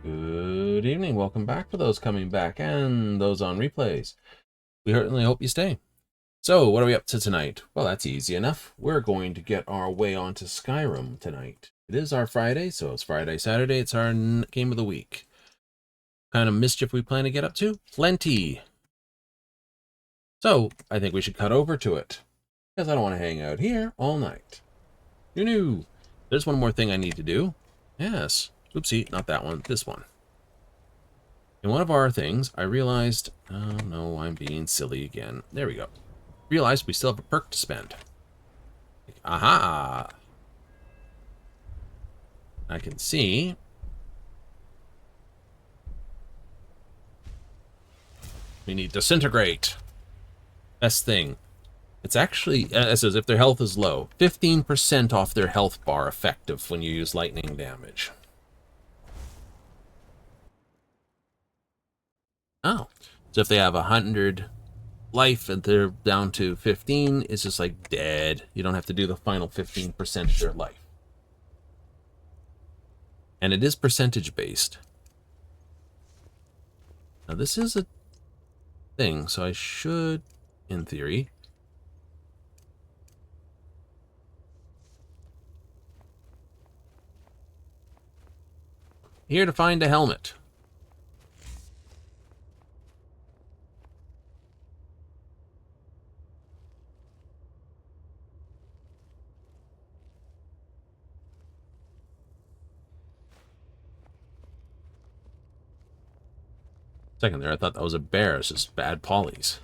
Good evening. Welcome back for those coming back and those on replays. We certainly hope you stay. So, what are we up to tonight? Well, that's easy enough. We're going to get our way onto Skyrim tonight. It is our Friday, so it's Friday, Saturday. It's our game of the week. Kind of mischief we plan to get up to? Plenty. So, I think we should cut over to it, because I don't want to hang out here all night. New. There's one more thing I need to do. Yes. Oopsie, not that one. This one. In one of our things, I realized... Oh, no, I'm being silly again. There we go. Realized we still have a perk to spend. Aha! I can see... We need Disintegrate. Best thing. It's actually, it says if their health is low, 15% off their health bar effective when you use lightning damage. Oh. So if they have 100 life and they're down to 15, it's just like dead. You don't have to do the final 15% of their life. And it is percentage based. Now this is a thing, so I should, in theory... Here to find a helmet. Second there, I thought that was a bear. It's just bad polys.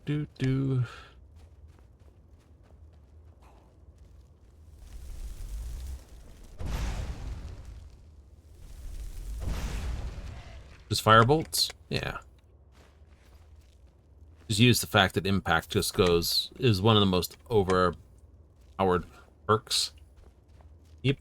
Do. Just firebolts? Yeah. Just use the fact that impact just goes is one of the most overpowered perks. Yep.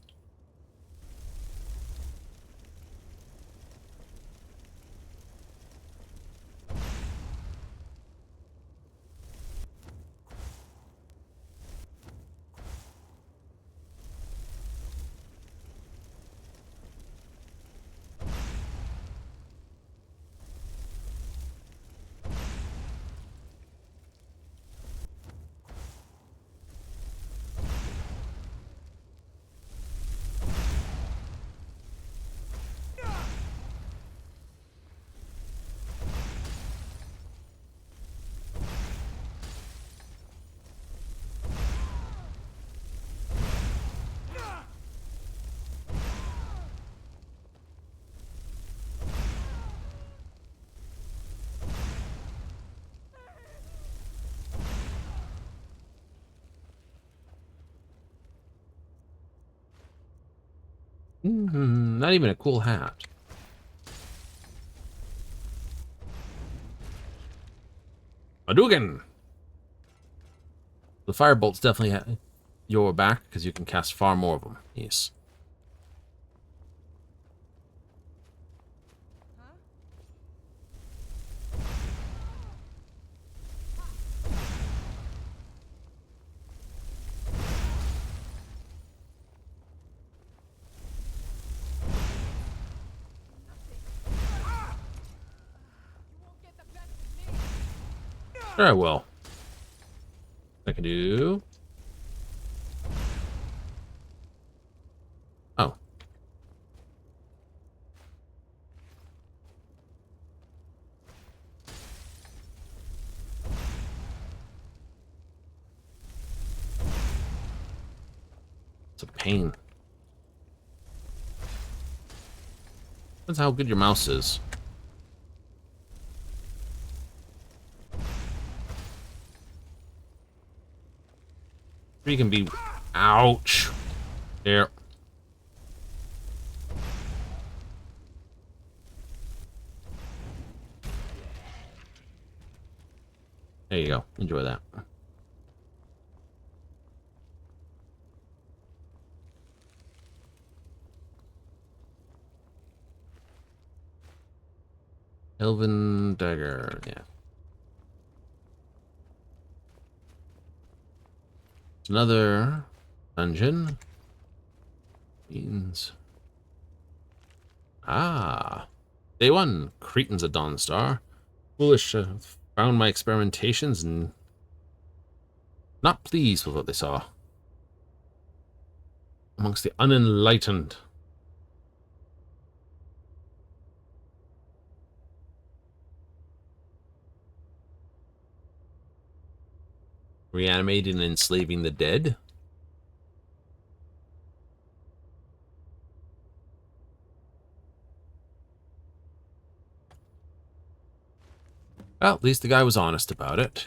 Not even a cool hat. Hadouken! The firebolts definitely your back because you can cast far more of them. Yes. Very well. I can do. Oh. It's a pain. That's how good your mouse is. You can be... Ouch. There. There you go. Enjoy that. Elven dagger, yeah. It's another dungeon. Means. Ah. Day 1. Cretans at Dawnstar. Foolish, found my experimentations and not pleased with what they saw. Amongst the unenlightened. Reanimating and enslaving the dead. Well, at least the guy was honest about it.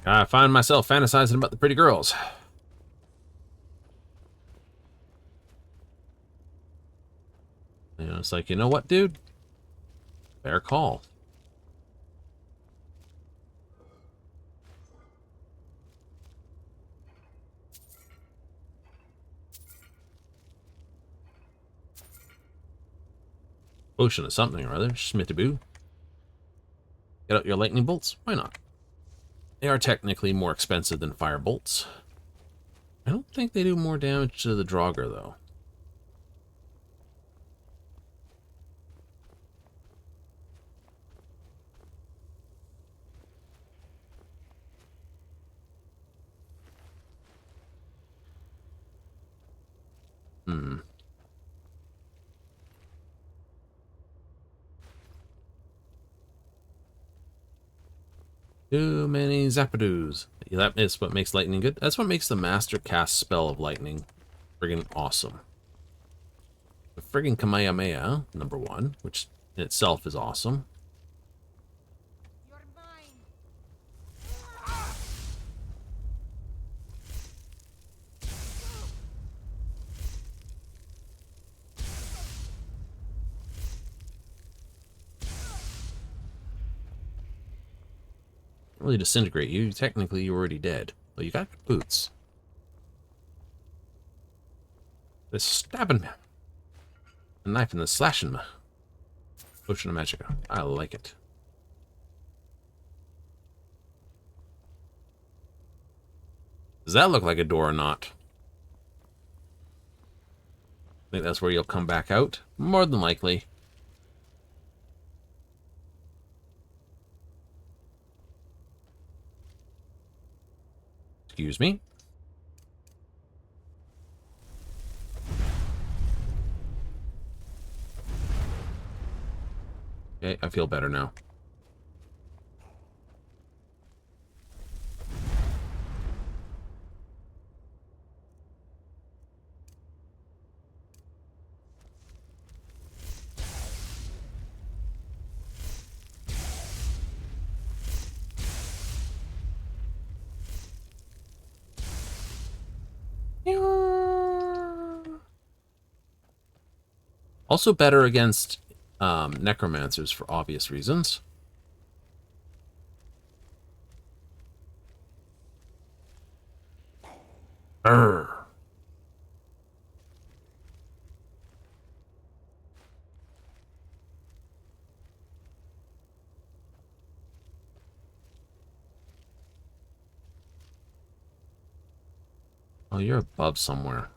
I find myself fantasizing about the pretty girls. You know, it's like, you know what, dude? Fair call. Potion of something or other. Schmittaboo. Get out your lightning bolts? Why not? They are technically more expensive than fire bolts. I don't think they do more damage to the Draugr, though. Too many Zappadoos. That is what makes lightning good. That's what makes the master cast spell of lightning friggin' awesome. The friggin' Kamehameha, number 1, which in itself is awesome. Really disintegrate you. Technically, you're already dead. But you got boots. They're stabbing me. A knife and the slashing me. Potion of magic. I like it. Does that look like a door or not? I think that's where you'll come back out. More than likely. Excuse me. Okay, I feel better now. Also better against necromancers for obvious reasons. Urgh. Oh, you're above somewhere.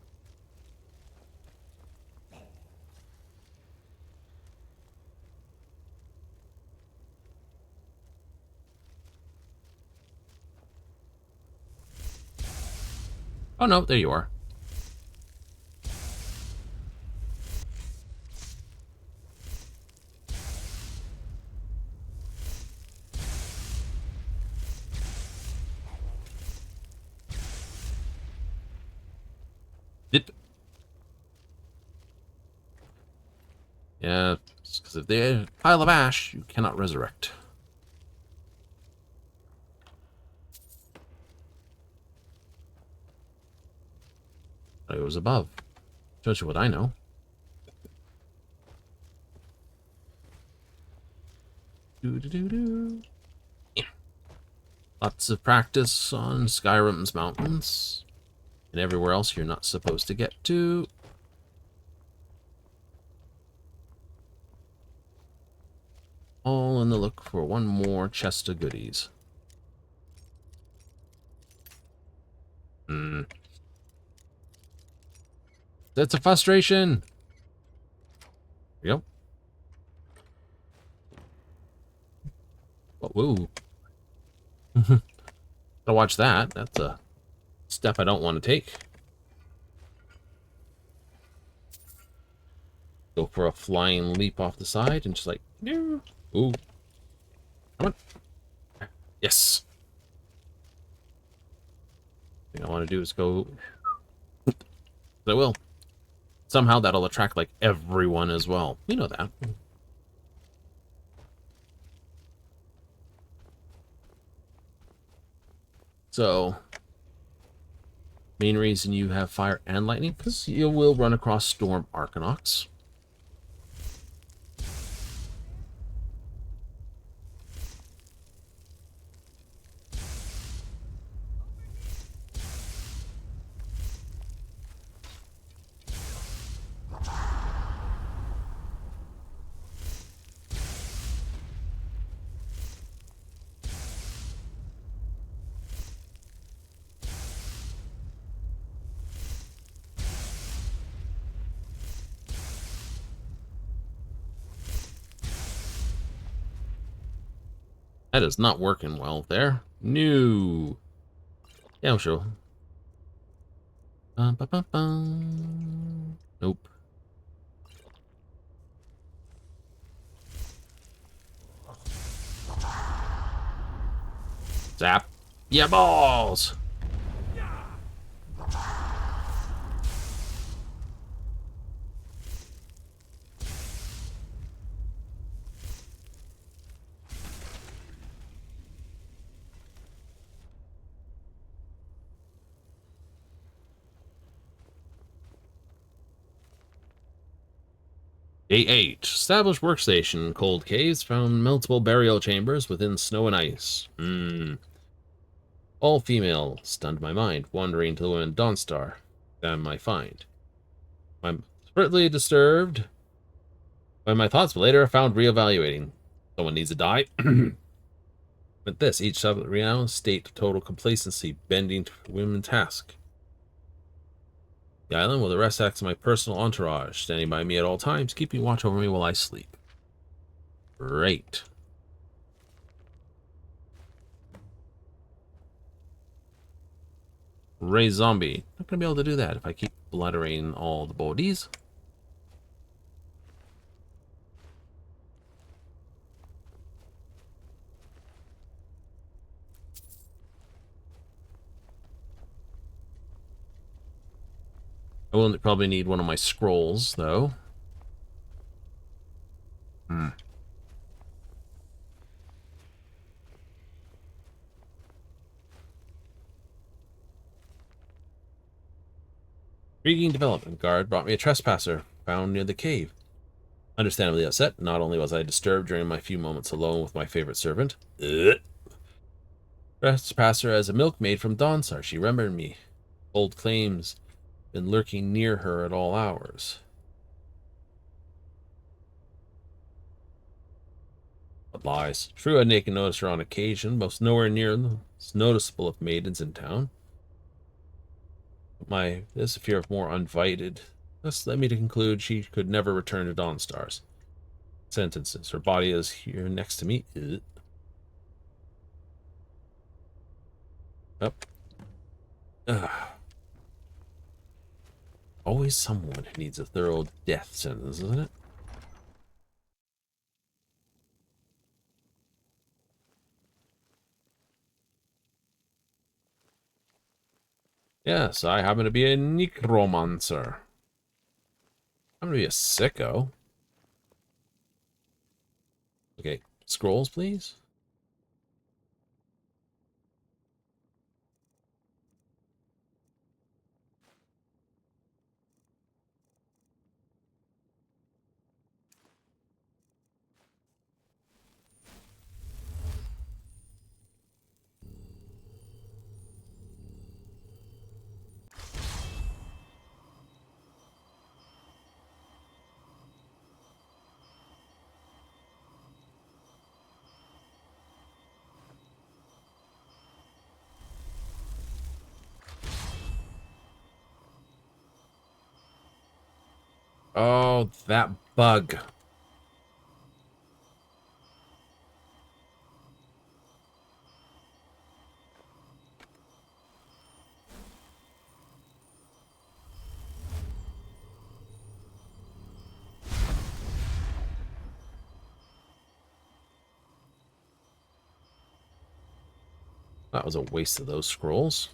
Oh no, there you are. Dip. Yeah, because if they're a pile of ash, you cannot resurrect. It was above. Shows you what I know. Doo-doo-doo-doo. Yeah. Lots of practice on Skyrim's mountains. And everywhere else you're not supposed to get to. on the look for one more chest of goodies. That's a frustration. Yep. Whoa. Gotta watch that. That's a step I don't want to take. Go for a flying leap off the side and just like, no. Ooh. Come on. Yes. Thing I want to do is go. I will. Somehow that'll attract like everyone as well. You know that. So, main reason you have fire and lightning, because you will run across storm arcanauts. That is not working well there. No. Yeah, sure. Nope. Zap. Yeah, balls. Day 8. Established workstation. Cold caves. Found multiple burial chambers within snow and ice. All female. Stunned my mind. Wandering to the woman Dawnstar. Found my find. I'm spiritually disturbed by my thoughts, but later I found reevaluating. Someone needs to die. With this, each subject renown state total complacency, bending to women's task. The island, with the rest acts as my personal entourage, standing by me at all times, keeping watch over me while I sleep. Great. Raise zombie. Not gonna be able to do that if I keep bloodering all the bodies. I will probably need one of my scrolls, though. Intriguing development. Guard brought me a trespasser found near the cave. Understandably upset, not only was I disturbed during my few moments alone with my favorite servant. Trespasser as a milkmaid from Dawnstar. She remembered me. Old claims been lurking near her at all hours. But lies. True, I naked notice her on occasion, most nowhere near the most noticeable of maidens in town. This fear of more uninvited. This led me to conclude she could never return to Dawnstar's. Sentences. Her body is here next to me. Up. Always someone who needs a thorough death sentence, isn't it? Yes, I happen to be a necromancer. I'm gonna be a sicko. Okay, scrolls, please. Oh, that bug. That was a waste of those scrolls.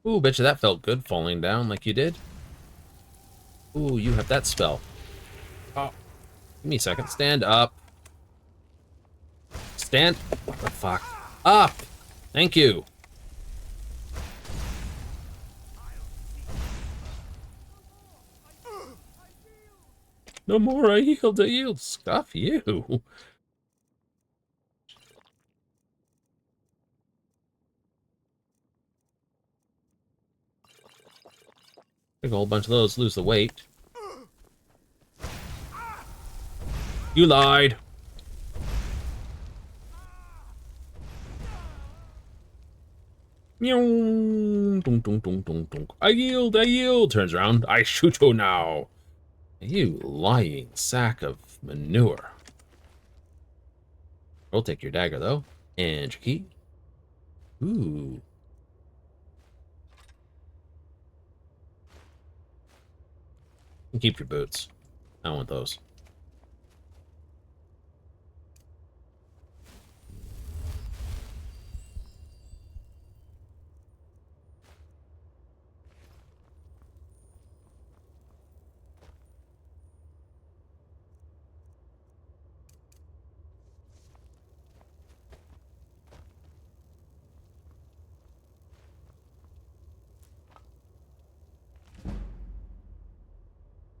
Ooh, betcha that felt good falling down like you did. Ooh, you have that spell. Oh, give me a second. Stand up. Stand. What the fuck? Up! Thank you. No more, I yield. Scuff you. Take a whole bunch of those, lose the weight. You lied. Meow. Dunk, dunk, dunk, dunk, dunk. I yield. Turns around. I shoot you now. You lying sack of manure. I'll take your dagger, though. And your key. Ooh. And keep your boots. I don't want those.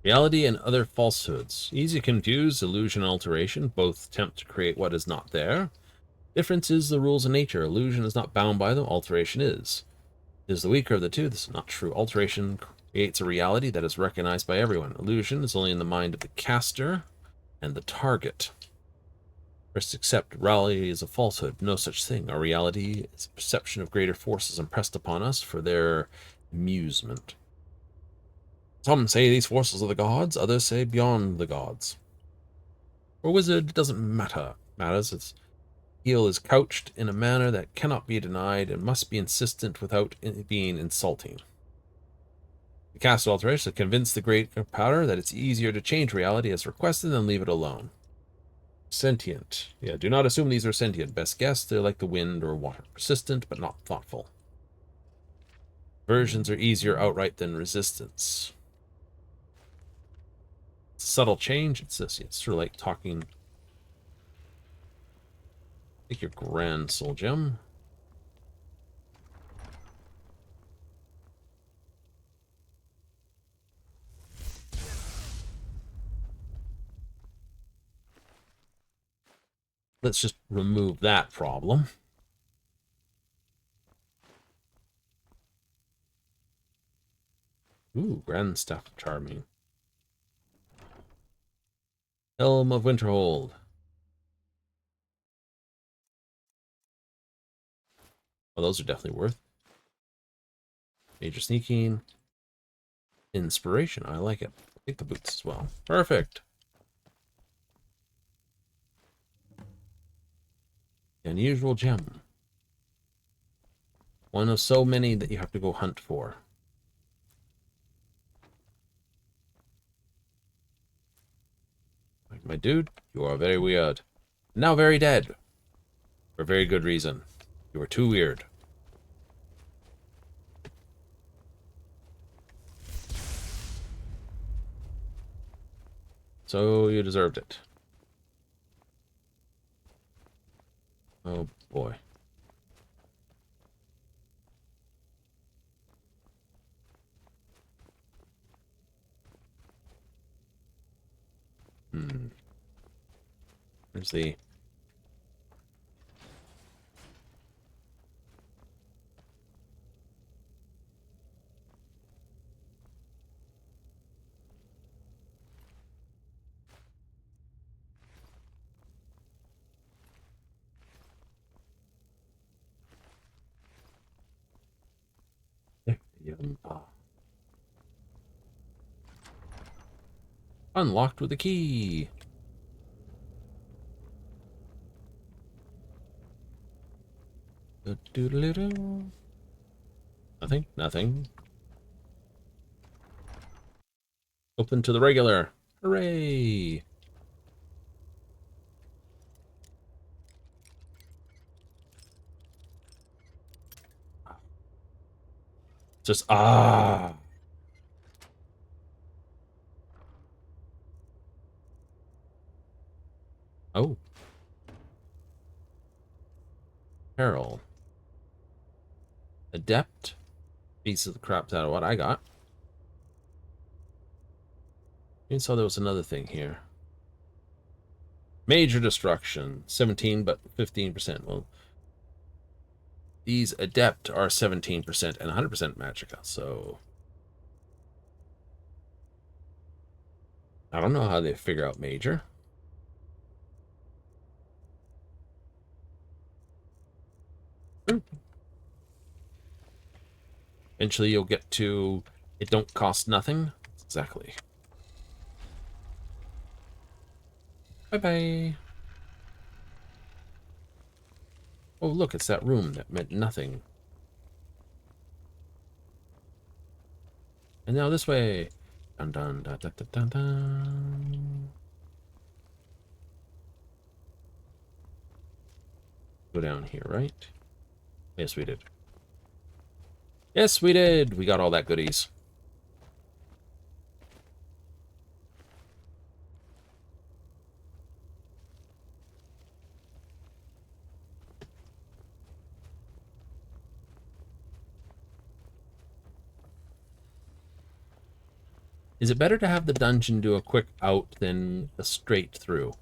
Reality and other falsehoods. Easy to confuse, illusion and alteration. Both attempt to create what is not there. Difference is the rules of nature. Illusion is not bound by them. Alteration is. It is the weaker of the two. This is not true. Alteration creates a reality that is recognized by everyone. Illusion is only in the mind of the caster and the target. First, accept reality is a falsehood. No such thing. Our reality is a perception of greater forces impressed upon us for their amusement. Some say these forces are the gods, others say beyond the gods. For a wizard, it doesn't matter. It matters its heal is couched in a manner that cannot be denied and must be insistent without being insulting. The cast alteration to convince the great powder that it's easier to change reality as requested than leave it alone. Sentient. Yeah, do not assume these are sentient. Best guess, they're like the wind or water. Persistent, but not thoughtful. Versions are easier outright than resistance. It's a subtle change. It's this. It's sort of like talking. Take your grand soul gem. Let's just remove that problem. Ooh, grand stuff, charming. Helm of Winterhold. Well, those are definitely worth. Major sneaking. Inspiration. I like it. Take the boots as well. Perfect. Unusual gem. One of so many that you have to go hunt for. My dude, you are very weird. Now very dead. For a very good reason. You are too weird. So you deserved it. Oh boy. Where's the... Unlocked with a key. Nothing, nothing. Open to the regular. Hooray! Just, ah! Oh. Peril. Adept. Piece of the crap out of what I got. You saw there was another thing here. Major destruction. 17, but 15%. Well, these adept are 17% and 100% magica, so... I don't know how they figure out major. Eventually you'll get to it don't cost nothing. Exactly. Bye-bye. Oh, look, it's that room that meant nothing. And now this way. Dun dun dun dun dun dun dun. Go down here, right? Yes, we did. Yes, we did. We got all that goodies. Is it better to have the dungeon do a quick out than a straight through?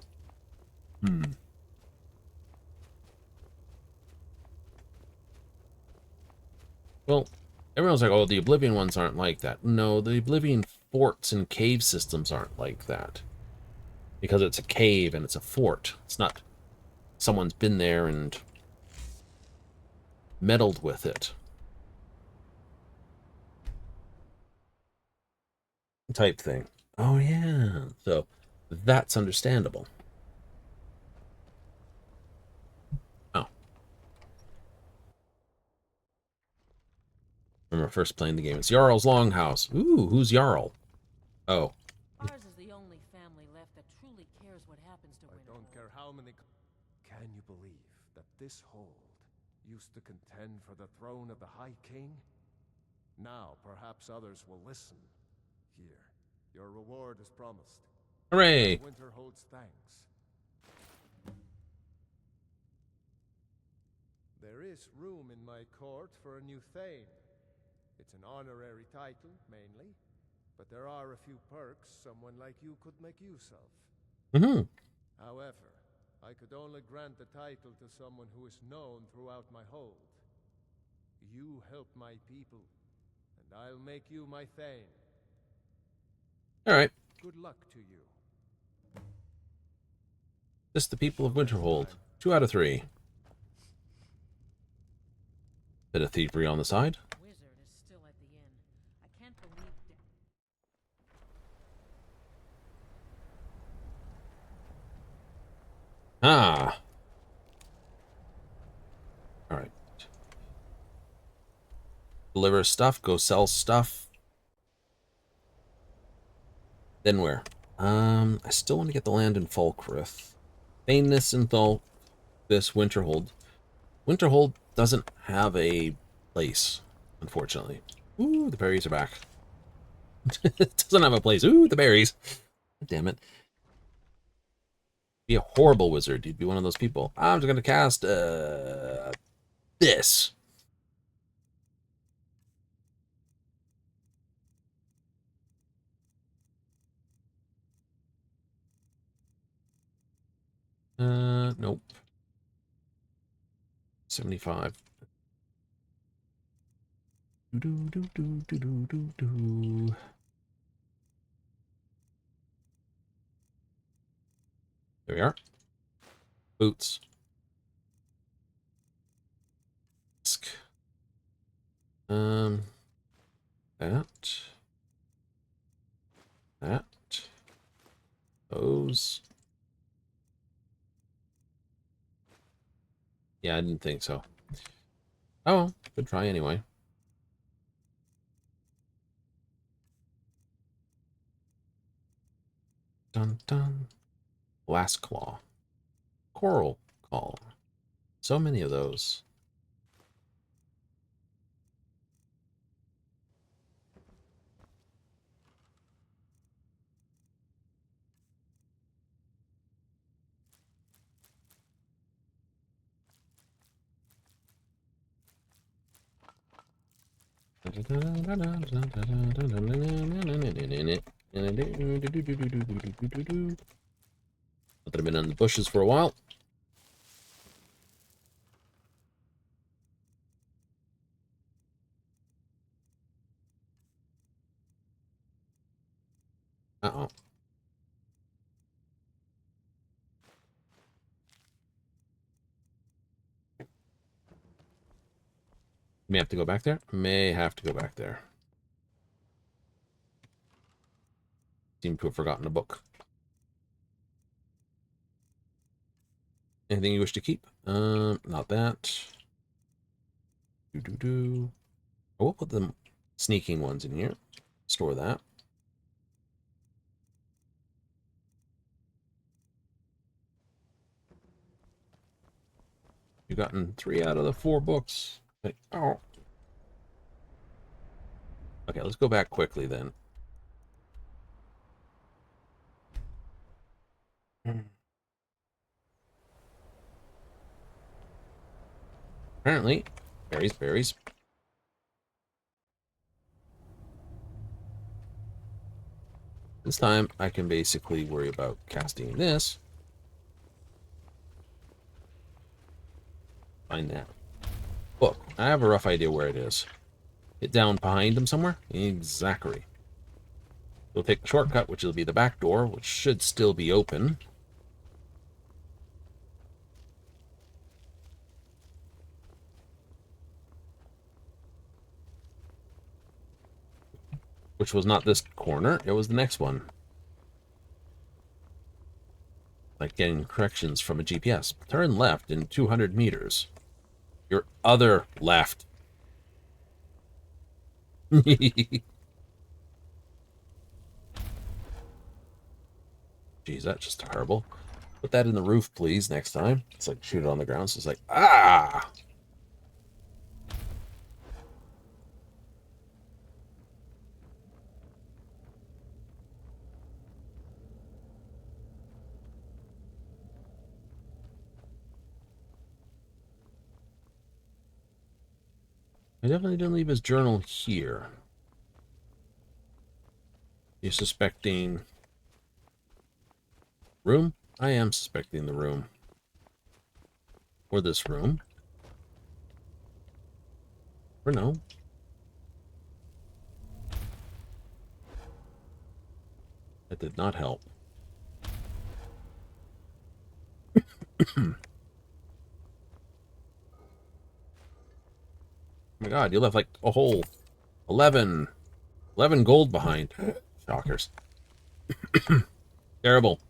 Well, everyone's like, oh, the Oblivion ones aren't like that. No, the Oblivion forts and cave systems aren't like that. Because it's a cave and it's a fort. It's not someone's been there and meddled with it. Type thing. Oh, yeah. So that's understandable. Oh. Remember first playing the game. It's Jarl's Longhouse. Ooh, who's Jarl? Oh. Ours is the only family left that truly cares what happens to Winterhold. I don't care how many... Can you believe that this hold used to contend for the throne of the High King? Now, perhaps others will listen. Here, your reward is promised. Hooray! Winterhold's thanks. There is room in my court for a new Thane. It's an honorary title, mainly, but there are a few perks someone like you could make use of. However, I could only grant the title to someone who is known throughout my hold. You help my people, and I'll make you my Thane. Alright. Good luck to you. This the people of Winterhold. 2 out of 3. Bit of thievery on the side. Wizard is still at the inn. I can't believe Ah. Alright. Deliver stuff, go sell stuff. Then where? I still want to get the land in Falkreath. Thaneness and this Winterhold. Winterhold doesn't have a place, unfortunately. Ooh, the berries are back. It doesn't have a place. Ooh, the berries. Damn it. Be a horrible wizard. You'd be one of those people. I'm just going to cast this. Nope. 75. Do, do, do, do, do, do, do. There we are. Boots. Um, that. That. Those. Yeah, I didn't think so. Oh, well, good try anyway. Dun dun. Glass claw. Coral call. So many of those. Put them in the bushes for a while. Uh-oh. May have to go back there. May have to go back there. Seem to have forgotten a book. Anything you wish to keep? Not that. I will put the sneaking ones in here. Store that. You've gotten 3 out of the 4 books. Like, oh. Okay, let's go back quickly then. Apparently, berries. This time, I can basically worry about casting this. Find that book. I have a rough idea where it is. Get down behind them somewhere? Exactly. We'll take the shortcut, which will be the back door, which should still be open. Which was not this corner, it was the next one. Like getting corrections from a GPS. Turn left in 200 meters. Your other left. Jeez, that's just terrible. Put that in the roof, please, next time. It's like shoot it on the ground, so it's like, ah! I definitely didn't leave his journal here. You're suspecting room? I am suspecting the room. Or this room. Or no. That did not help. Oh my god, you left like a whole 11 gold behind. Shockers. Terrible.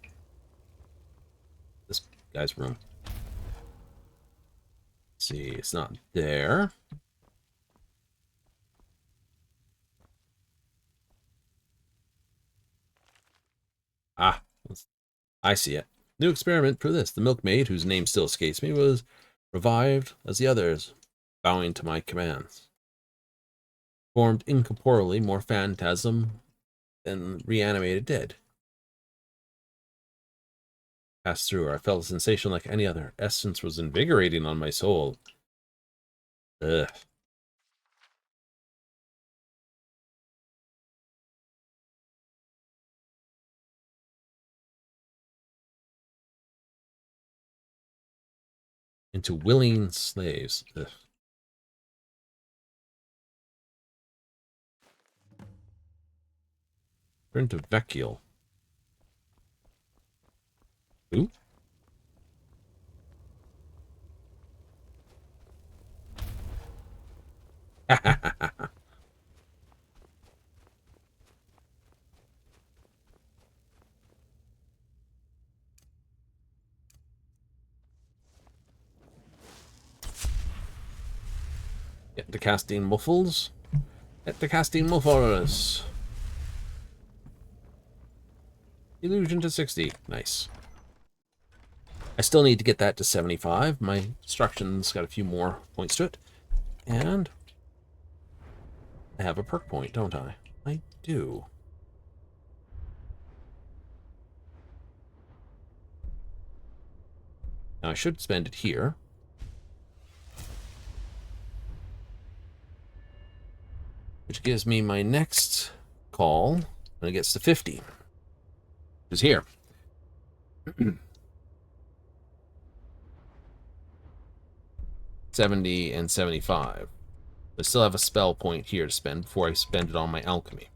This guy's room. Let's see, it's not there. Ah, I see it. New experiment for this. The milkmaid, whose name still escapes me, was revived as the others, bowing to my commands. Formed incorporeally, more phantasm than reanimated dead. Passed through her. I felt a sensation like any other. Essence was invigorating on my soul. Ugh. into willing slaves. Ugh. Turn to Vecchial. Ooh. Get the casting muffles. Get the casting muffles. Illusion to 60. Nice. I still need to get that to 75. My instructions got a few more points to it. And I have a perk point, don't I? I do. Now I should spend it here. Which gives me my next call when it gets to 50. Which is here. 70 and 75. I still have a spell point here to spend before I spend it on my alchemy.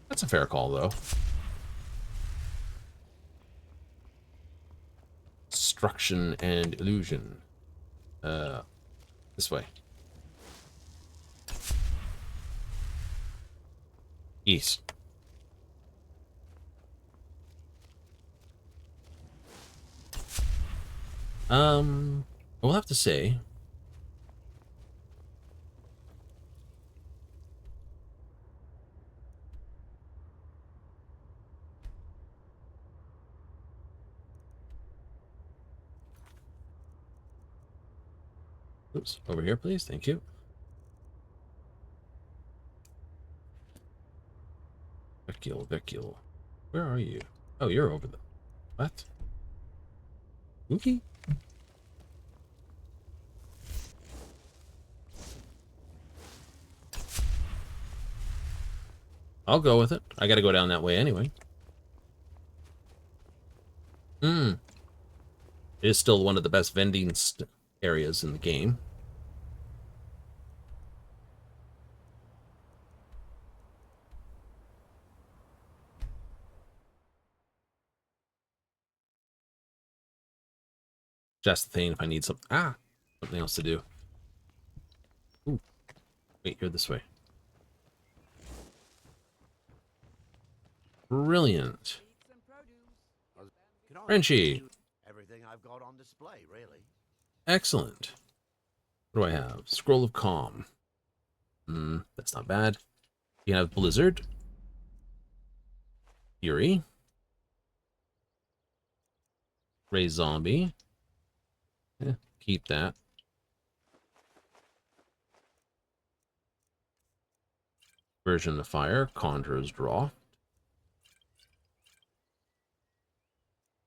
That's a fair call, though. Destruction and illusion. This way. East. I will have to say, oops, over here, please. Thank you. Vecchial. Where are you? Oh, you're over there. What? Ookie? I'll go with it. I gotta go down that way anyway. It is still one of the best vending areas in the game. Just the thing if I need something else to do. Ooh. Wait, you're this way. Brilliant. Frenchie. Everything I've got on display, really. Excellent. What do I have? Scroll of Calm. That's not bad. You have Blizzard. Fury. Ray Zombie. Yeah, keep that. Version of Fire. Conjurer's Draw.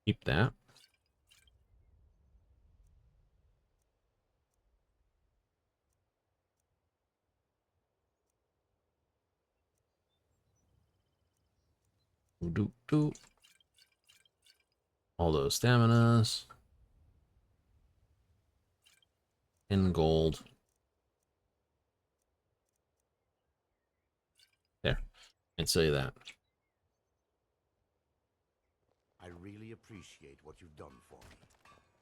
Keep that. Do. All those staminas. In gold. There. I'd say that. I really appreciate what you've done for me.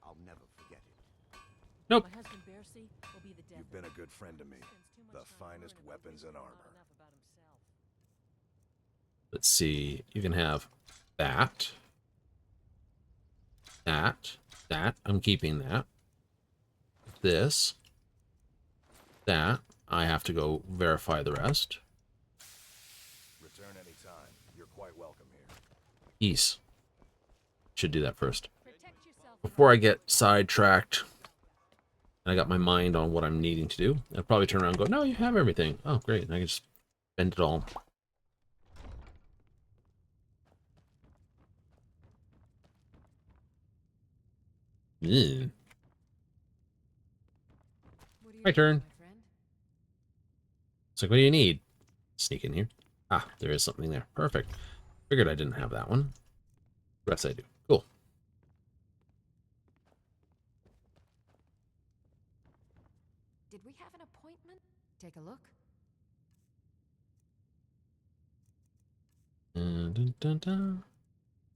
I'll never forget it. Nope. My husband Bercy will be the death You've been of a good friend to me. Spends too The much time finest worrying about weapons things and and not armor. enough about himself. Let's see. You can have that. That. I'm keeping that. This. That. I have to go verify the rest. Return anytime. You're quite welcome here. Ease. Should do that first. Protect yourself. Before I get sidetracked, and I got my mind on what I'm needing to do, I'll probably turn around and go, no, you have everything. Oh, great. And I can just spend it all. Ugh. What do you My need, turn. my friend? It's like, what do you need? Sneak in here. Ah, there is something there. Perfect. Figured I didn't have that one. The rest I do. Cool. Take a look. Dun, dun, dun, dun.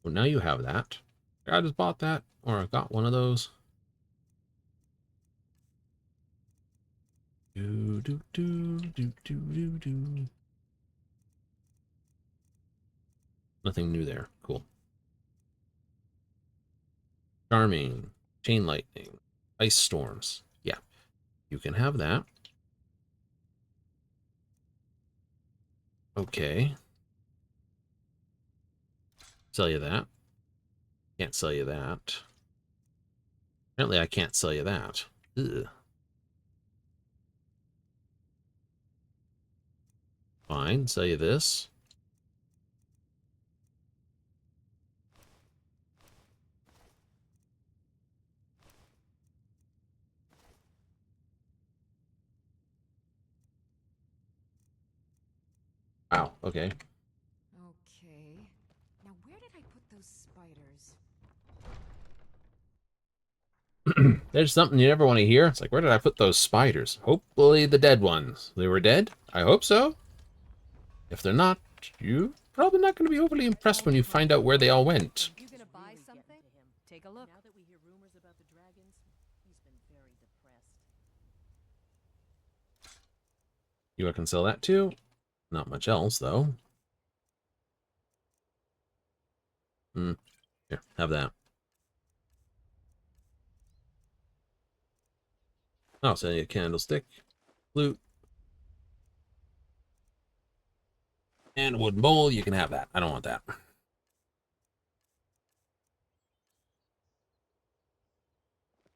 Well, now you have that. I just bought that, or I got one of those. Do, do, do, do, do, do, do. Nothing new there. Cool. Charming. Chain lightning. Ice storms. Yeah. You can have that. Okay. Sell you that. Can't sell you that. Apparently I can't sell you that. Ugh. Fine. Sell you this. Wow. Okay. Okay. Now where did I put those spiders? There's something you never want to hear. It's like, where did I put those spiders? Hopefully the dead ones. They were dead? I hope so. If they're not, you're probably not going to be overly impressed when you find out where they all went. You gonna buy something? Take a look. Now that we hear rumors about the dragons, he's been very depressed. You can sell that too. Not much else, though. Here, have that. I'll sell you a candlestick, flute, and a wooden bowl. You can have that. I don't want that.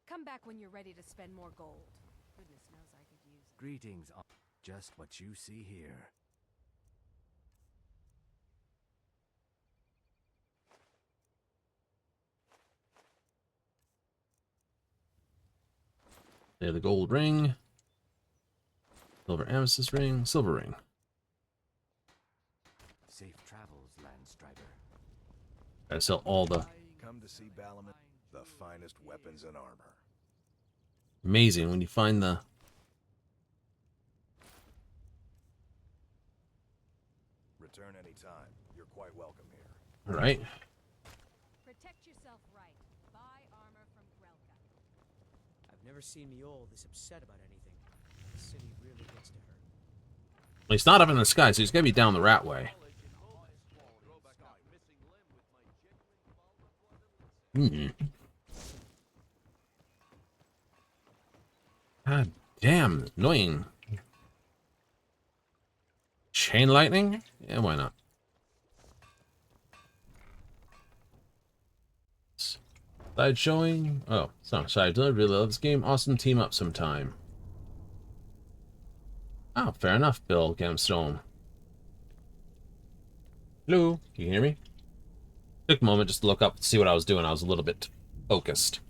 Come back when you're ready to spend more gold. Goodness knows I could use it. Greetings, just what you see here. There's the gold ring, silver amethyst ring, silver ring. Safe travels, Landstrider. Gotta sell all the... Come to see Balaman, the finest weapons and armor. Amazing when you find the... Return anytime. You're quite welcome here. All right. Protect yourself right. Buy armor from Grelka. I've never seen Miol this upset about anything. The city really gets to her. Well, he's not up in the sky, so he's gonna be down the rat way. God damn, annoying. Chain lightning? Yeah, why not? Side showing? Oh, it's not a side. I really love this game. Awesome team up sometime. Oh, fair enough, Bill Gemstone. Hello, can you hear me? Took a moment just to look up and see what I was doing. I was a little bit focused.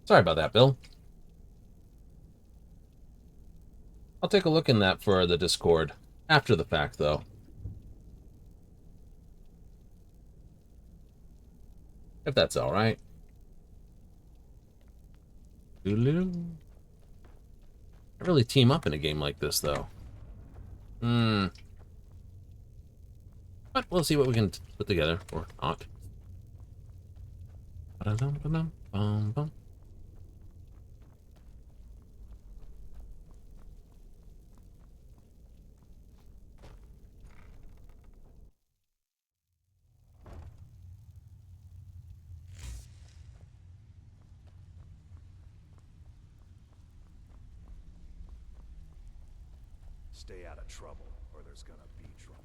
Sorry about that, Bill. I'll take a look in that for the Discord. After the fact, though. If that's alright. I really team up in a game like this, though. But we'll see what we can put together, or not. Ba-dum-ba-dum-bum-bum. Stay out of trouble, or there's gonna be trouble.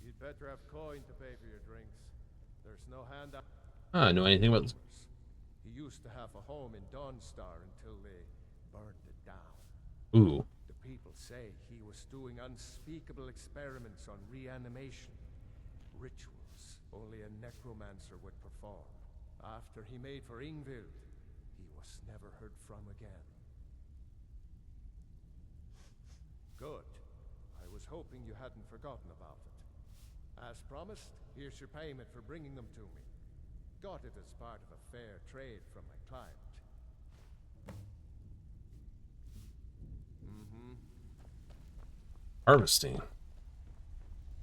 You'd better have coin to pay for your drinks. There's no handout. I know anything about this. He used to have a home in Dawnstar until they burned it down. Ooh. The people say he was doing unspeakable experiments on reanimation. Rituals only a necromancer would perform. After he made for Ingvild, he was never heard from again. Good. I was hoping you hadn't forgotten about it. As promised, here's your payment for bringing them to me. Got it as part of a fair trade from my client. Harvesting.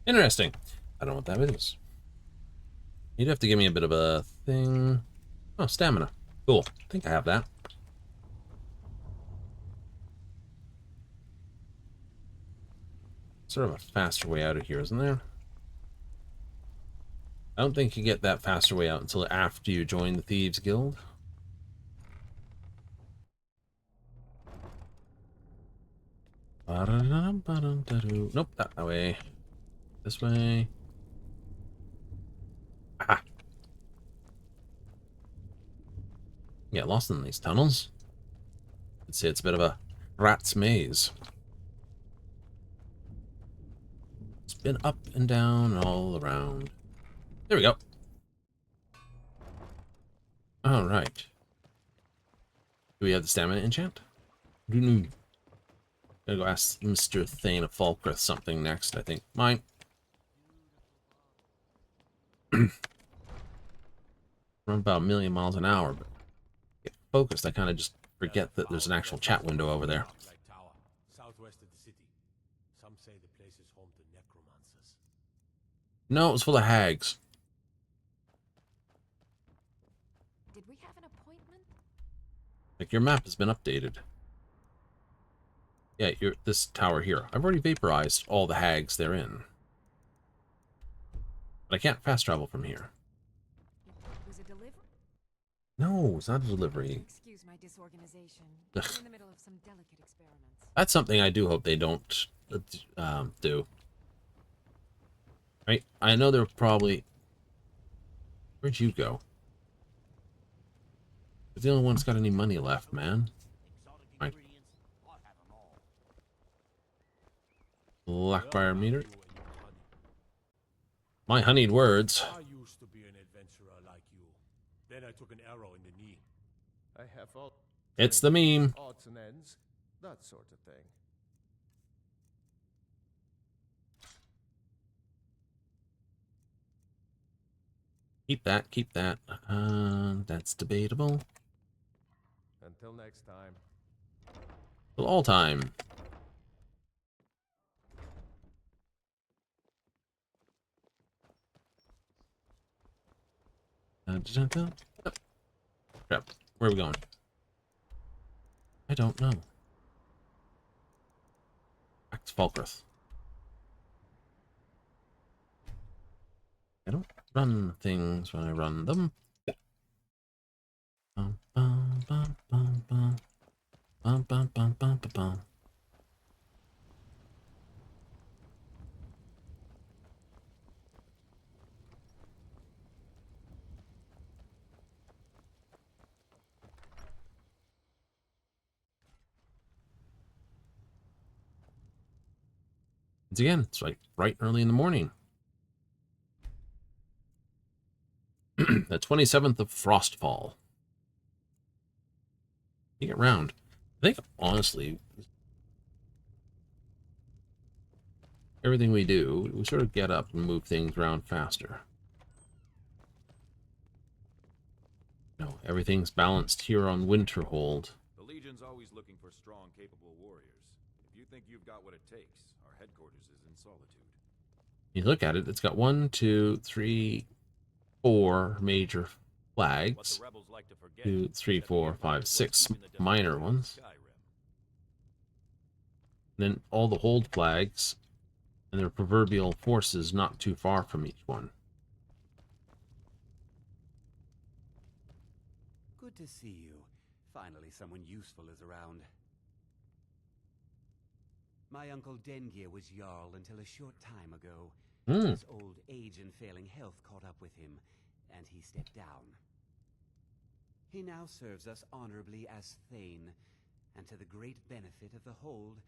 Interesting. I don't know what that is. You'd have to give me a bit of a thing. Oh, stamina. Cool. I think I have that. Sort of a faster way out of here, isn't there? I don't think you get that faster way out until after you join the Thieves Guild. Nope, that way. This way. Aha. Get lost in these tunnels. I'd say it's a bit of a rat's maze. It's been up and down all around. There we go. All right. Do we have the stamina enchant? Gotta go ask Mr. Thane of Falkirth something next, I think. Mine. Run about 1,000,000 miles an hour, but get focused. I kind of just forget that there's an actual chat window over there. Tower, southwest of the city. Some say the place is home to necromancers. No, it was full of hags. Did we have an appointment? Like, your map has been updated. Yeah, this tower here. I've already vaporized all the hags therein. But I can't fast travel from here. Was it delivered? No, it's not a delivery. Excuse my disorganization. I'm in the middle of some delicate experiments. That's something I do hope they don't do. Right? I know they're probably... Where'd you go? You're the only one that's got any money left, man. Right. Blackfire meter. My honeyed words. I used to be an adventurer like you. Then I took an arrow in the knee. I have all It's the meme. odds and ends, that sort of thing. Keep that, keep that. That's debatable. Until next time. Till all time. Oh, crap. Where are we going? I don't know. Back to Falkirth. I don't run things when I run them. Bum, bum, bum, bum, bum. Bum, bum, bum, bum, bum, bum. Once again, it's like bright early in the morning. The 27th of Frostfall. You get round. I think, honestly, everything we do, we sort of get up and move things around faster. No, everything's balanced here on Winterhold. The Legion's always looking for strong, capable warriors. If you think you've got what it takes, our headquarters is in Solitude. You look at it, it's got 1, 2, 3, 4 major flags. 2, 3, 4, 5, 6 minor ones. And then all the hold flags and their proverbial forces not too far from each one. Good to see you. Finally, someone useful is around. My uncle Dengir was Jarl until a short time ago. His old age and failing health caught up with him, and he stepped down. He now serves us honorably as Thane, and to the great benefit of the Hold,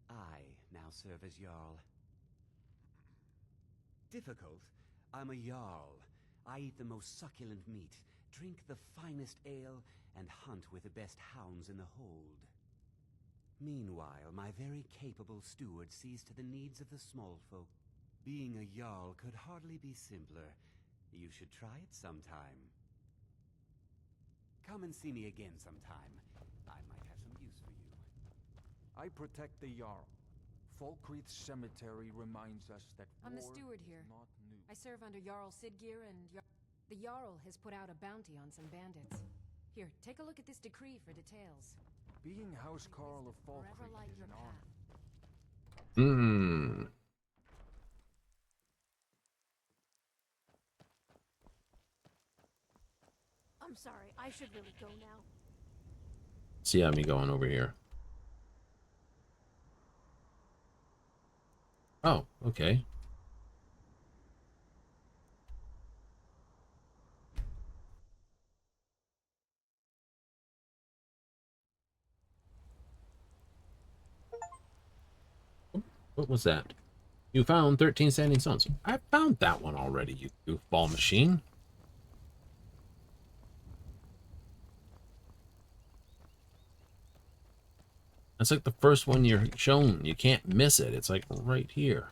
I now serve as Jarl. Difficult? I'm a Jarl. I eat the most succulent meat, drink the finest ale, and hunt with the best hounds in the Hold. Meanwhile, my very capable steward sees to the needs of the small folk. Being a Jarl could hardly be simpler. You should try it sometime. Come and see me again sometime. I might have some use for you. I protect the Jarl. Falkreath Cemetery reminds us that I'm the war steward is here. not new. I serve under Jarl Sidgeir and the Jarl has put out a bounty on some bandits. Here, take a look at this decree for details. Being Housecarl of Forever Falkreath light is your an path. honor. Hmm. I'm sorry, I should really go now. See how me going over here. Oh, okay. What was that? You found 13 standing stones. I found that one already, you goofball machine. That's like the first one you're shown. You can't miss it. It's like right here.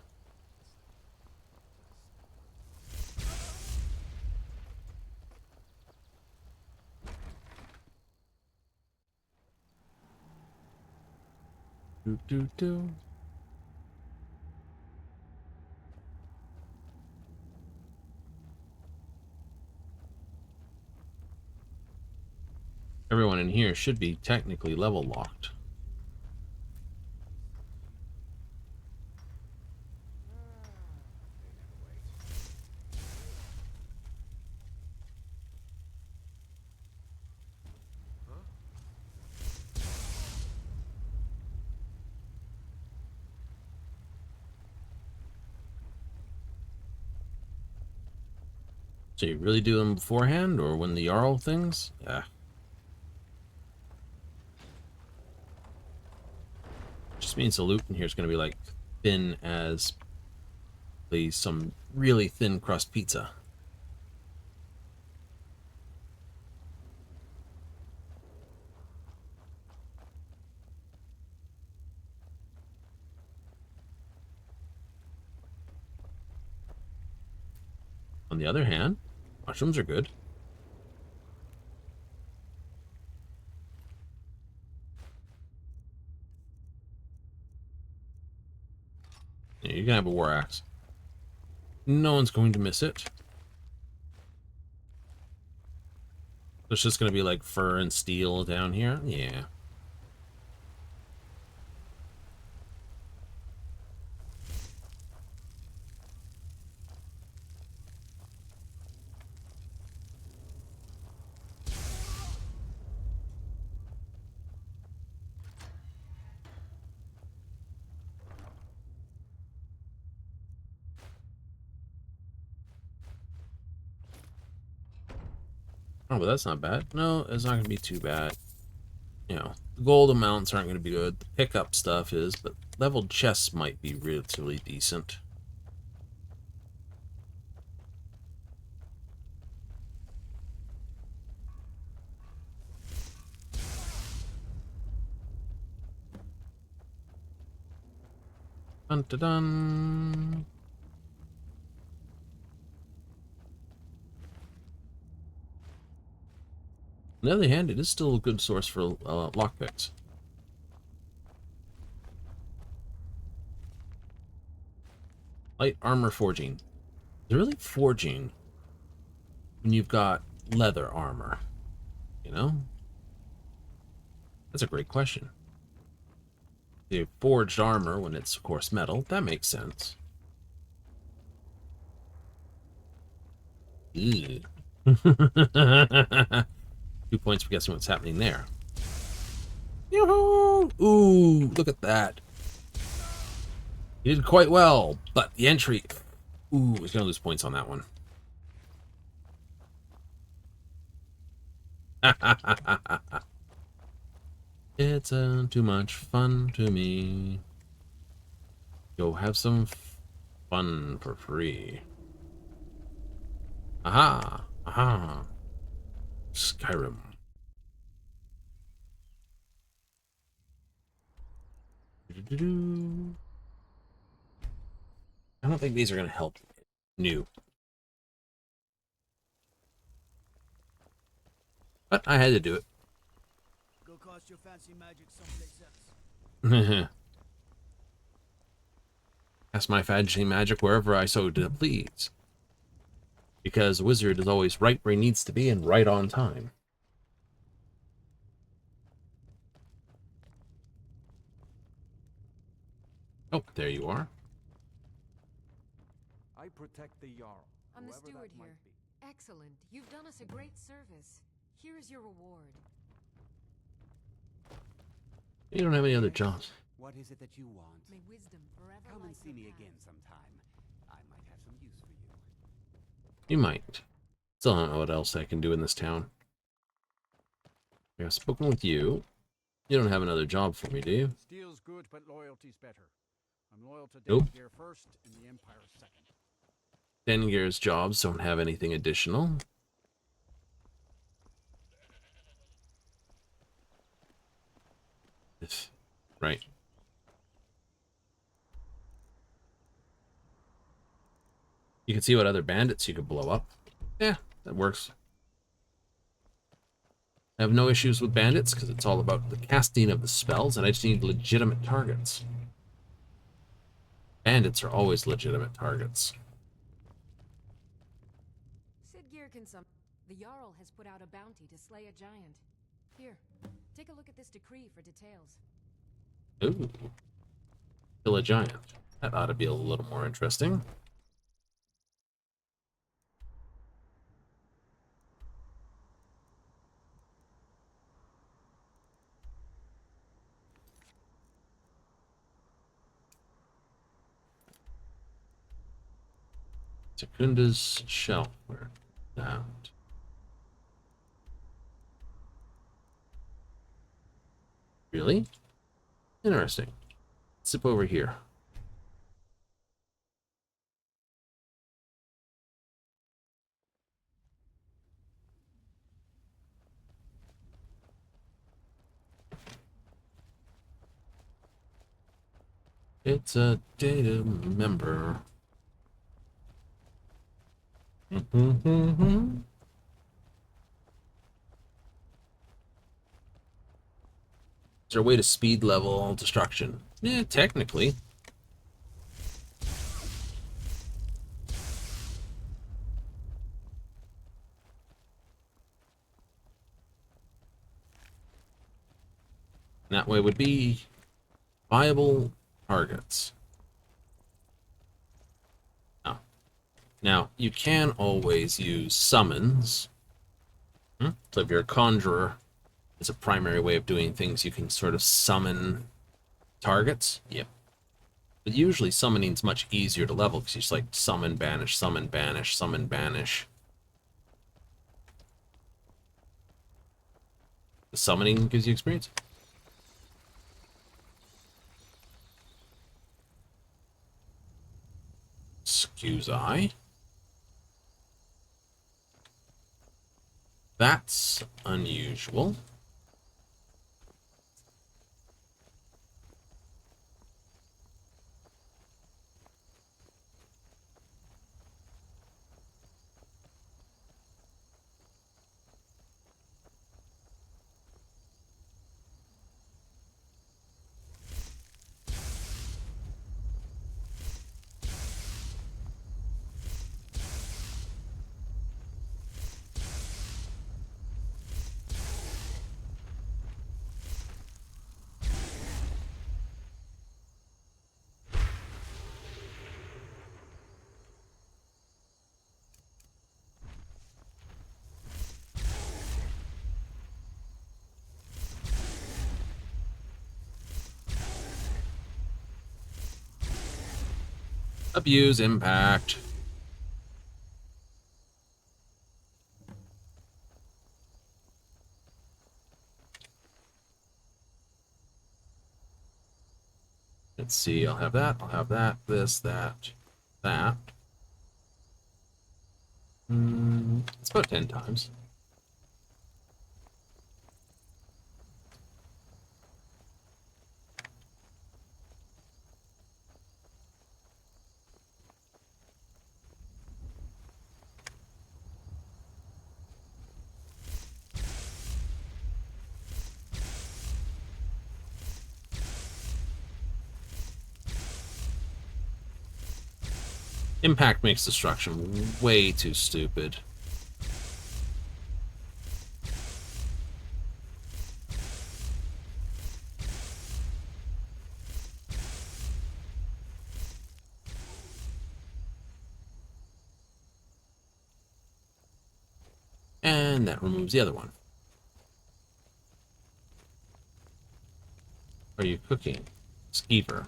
Do do do. Everyone in here should be technically level locked. So you really do them beforehand, or when the Jarl things? Yeah. Just means the loot in here is going to be like thin as some really thin crust pizza. On the other hand, mushrooms are good. Yeah, you can have a war axe. No one's going to miss it. There's just going to be like fur and steel down here. Yeah. Oh, but that's not bad. No, it's not going to be too bad. You know, the gold amounts aren't going to be good. The pickup stuff is, but leveled chests might be relatively decent. Dun dun dun. On the other hand, it is still a good source for lockpicks. Light armor forging. Is it really forging when you've got leather armor? You know? That's a great question. The forged armor when it's, of course, metal. That makes sense. Ew. 2 points for guessing what's happening there. Yoo-hoo! Ooh, look at that. He did quite well, but the entry... Ooh, he's going to lose points on that one. It's too much fun to me. Go have some fun for free. Aha! Aha! Skyrim. I don't think these are going to help new. But I had to do it. Go cast your fancy magic someplace else. cast my fadging magic wherever I so please. Because a wizard is always right where he needs to be and right on time. Oh, there you are. I protect the Jarl. I'm the whoever steward that might here. be. Excellent. You've done us a great service. Here is your reward. You don't have any other Yes? jobs. What is it that you want? May wisdom forever Come light and see your me path. again sometime. I might have some use for you. You might. Still don't know what else I can do in this town. I've spoken with you. You don't have another job for me, do you? Steel's good, but loyalty's better. I'm loyal to Nope. Dengeir first and the Empire second. Dengeir's jobs don't have anything additional. Right. You can see what other bandits you could blow up. Yeah, that works. I have no issues with bandits because it's all about the casting of the spells, and I just need legitimate targets. Bandits are always legitimate targets. Sidgeir can some. The Jarl has put out a bounty to slay a giant. Here, take a look at this decree for details. Ooh. Kill a giant. That ought to be a little more interesting. Secunda's shelf. Where that? Really? Interesting. Zip over here. It's a day to remember. Is there a way to speed level destruction? Yeah, technically. That way would be viable targets. Oh. Now, you can always use summons. So if you're a conjurer, it's a primary way of doing things. You can sort of summon targets. Yep. But usually summoning's much easier to level because you just like summon, banish, summon, banish, summon, banish. The summoning gives you experience. Excuse I. That's unusual. Abuse impact. Let's see, I'll have that, this, that, that. It's about 10 times. Impact makes destruction way too stupid. And that removes the other one. Are you cooking? Skeever.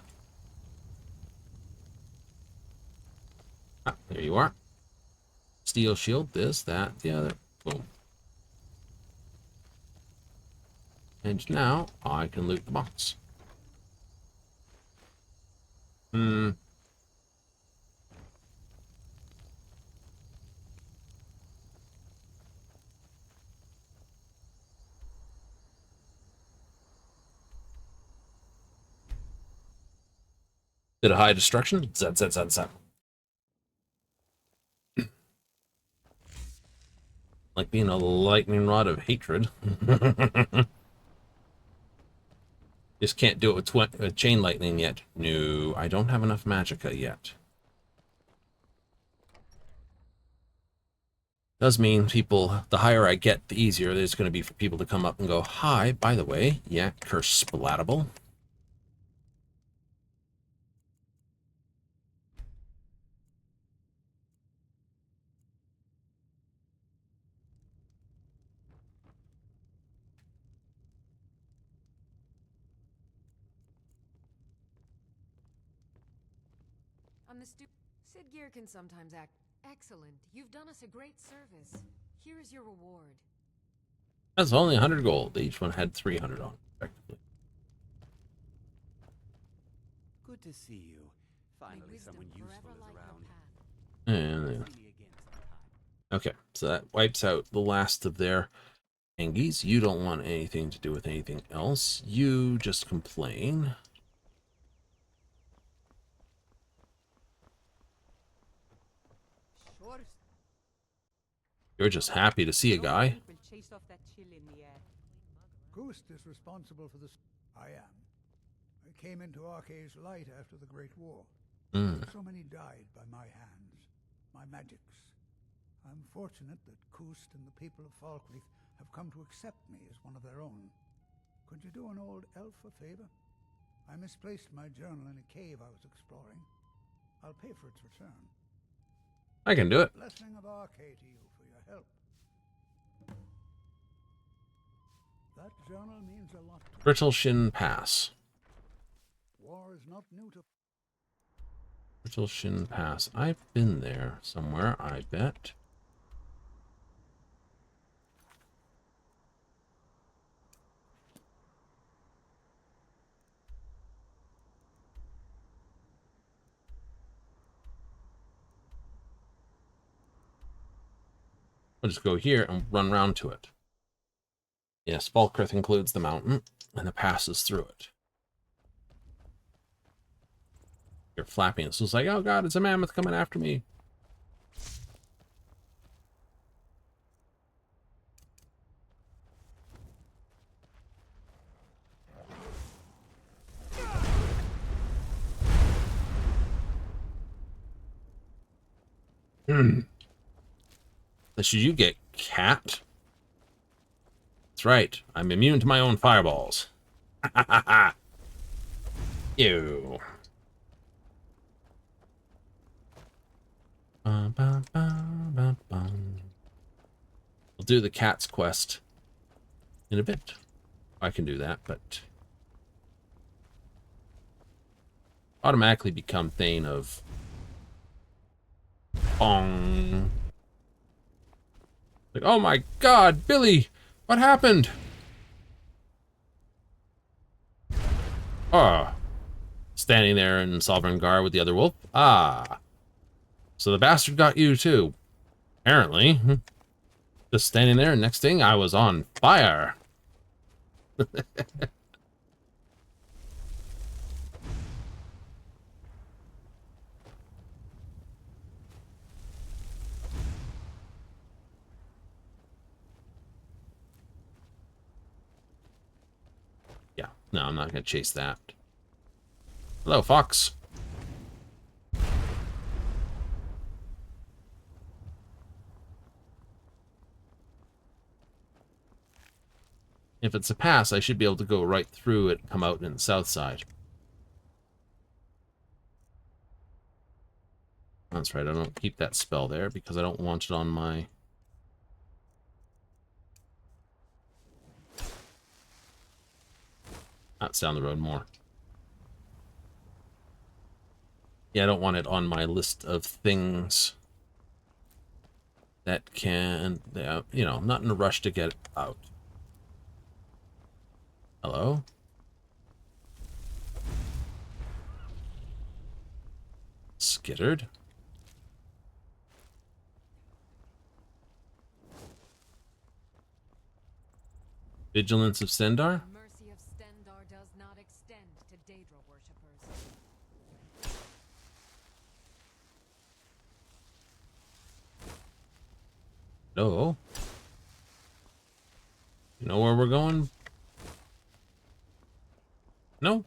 Ah, there you are. Steel shield, this, that, the other. Boom. And now I can loot the box. Bit of high destruction. Zap, zap, zap, zap. Like being a lightning rod of hatred. Just can't do it with chain lightning yet. No, I don't have enough magicka yet. Does mean people, the higher I get, the easier it is going to be for people to come up and go, hi, by the way, yeah, curse splatable. On the Sid Gear can sometimes act excellent. You've done us a great service. Here is your reward. That's only 100 gold. Each one had 300 on, effectively. Good to see you. Finally, someone useful is around. And okay, so that wipes out the last of their Angies. You don't want anything to do with anything else. You just complain. You're just happy to see a guy. Ghost is responsible for this. I am. I came into Arcade's light after the Great War. So many died by my hands, my magics. I'm fortunate that Kust and the people of Falkreath have come to accept me as one of their own. Could you do an old elf a favor? I misplaced my journal in a cave I was exploring. I'll pay for its return. I can do it. Blessing of Arcade to you for your help. That journal means a lot to me. Brittleshin Pass. War is not new to... Brittleshin Pass. I've been there somewhere, I bet. I'll just go here and run round to it. Yes, Falkreath includes the mountain, and the pass is through it. You're flapping. It's just like, oh god, it's a mammoth coming after me. Should you get cat? That's right. I'm immune to my own fireballs. Ew. We'll do the cat's quest in a bit. I can do that, but automatically become Thane of Bong. Like, oh my god, Billy, what happened? Ah, standing there in Sovereign Guard with the other wolf. Ah, so the bastard got you too, apparently. Just standing there, and next thing, I was on fire. Yeah, no, I'm not going to chase that. Hello, Fox. If it's a pass, I should be able to go right through it and come out in the south side. That's right, I don't keep that spell there because I don't want it on my... That's down the road more. Yeah, I don't want it on my list of things that can, you know, I'm not in a rush to get it out. Hello? Skittered? Vigilance of Stendar? The mercy of Stendar does not extend to Daedra worshippers. No. You know where we're going? No.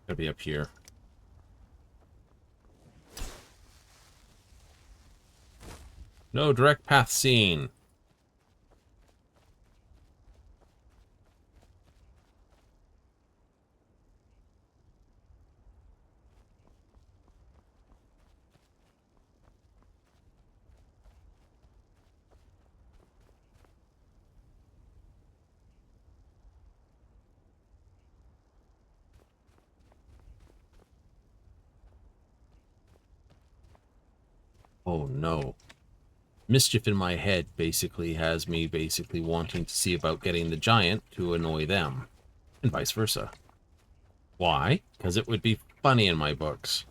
Gotta be up here. No direct path seen. Oh no. Mischief in my head basically has me basically wanting to see about getting the giant to annoy them. And vice versa. Why? Because it would be funny in my books.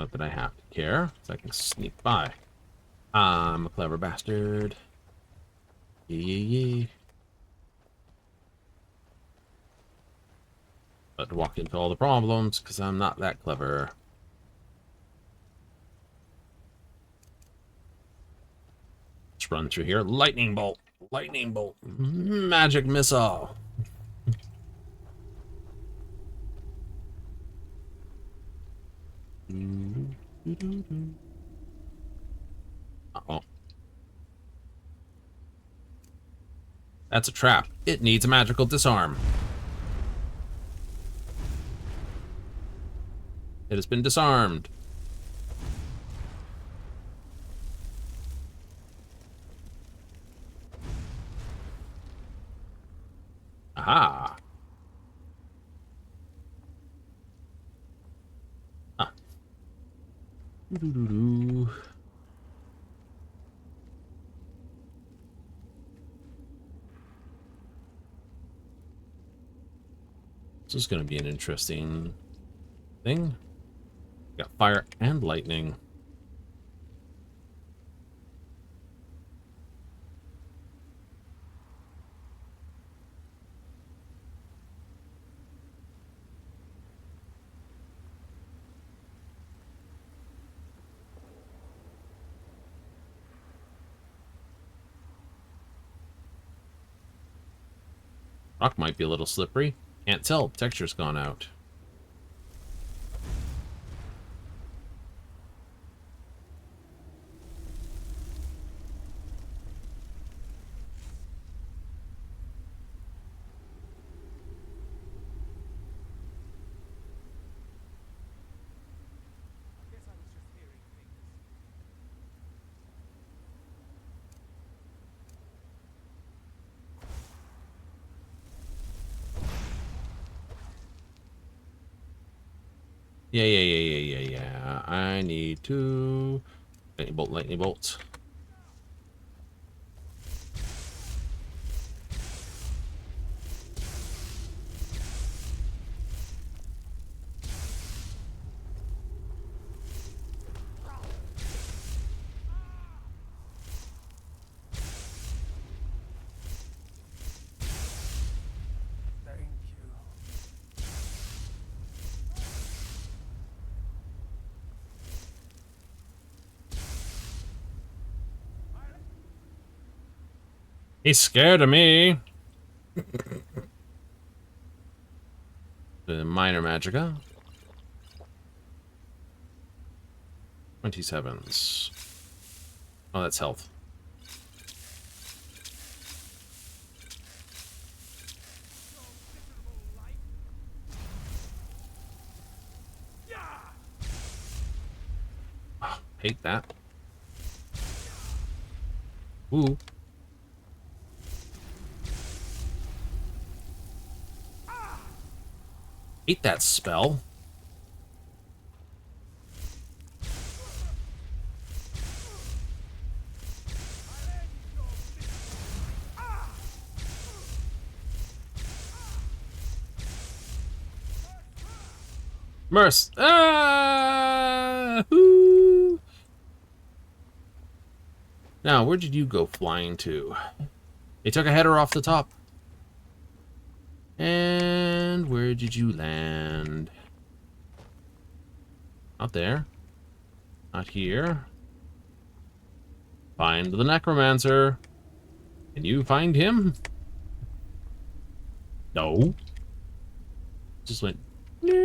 Not that I have to care, so I can sneak by. I'm a clever bastard. Yee. But walk into all the problems, because I'm not that clever. Let's run through here. Lightning bolt. Lightning bolt. Magic missile. Uh-oh. That's a trap. It needs a magical disarm. It has been disarmed. Aha. Ah. Doo-doo-doo-doo. This is going to be an interesting thing. Got fire and lightning. Rock might be a little slippery. Can't tell. Texture's gone out. Yeah. I need to... Lightning bolt, lightning bolt. He's scared of me. The minor magicka. 27s. Oh, that's health. Oh, hate that. Ooh. Hate that spell. Merce. Ah! Woo! Now, where did you go flying to? They took a header off the top. And where did you land? Not there. Not here. Find the necromancer. Can you find him? No. Just went. No.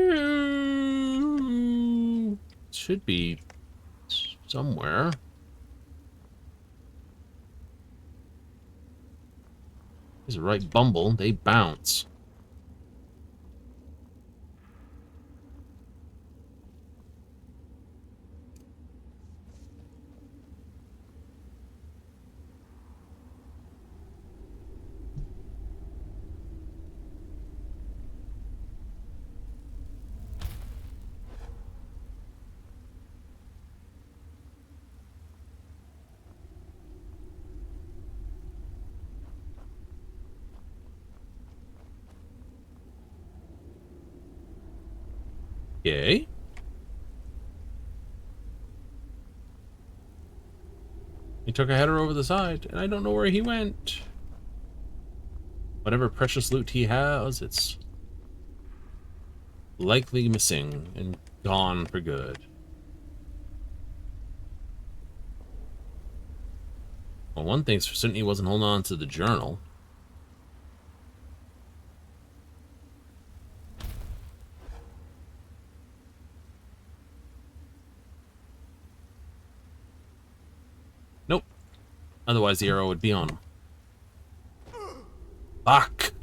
Should be somewhere. He's a right bumble. They bounce. Okay. He took a header over the side, and I don't know where he went. Whatever precious loot he has, it's likely missing and gone for good. Well, one thing's for certain, he wasn't holding on to the journal. Nope. Otherwise, the arrow would be on him. Fuck!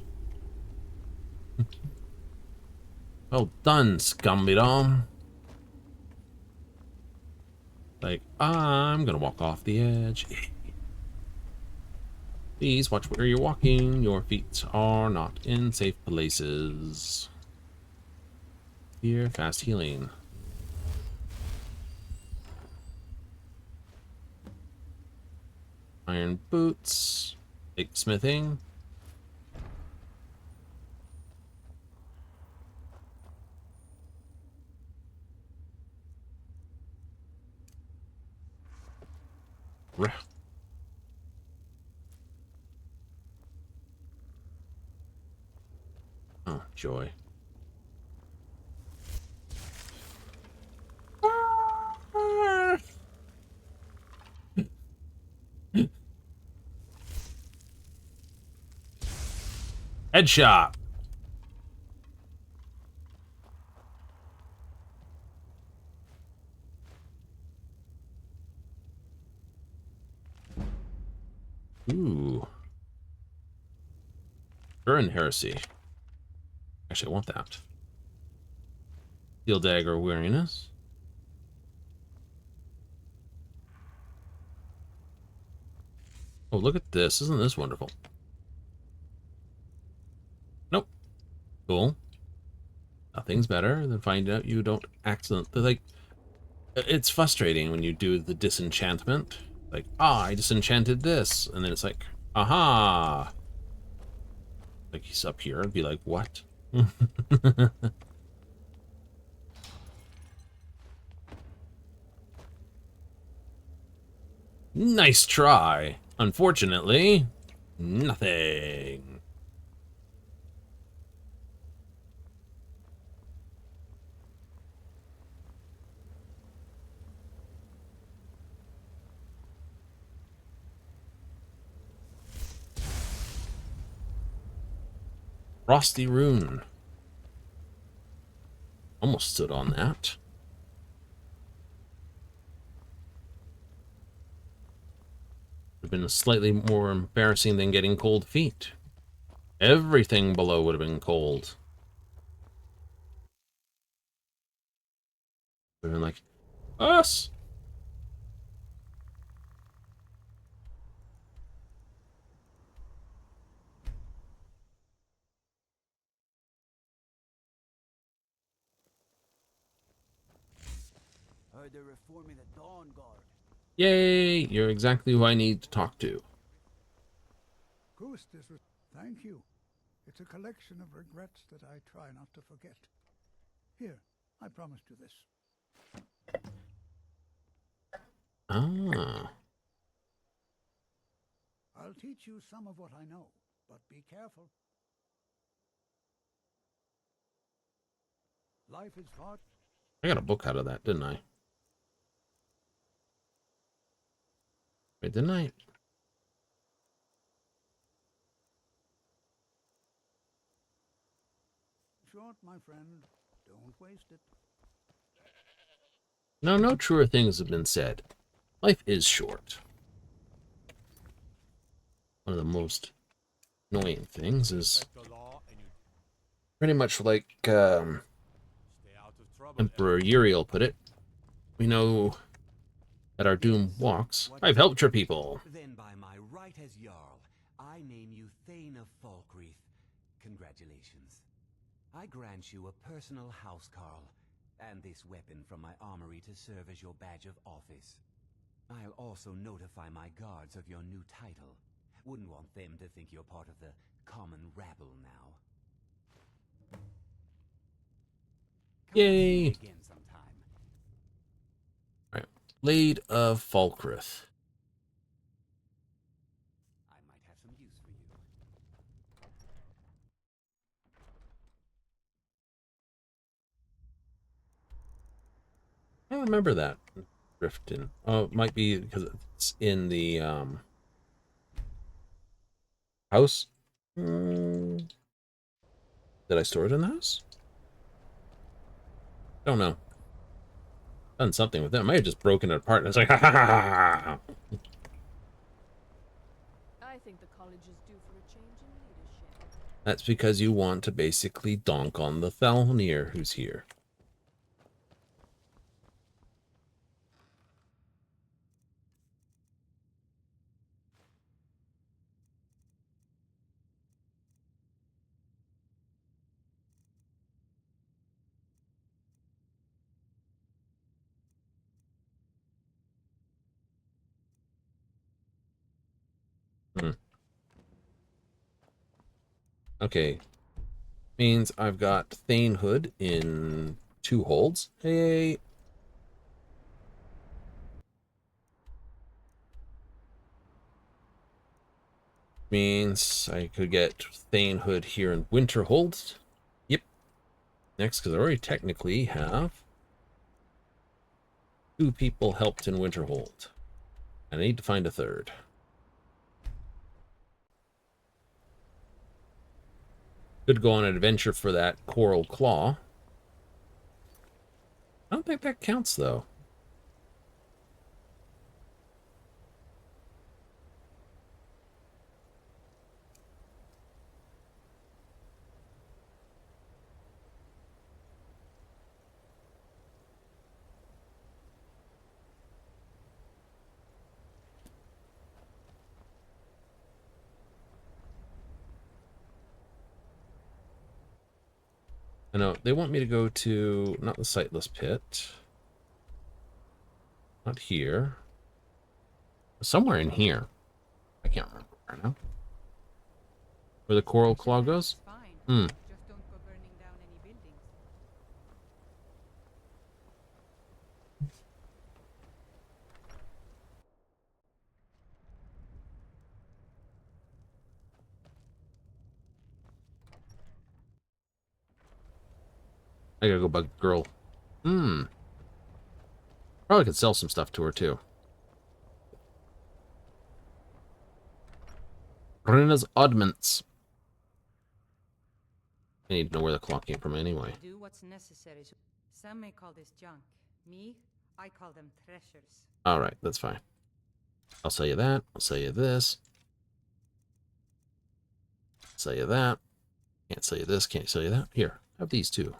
Well done, Scumbydom. Like, I'm gonna walk off the edge. Please watch where you're walking. Your feet are not in safe places. Here, fast healing. Iron boots. Big smithing. Oh, joy. Headshot. Ooh. Burn heresy. Actually, I want that. Steel dagger weariness. Oh, look at this. Isn't this wonderful? Nope. Cool. Nothing's better than finding out you don't accidentally, like, it's frustrating when you do the disenchantment. Like, I disenchanted this. And then it's like, aha. Like, he's up here and be like, what? Nice try. Unfortunately, nothing. Frosty Rune. Almost stood on that. Would have been slightly more embarrassing than getting cold feet. Everything below would have been cold. Would have been like, us! Heard they're reforming the Dawn Guard. Yay! You're exactly who I need to talk to. Ghost is... Thank you. It's a collection of regrets that I try not to forget. Here, I promised you this. Ah. I'll teach you some of what I know, but be careful. Life is hard. I got a book out of that, didn't I? Wait, didn't I? Short, my friend. Don't waste it. No, no truer things have been said. Life is short. One of the most annoying things is pretty much like Emperor Uriel put it. We know that our doom walks. I've helped your people. Then by my right as Jarl, I name you Thane of Falkreath. Congratulations. I grant you a personal housecarl, and this weapon from my armory to serve as your badge of office. I'll also notify my guards of your new title. Wouldn't want them to think you're part of the common rabble now. Yay! Again sometime. Right. Blade of Falkreath. I might have some use for you. I don't remember that. Drifting. Oh, it might be because it's in the house. Did I store it in the house? Don't know. Done something with it. I might have just broken it apart and it's like, ha ha ha ha ha. I think the college is due for a change in leadership. That's because you want to basically donk on the Thalnir who's here. Okay. Means I've got Thanehood in 2 holds. Hey. Means I could get Thanehood here in Winterhold. Yep. Next, because I already technically have 2 people helped in Winterhold. I need to find a 3rd. Could go on an adventure for that Coral Claw. I don't think that counts, though. I know, they want me to go to, not the Sightless Pit. Not here. Somewhere in here. I can't remember right now. Where the Coral Claw goes? Hmm. Just don't go burning down any buildings. I gotta go bug the girl. Hmm. Probably could sell some stuff to her, too. Rena's Oddments. I need to know where the clock came from anyway. Do what's necessary. Some may call this junk. Me, I call them treasures. Alright, that's fine. I'll sell you that. I'll sell you this. Sell you that. Can't sell you this. Can't sell you that. Here, have these two.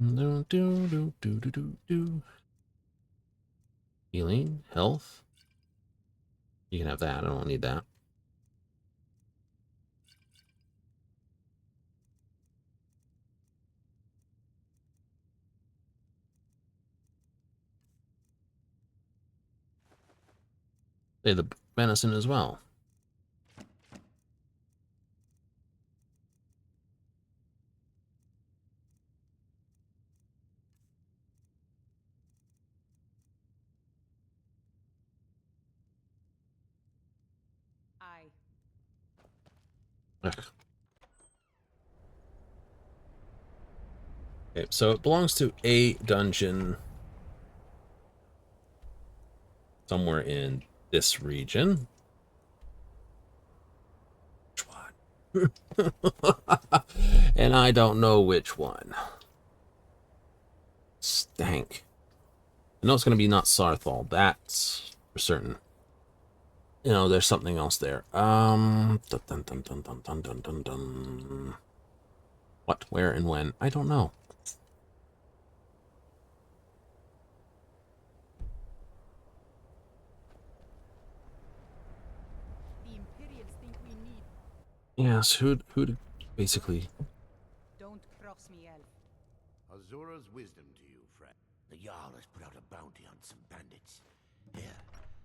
Do, do, do, do, do, do, do. Healing, health. You can have that. I don't need that. Say the venison as well. Ugh. Okay, so it belongs to a dungeon somewhere in this region. Which one? And I don't know which one. Stank. I know it's going to be not Sarthal. That's for certain. You know, there's something else there. Dun, dun, dun, dun, dun, dun, dun, dun, dun. What, where, and when? I don't know. The Imperials think we need. Yes, who'd basically. Don't cross me, elf. Azura's wisdom to you, friend. The Jarl has put out a bounty on some bandits. Here,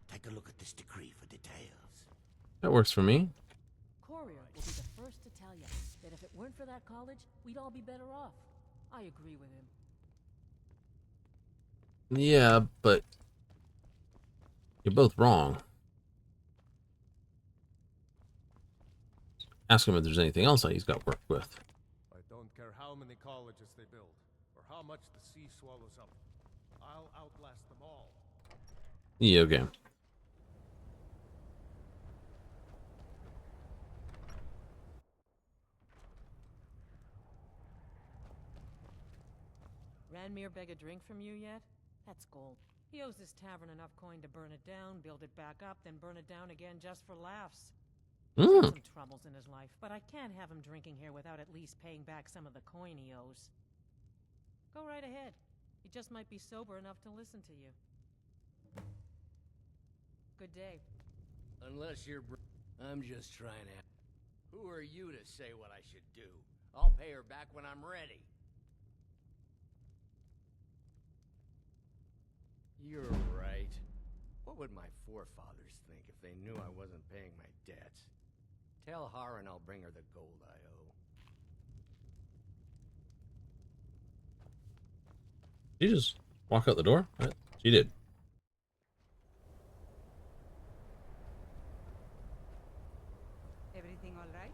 take a look at this decree for details. That works for me. Courier will be the first to tell you that if it weren't for that college, we'd all be better off. I agree with him. Yeah, but you're both wrong. Ask him if there's anything else that he's got work with. I don't care how many colleges they build, or how much the sea swallows up. I'll outlast them all. Yeah, okay. Ranmir beg a drink from you yet? That's gold. He owes this tavern enough coin to burn it down, build it back up, then burn it down again just for laughs. He's had some troubles in his life, but I can't have him drinking here without at least paying back some of the coin he owes. Go right ahead. He just might be sober enough to listen to you. Good day. Unless you're I'm just trying to... Who are you to say what I should do? I'll pay her back when I'm ready. You're right. What would my forefathers think if they knew I wasn't paying my debts? Tell Harren I'll bring her the gold I owe. Did you just walk out the door? What? She did. Everything all right?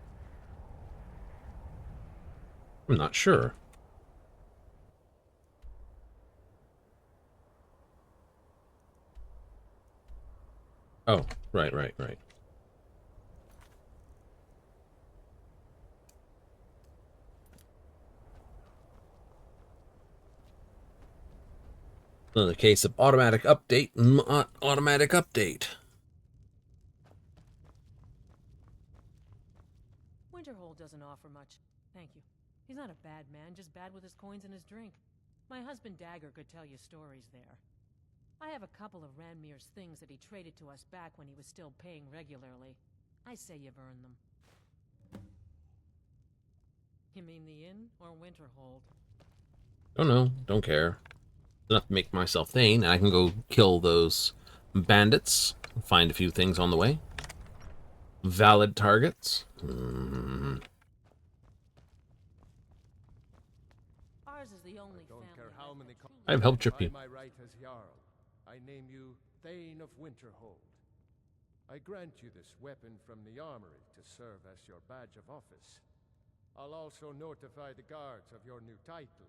I'm not sure. Oh, right. In the case of automatic update, automatic update. Winterhold doesn't offer much. Thank you. He's not a bad man, just bad with his coins and his drink. My husband Dagger could tell you stories there. I have a couple of Ranmir's things that he traded to us back when he was still paying regularly. I say you've earned them. You mean the inn or Winterhold? Oh no, don't care. Enough to make myself thane, and I can go kill those bandits. Find a few things on the way. Valid targets. Ours is the only Don't care how many I've helped Trippy. By my right as Jarl, I name you Thane of Winterhold. I grant you this weapon from the armory to serve as your badge of office. I'll also notify the guards of your new title.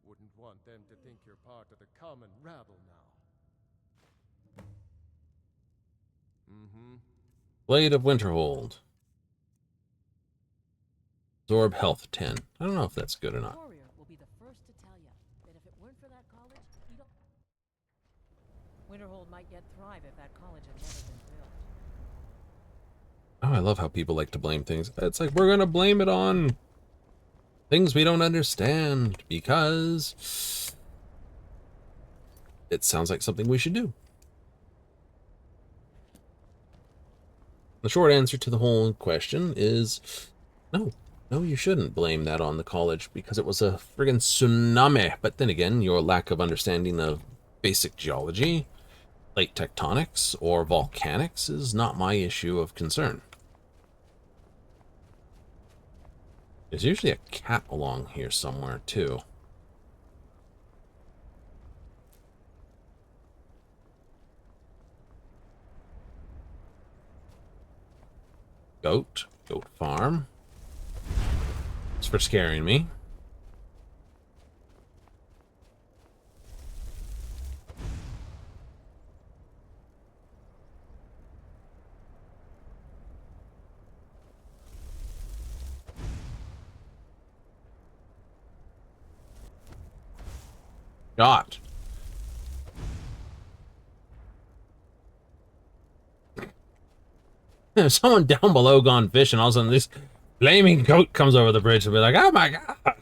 Wouldn't want them to think you're part of the common rabble now. Blade of Winterhold. Absorb health 10. I don't know if that's good or not. Warrior will be the first to tell you that if it weren't for that college, you don't... Winterhold might yet thrive if that college had never been built. Oh, I love how people like to blame things. It's like, we're gonna blame it on things we don't understand because it sounds like something we should do. The short answer to the whole question is no. No, you shouldn't blame that on the college because it was a friggin' tsunami. But then again, your lack of understanding of basic geology, plate tectonics, or volcanics is not my issue of concern. There's usually a cat along here somewhere, too. Goat farm. It's for scaring me. God. There's someone down below gone fishing, all of a sudden this flaming goat comes over the bridge and be like, oh my god.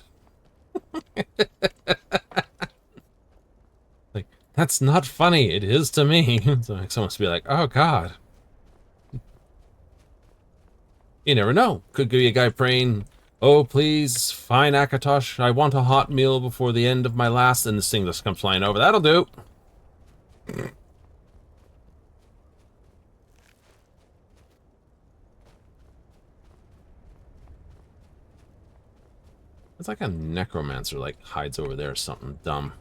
Like, that's not funny. It is to me. So like, someone must be like, oh god. You never know. Could be a guy praying, oh please, fine Akatosh, I want a hot meal before the end of my last, and this thing just comes flying over. That'll do. It's like a necromancer, like, hides over there or something dumb.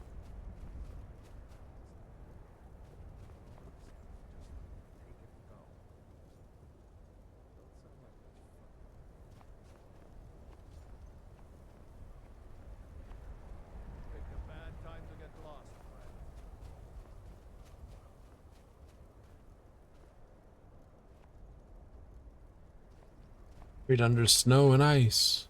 Picked a bad time to get lost, friend. Buried under snow and ice.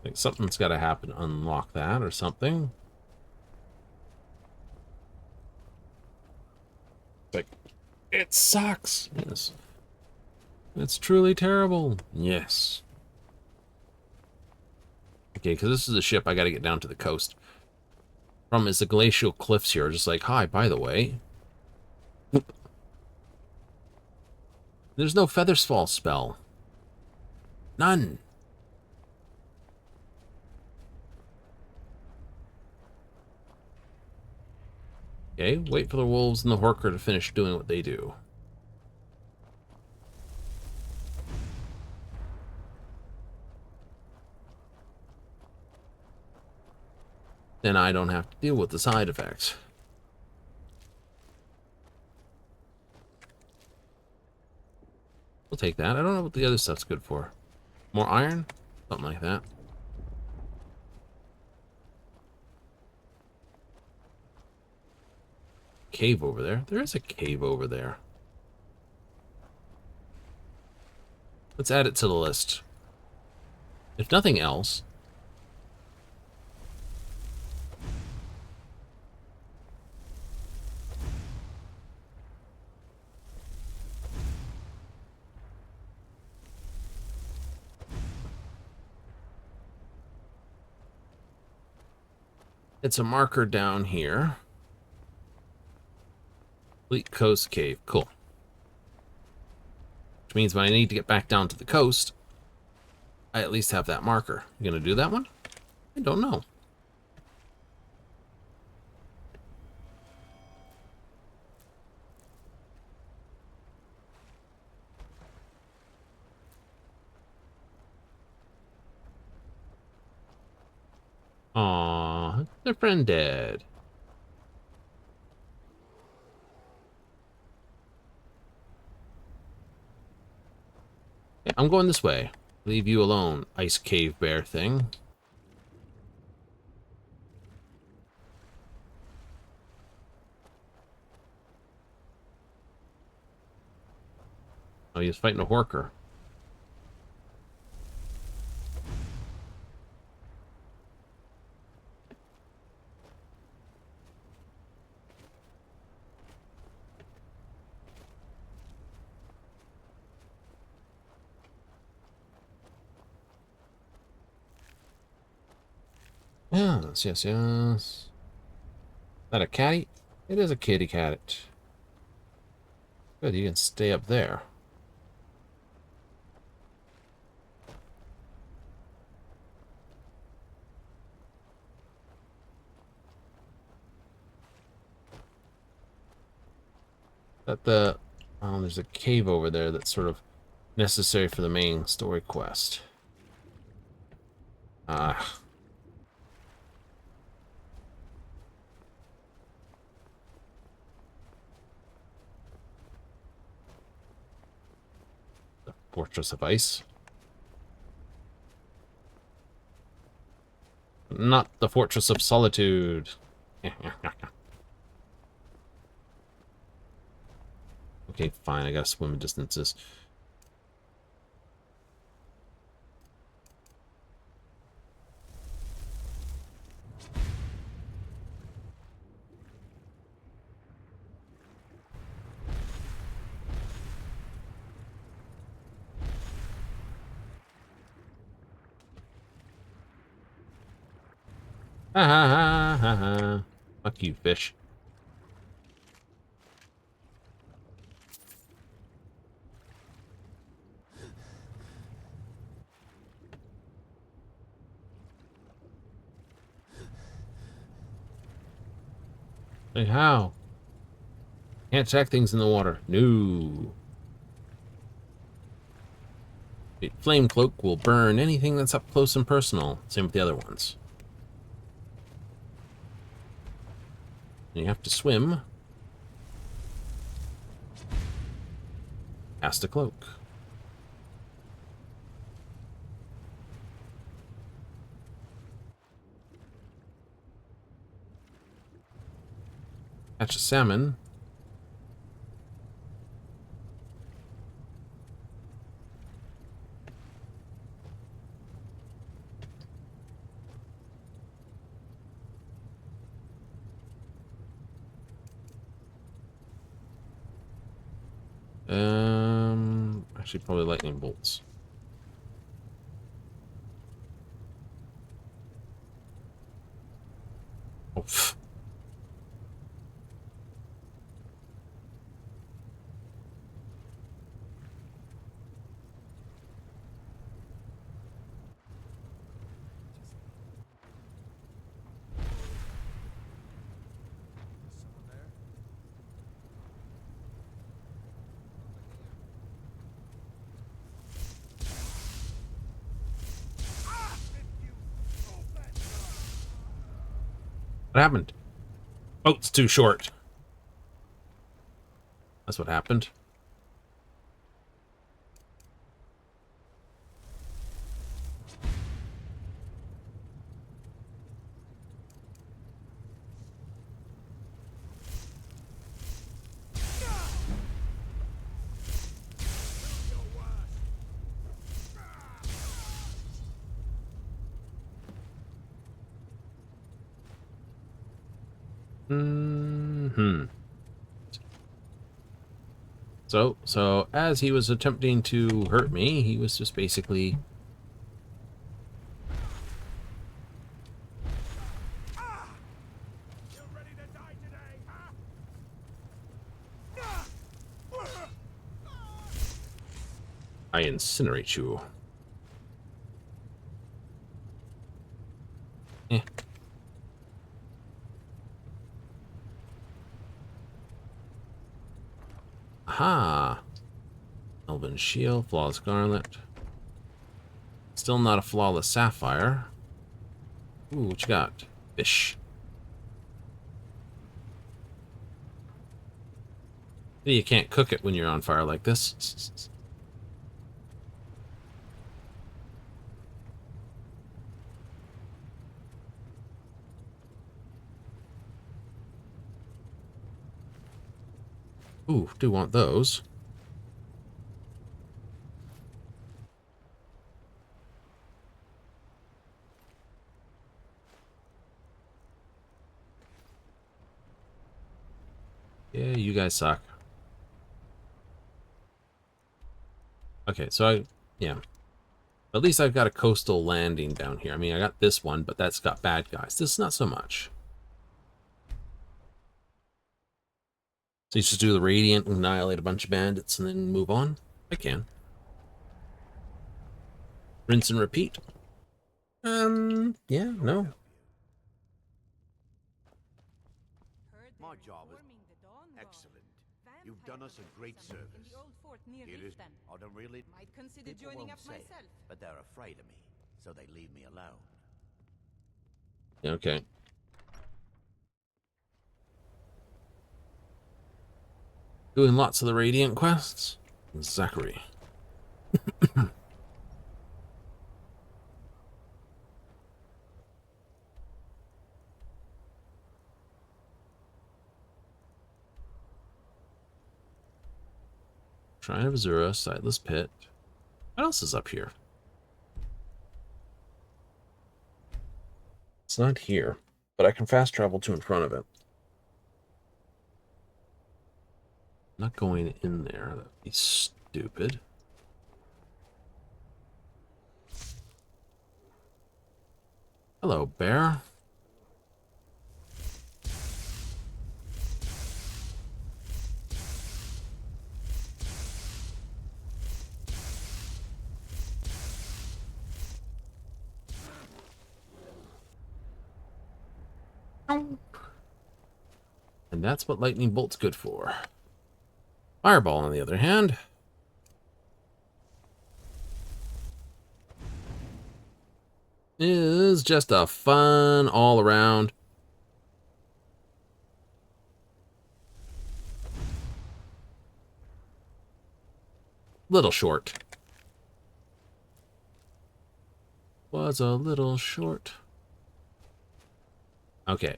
Like something's got to happen to unlock that or something. Like, it sucks. Yes. It's truly terrible. Yes. Okay, because this is a ship, I got to get down to the coast. Problem is the glacial cliffs here are just like, hi, by the way. There's no Feathersfall spell. None. Okay, wait for the wolves and the Horker to finish doing what they do. Then I don't have to deal with the side effects. We'll take that. I don't know what the other stuff's good for. More iron? Something like that. Cave over there. There is a cave over there. Let's add it to the list. If nothing else, it's a marker down here. Fleet Coast Cave. Cool. Which means when I need to get back down to the coast, I at least have that marker. You gonna do that one? I don't know. Aww, Their friend dead. Yeah, I'm going this way. Leave you alone, ice cave bear thing. Oh, he was fighting a horker. Yes, yes, yes. Is that a catty? It is a kitty cat. Good, you can stay up there. Oh, there's a cave over there that's sort of necessary for the main story quest. Ah. The Fortress of Ice. Not the Fortress of Solitude. Okay, fine, I gotta swim in distances. Ha ha ha ha ha. Fuck you, fish. Like how? Can't attack things in the water. No. The flame cloak will burn anything that's up close and personal. Same with the other ones. And you have to swim past the cloak. Catch a salmon. Actually, probably lightning bolts. Oh, pff. What happened? Boat's too short. That's what happened. So as he was attempting to hurt me, he was just basically I incinerate you. Eh. Aha! Elven shield, flawless garnet. Still not a flawless sapphire. Ooh, what you got? Fish. You can't cook it when you're on fire like this. Ooh, do want those. Yeah, you guys suck. Okay, so yeah. At least I've got a coastal landing down here. I mean, I got this one, but that's got bad guys. This is not so much. So you just do the Radiant, annihilate a bunch of bandits, and then move on? I can. Rinse and repeat. Yeah, no. My job is excellent. You've done us a great service. It is. I don't really. Might consider People joining won't up say it, myself. but they're afraid of me, so they leave me alone. Okay. Doing lots of the Radiant quests. Zachary. Shrine of Azura, Sightless Pit. What else is up here? It's not here, but I can fast travel to in front of it. Not going in there. That'd be stupid. Hello, bear. And that's what lightning bolt's good for. Fireball, on the other hand, is just a fun all around. Little short. Was a little short. Okay.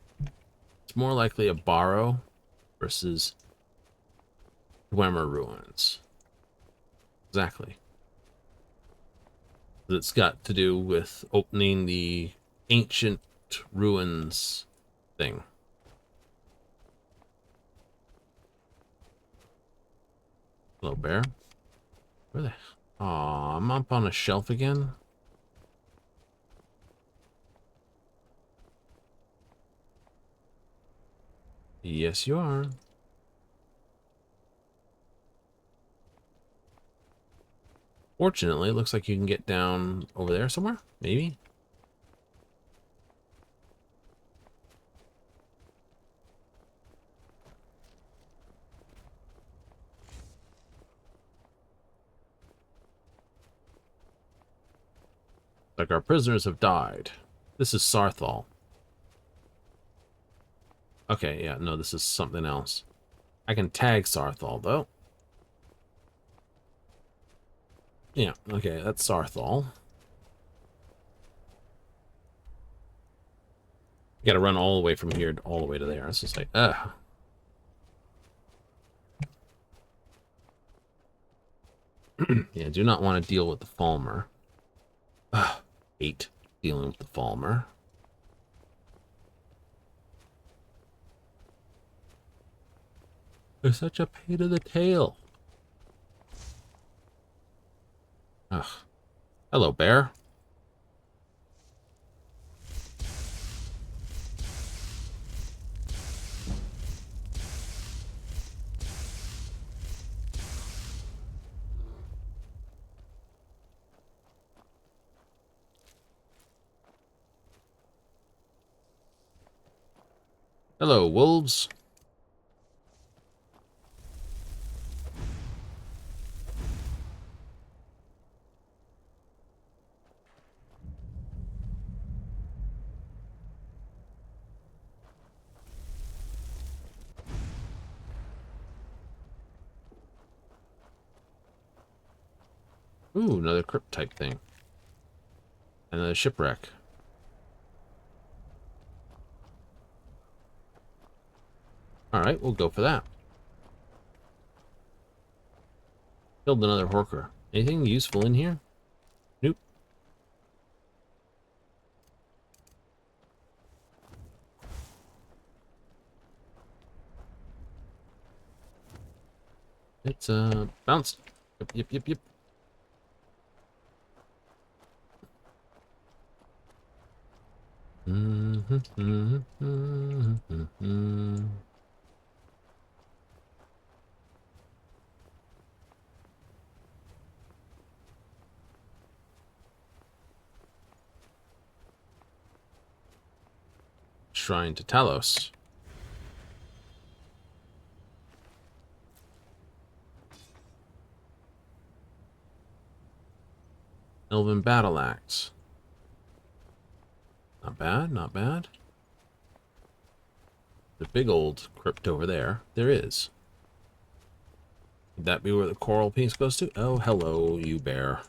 It's more likely a borrow versus Dwemer Ruins. Exactly. It's got to do with opening the ancient ruins thing. Hello, bear. Where the... Aw, I'm up on a shelf again. Yes, you are. Fortunately, it looks like you can get down over there somewhere. Maybe. Like our prisoners have died. This is Sarthal. Okay, yeah, no, this is something else. I can tag Sarthal, though. Yeah, okay, that's Sarthal. You gotta run all the way from here all the way to there. It's just like, ugh. Yeah, do not want to deal with the Falmer. Ugh, hate dealing with the Falmer. They're such a pain in the tail. Ugh. Hello, bear. Hello, wolves. Ooh, another crypt type thing. And a shipwreck. Alright, we'll go for that. Killed another horker. Anything useful in here? Nope. It's bounced. Yep. Shrine to Talos. Elven Battle Axe. Not bad, not bad. The big old crypt over there. There is. Would that be where the coral piece goes to? Oh, hello, you bear.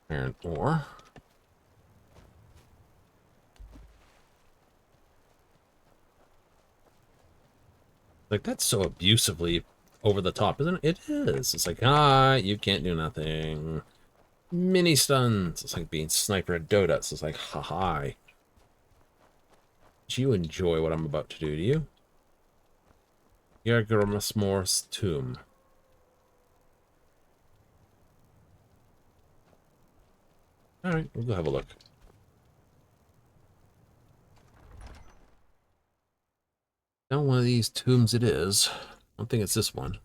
Iron ore. Like, that's so abusively over the top, isn't it? It is. It's like, you can't do nothing. Mini stuns. It's like being sniper at Donuts. It's like, ha. Do you enjoy what I'm about to do you? Yargrimsmor's tomb. Alright, we'll go have a look. Down one of these tombs it is. I don't think it's this one.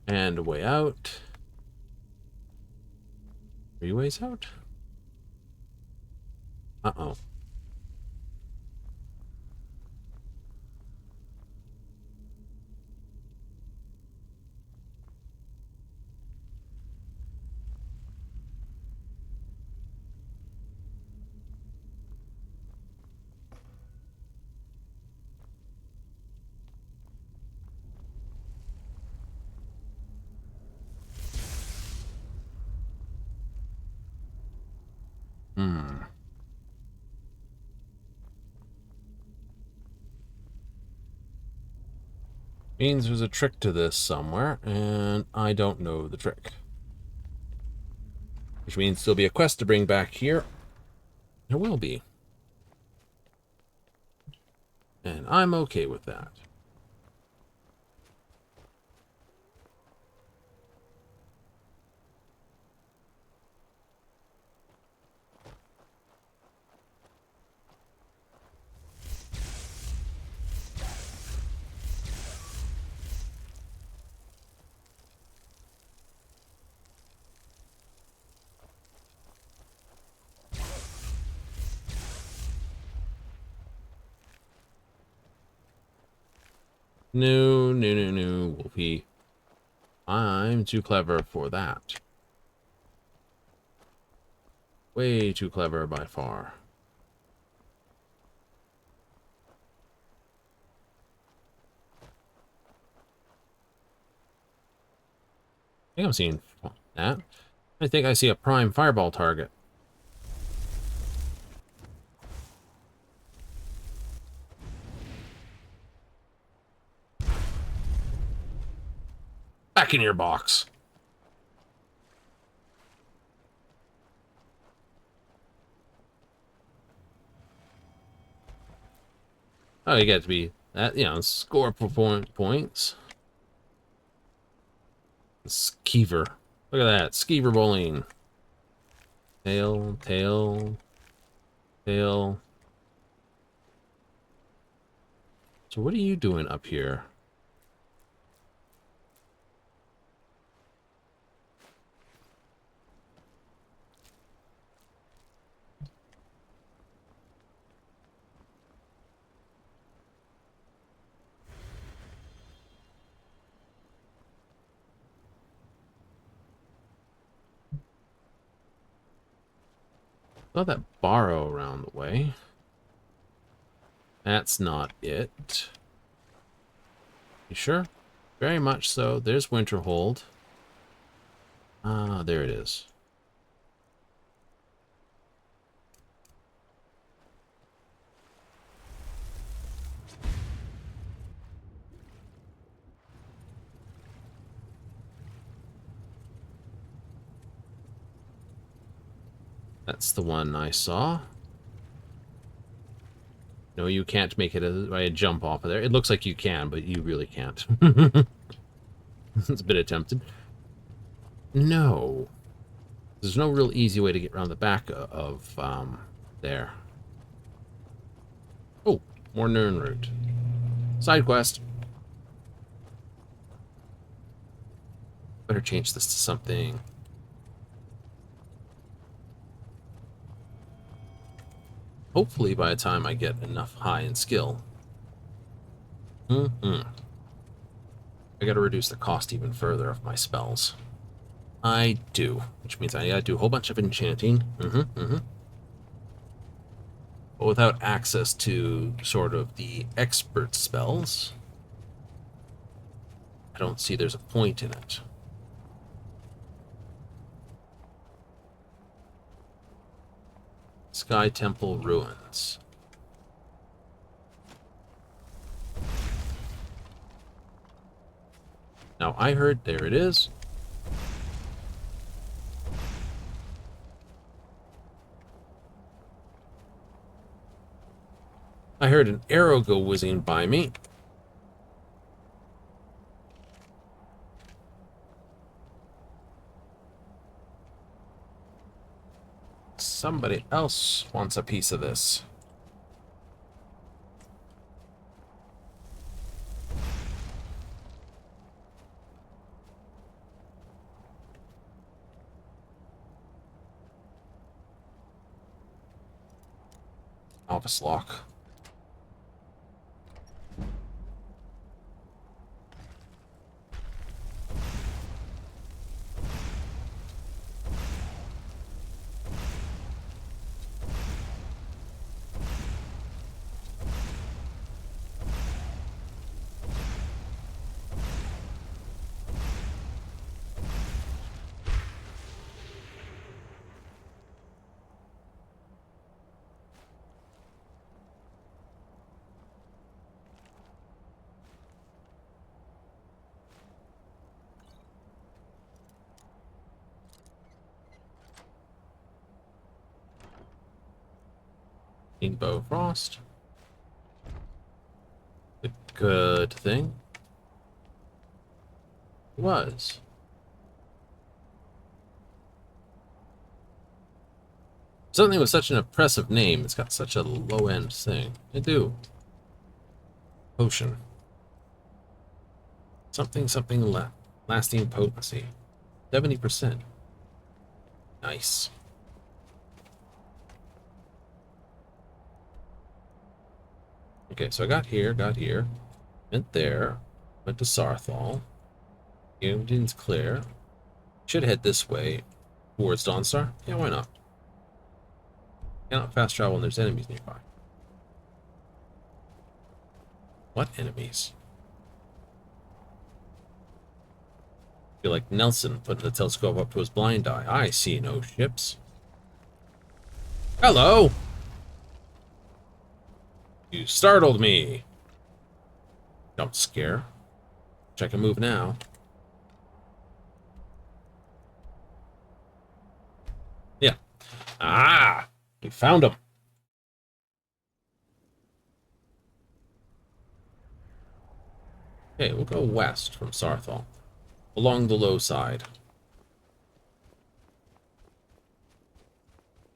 And a way out. 3 ways out? Uh-oh. Means there's a trick to this somewhere, and I don't know the trick. Which means there'll be a quest to bring back here. There will be. And I'm okay with that. No, Wolfie. I'm too clever for that. Way too clever by far. I think I'm seeing that. I think I see a prime fireball target. Back in your box. Oh, you get to be that, you know, score points. Skeever. Look at that. Skeever bowling. Tail. So what are you doing up here? Saw that barrow around the way. That's not it. You sure? Very much so. There's Winterhold. Ah, there it is. That's the one I saw. No, you can't make it by a jump off of there. It looks like you can, but you really can't. It's a bit attempted. No. There's no real easy way to get around the back of there. Oh, more Nirnroot. Side quest. Better change this to something. Hopefully by the time I get enough high in skill. I gotta reduce the cost even further of my spells. I do, which means I gotta do a whole bunch of enchanting. But without access to sort of the expert spells, I don't see there's a point in it. Sky Temple Ruins. Now I heard, there it is. I heard an arrow go whizzing by me. Somebody else wants a piece of this. Office lock. Bow Frost. A good thing. Was. Something with such an impressive name, it's got such a low-end thing. I do. Potion. Something lasting potency. 70%. Nice. Okay, so I got here, went there, went to Sarthal. Eden's clear. Should head this way towards Dawnstar. Yeah, why not? Cannot fast travel when there's enemies nearby. What enemies? Feel like Nelson putting the telescope up to his blind eye. I see no ships. Hello! You startled me! Don't scare. Check a move now. Yeah. Ah! We found him! Okay, we'll go west from Sarthal. Along the low side.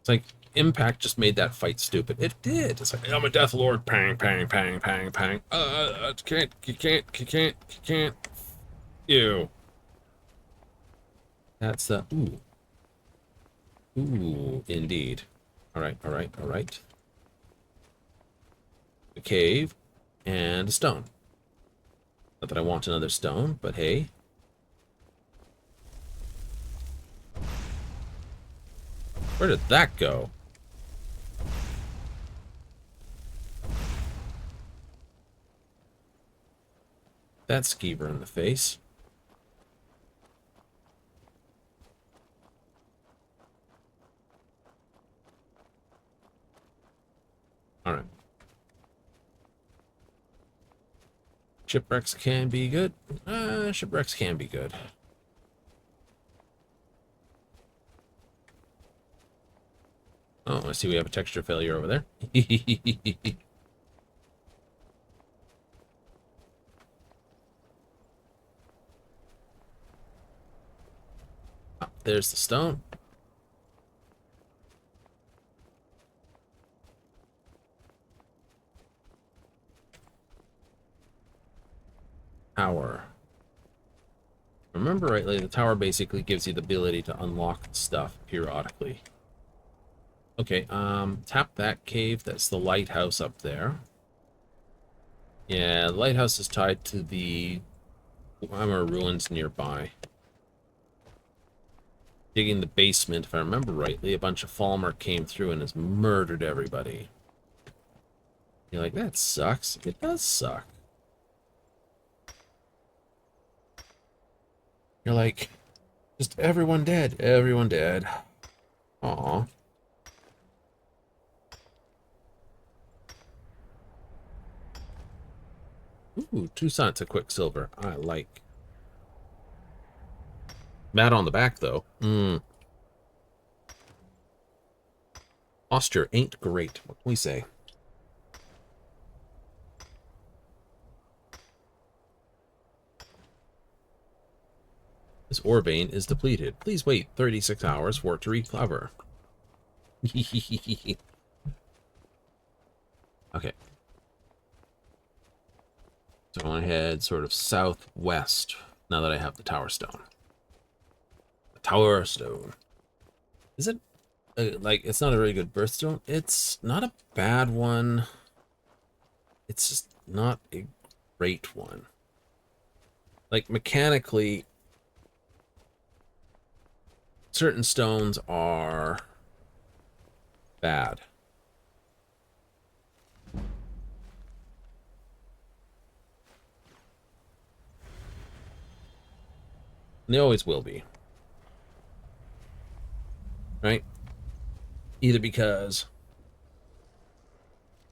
It's like impact just made that fight stupid. It did. It's like, I'm a Death Lord. Pang, pang, pang, pang, pang. You can't. Ew. That's the... Ooh. Ooh, indeed. Alright. A cave and a stone. Not that I want another stone, but hey. Where did that go? That skeever in the face. Alright. Shipwrecks can be good. Shipwrecks can be good. Oh, I see we have a texture failure over there. Oh, there's the stone. Tower. Remember rightly, the tower basically gives you the ability to unlock stuff periodically. Okay, tap that cave. That's the lighthouse up there. Yeah, the lighthouse is tied to the armor ruins nearby. Digging the basement, if I remember rightly, a bunch of Falmer came through and has murdered everybody. You're like, that sucks. It does suck. You're like, just everyone dead. Everyone dead. Aw. Ooh, 2 cents a Quicksilver. I like. Mad on the back, though. Posture ain't great. What can we say? This ore vein is depleted. Please wait 36 hours for it to recover. Okay. So I'm going to head sort of southwest now that I have the Tower Stone. The Tower Stone. Is it, like, it's not a really good birthstone? It's not a bad one. It's just not a great one. Like, mechanically, certain stones are bad. And they always will be. Right? Either because,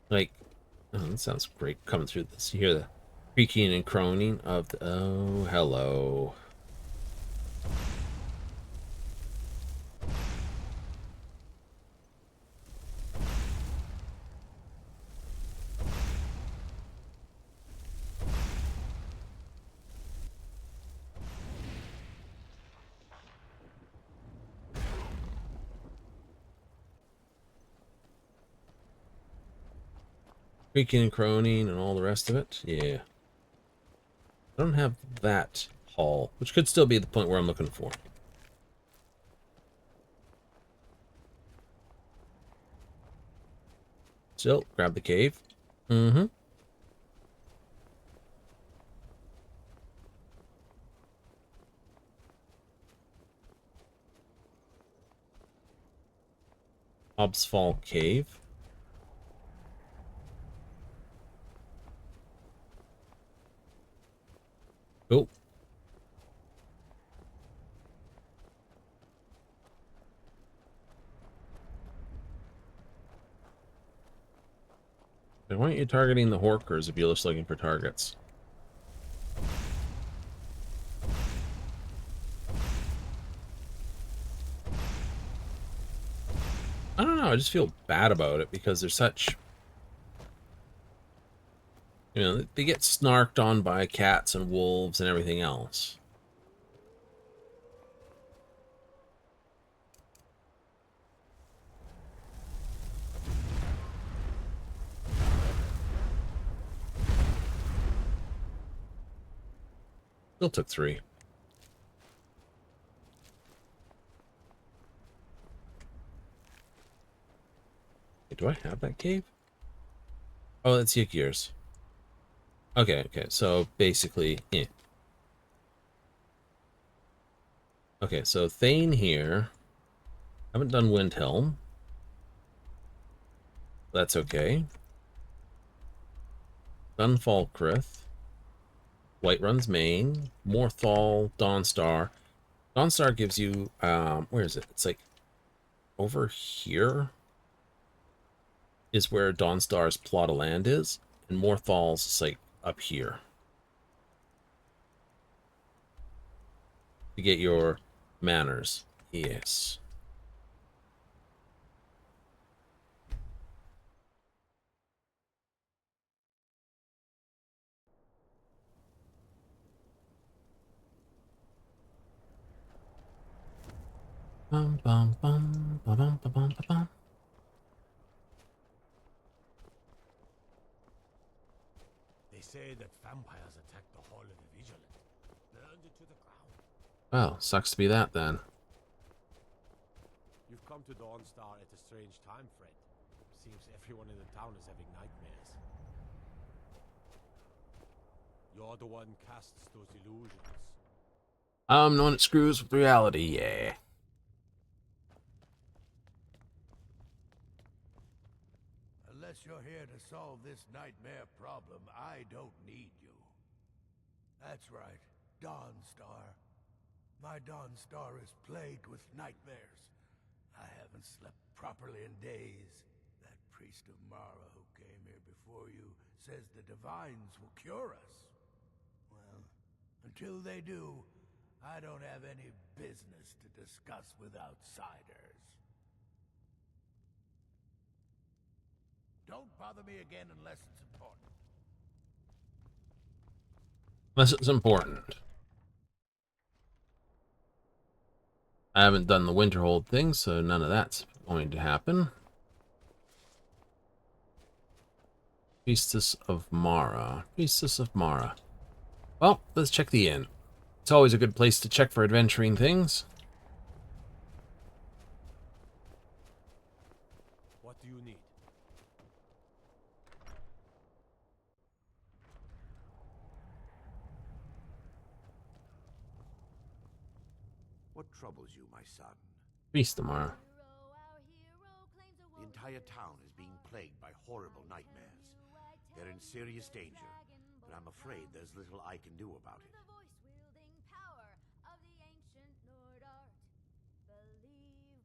like, oh, that sounds great coming through this. You hear the creaking and croning of the, oh, hello. Creaking and croning and all the rest of it. Yeah. I don't have that hall, which could still be the point where I'm looking for. Still, grab the cave. Mm-hmm. Hobbs Fall Cave. Cool. Why aren't you targeting the Horkers if you're just looking for targets? I don't know, I just feel bad about it because they're such... You know, they get snarked on by cats and wolves and everything else. Still took 3. Wait, do I have that cave? Oh, that's Ykir's. Okay, okay, so basically, Okay, so Thane here. Haven't done Windhelm. That's okay. Done Falkreath. Whiterun's Main. Morthal, Dawnstar. Dawnstar gives you, where is it? It's like over here is where Dawnstar's plot of land is, and Morthal's is like up here. To get your manners. Yes. Bum bum bum bum bum bum bum bum. They say that vampires attacked the Hall of the Vigilant, burned it to the ground. Well, sucks to be that then. You've come to Dawnstar at a strange time, Fred. Seems everyone in the town is having nightmares. You're the one casts those illusions. I'm the one that screws with reality, yeah. Unless you're here to solve this nightmare problem, I don't need you. That's right, Dawnstar. My Dawnstar is plagued with nightmares. I haven't slept properly in days. That priest of Mara who came here before you says the divines will cure us. Well, until they do, I don't have any business to discuss with outsiders. Don't bother me again unless it's important. Unless it's important. I haven't done the Winterhold thing, so none of that's going to happen. Priestess of Mara. Priestess of Mara. Well, let's check the inn. It's always a good place to check for adventuring things. What do you need? What troubles you, my son? Priest of Mara. The entire town is being plagued by horrible nightmares. They're in serious danger, but I'm afraid there's little I can do about it.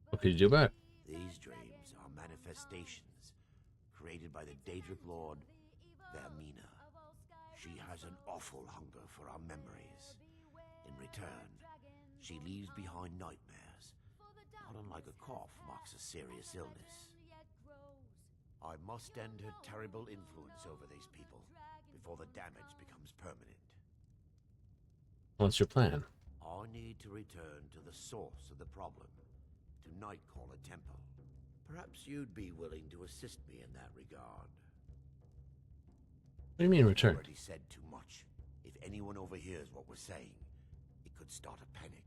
What could you do about it? These dreams are manifestations created by the Daedric Lord, Vermina. She has an awful hunger for our memories. In return, she leaves behind nightmares. Not unlike a cough marks a serious illness. I must end her terrible influence over these people before the damage becomes permanent. What's your plan? I need to return to the source of the problem, to Nightcaller Temple. Perhaps you'd be willing to assist me in that regard. What do you mean return? I've already said too much. If anyone overhears what we're saying, it could start a panic.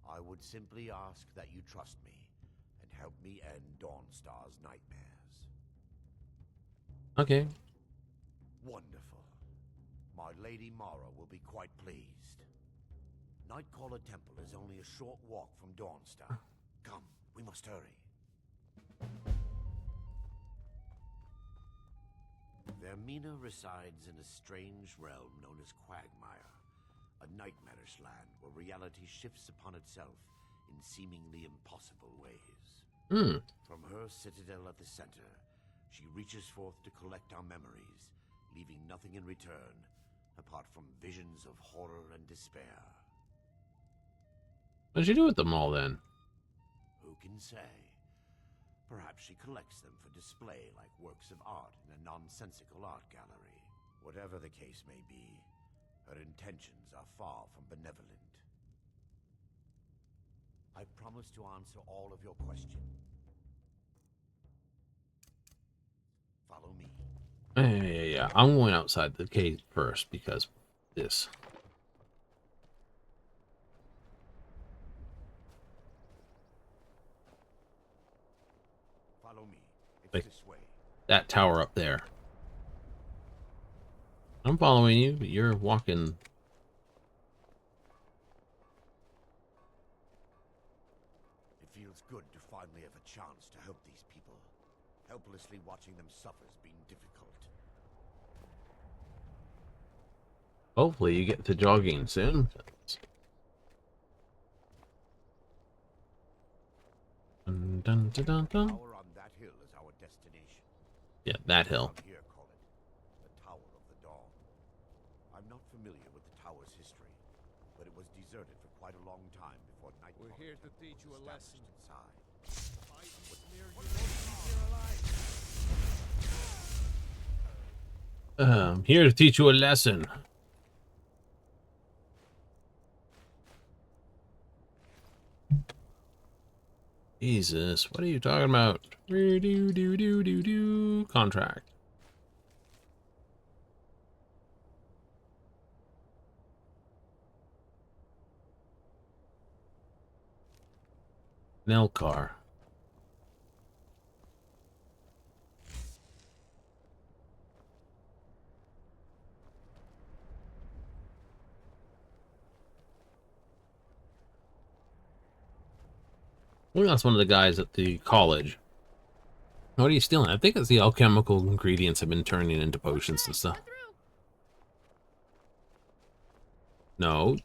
I would simply ask that you trust me and help me end Dawnstar's nightmares. Okay. Wonderful. My Lady Mara will be quite pleased. Nightcaller Temple is only a short walk from Dawnstar. Come, we must hurry. Vermina resides in a strange realm known as Quagmire, a nightmarish land where reality shifts upon itself in seemingly impossible ways. From her citadel at the center, she reaches forth to collect our memories, leaving nothing in return apart from visions of horror and despair. What did you do with them all then? Who can say? Perhaps she collects them for display like works of art in a nonsensical art gallery. Whatever the case may be, her intentions are far from benevolent. I promise to answer all of your questions. Follow me. Yeah. I'm going outside the cave first because this. Like that tower up there. I'm following you, but you're walking. It feels good to finally have a chance to help these people. Helplessly watching them suffer's been difficult. Hopefully you get to jogging soon. Dun, dun, dun, dun, dun. Tower on that hill is our destination. Yeah, that hill. Around here call it the Tower of the Dawn. I'm not familiar with the tower's history, but it was deserted for quite a long time before night. We're here to teach you a lesson. Inside. Fight what's near you, won't keep you alive. I'm here to teach you a lesson. Jesus, what are you talking about? Contract. Nelcar. I think that's one of the guys at the college. What are you stealing? I think it's the alchemical ingredients I've been turning into potions and stuff. No.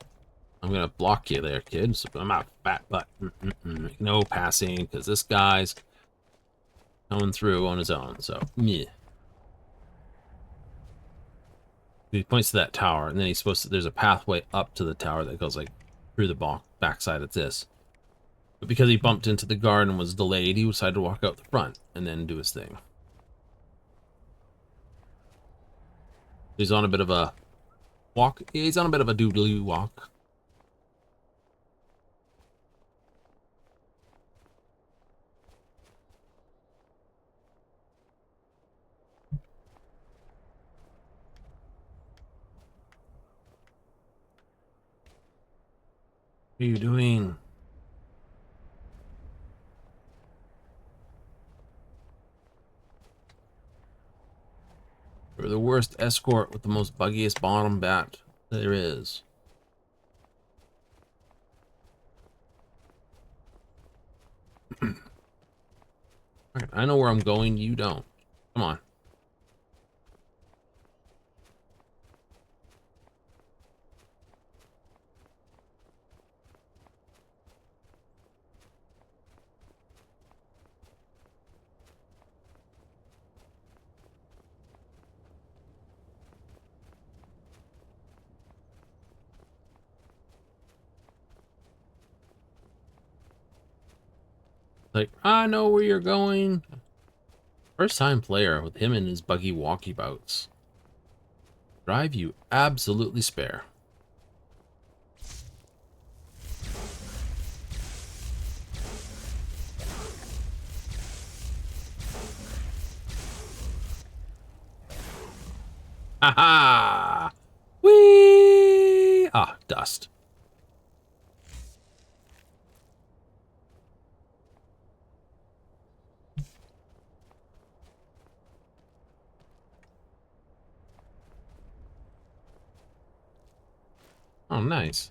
I'm gonna block you there, kid. So I'm not fat butt. No passing, because this guy's coming through on his own, so yeah. He points to that tower, and then he's supposed to, there's a pathway up to the tower that goes like through the backside of this. But because he bumped into the guard and was delayed, he decided to walk out the front and then do his thing. He's on a bit of a walk. He's on a bit of a doodly walk. What are you doing? You're the worst escort with the most buggiest bottom bat there is. I know where I'm going, you don't. Come on. Like, I know where you're going. First time player with him and his buggy walkabouts. Drive you absolutely spare. Haha! Whee! Ah, dust. Oh, nice.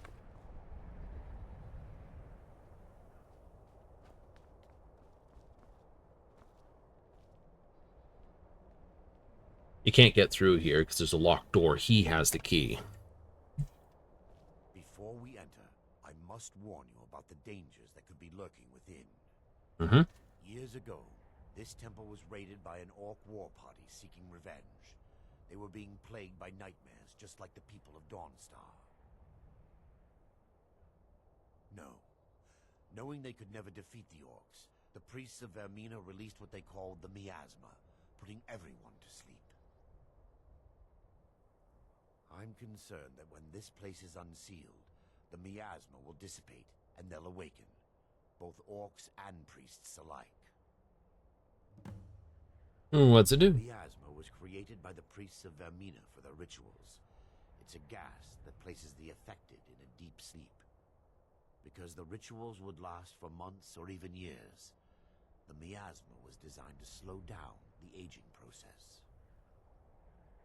You can't get through here because there's a locked door. He has the key. Before we enter, I must warn you about the dangers that could be lurking within. Years ago, this temple was raided by an orc war party seeking revenge. They were being plagued by nightmares, just like the people of Dawnstar. No. Knowing they could never defeat the orcs, the priests of Vermina released what they called the miasma, putting everyone to sleep. I'm concerned that when this place is unsealed, the miasma will dissipate and they'll awaken, both orcs and priests alike. What's it do? Miasma was created by the priests of Vermina for their rituals. It's a gas that places the affected in a deep sleep. Because the rituals would last for months or even years, The miasma was designed to slow down the aging process.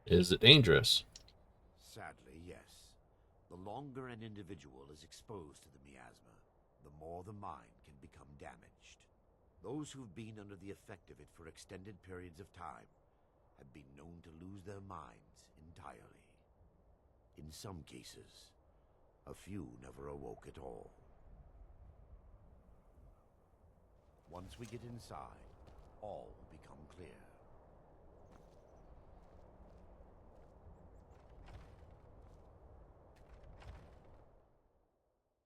Is it dangerous? Sadly, yes. The longer an individual is exposed to the miasma, the more the mind can become damaged. Those who've been under the effect of it for extended periods of time have been known to lose their minds entirely. In some cases, a few never awoke at all. Once we get inside, all will become clear.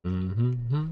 Mm-hmm.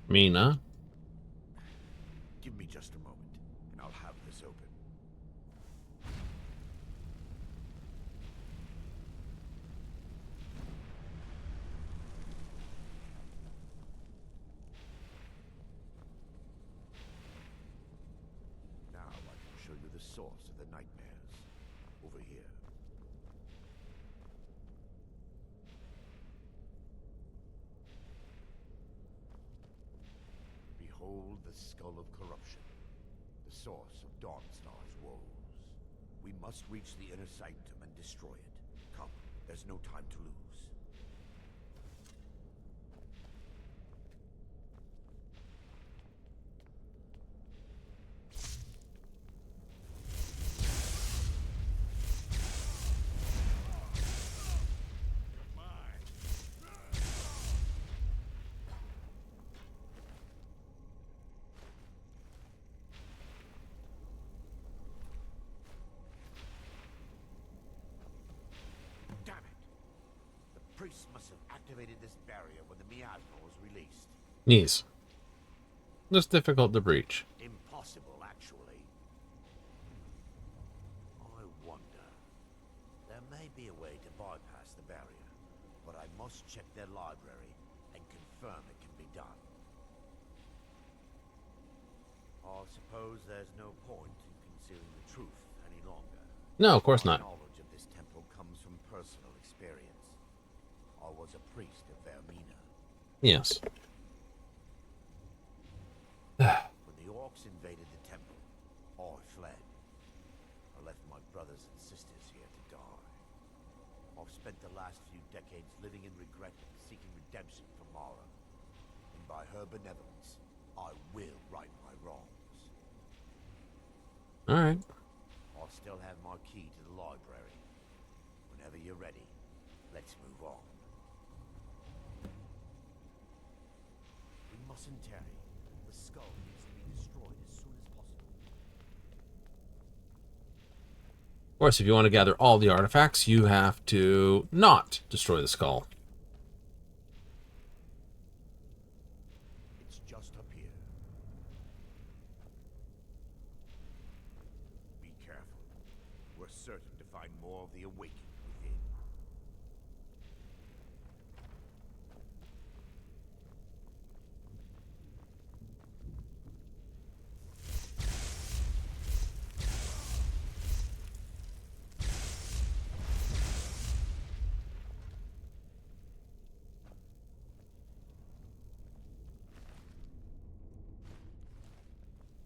Mina. Give me just a moment, and I'll have this open. Now I can show you the source of the nightmares. Over here. Behold the skull of corruption, the source of Dawnstar's woes. We must reach the inner sanctum and destroy it. Come, there's no time to lose. Damn it! The priest must have activated this barrier when the miasma was released. Knees. This difficult to breach. Impossible, actually. I wonder. There may be a way to bypass the barrier, but I must check their library and confirm it can be done. I suppose there's no point in concealing the truth any longer. No, of course not. My knowledge of this temple comes from personal experience. I was a priest of Vermina. Yes. When the orcs invaded the temple, I fled. I left my brothers and sisters here to die. I've spent the last few decades living in regret and seeking redemption from Mara. And by her benevolence, I will right my wrongs. Alright. I still have my key to the library. Whenever you're ready, let's move on. We mustn't tarry. The skull needs to be destroyed as soon as possible. Of course, if you want to gather all the artifacts, you have to not destroy the skull. It's just up here. Be careful. We're certain to find more of the awakened within.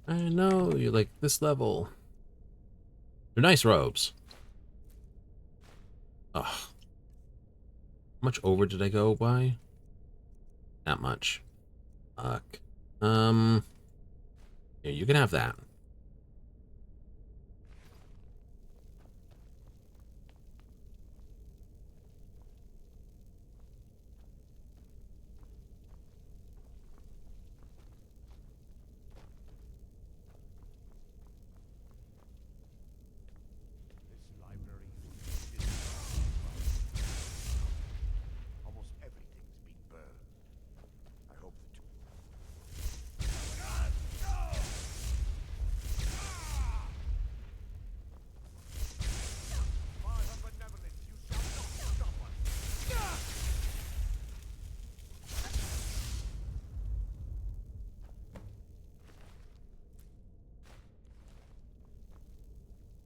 I know you like this level. They're nice robes. Ugh. How much over did I go by? That much. Fuck. Yeah, you can have that. This library almost everything's been burned.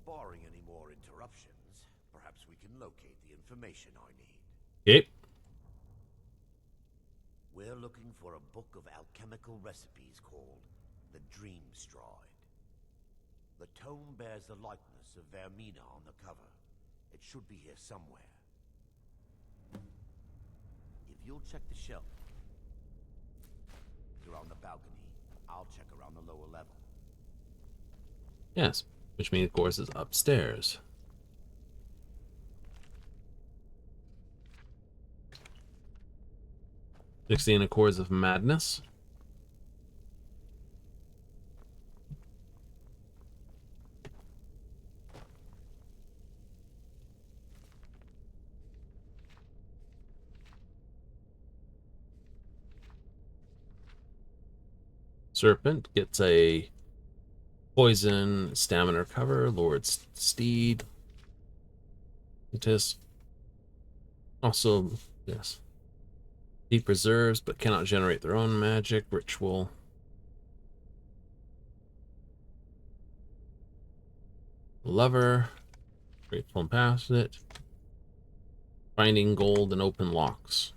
barring any more interruptions, perhaps we can locate the information I need. Yep. We're looking for a book of alchemical recipes called the Dream Stride. The tome bears the likeness of Vermina on the cover. It should be here somewhere. If you'll check the shelf around the balcony, I'll check around the lower level. Yes, which means, of course, is upstairs. 16 Accords of Madness. Serpent gets a poison, stamina recover, Lord's Steed. It is also, yes. Deep reserves, but cannot generate their own magic. Ritual. Lover. Grateful and passionate. Finding gold and open locks.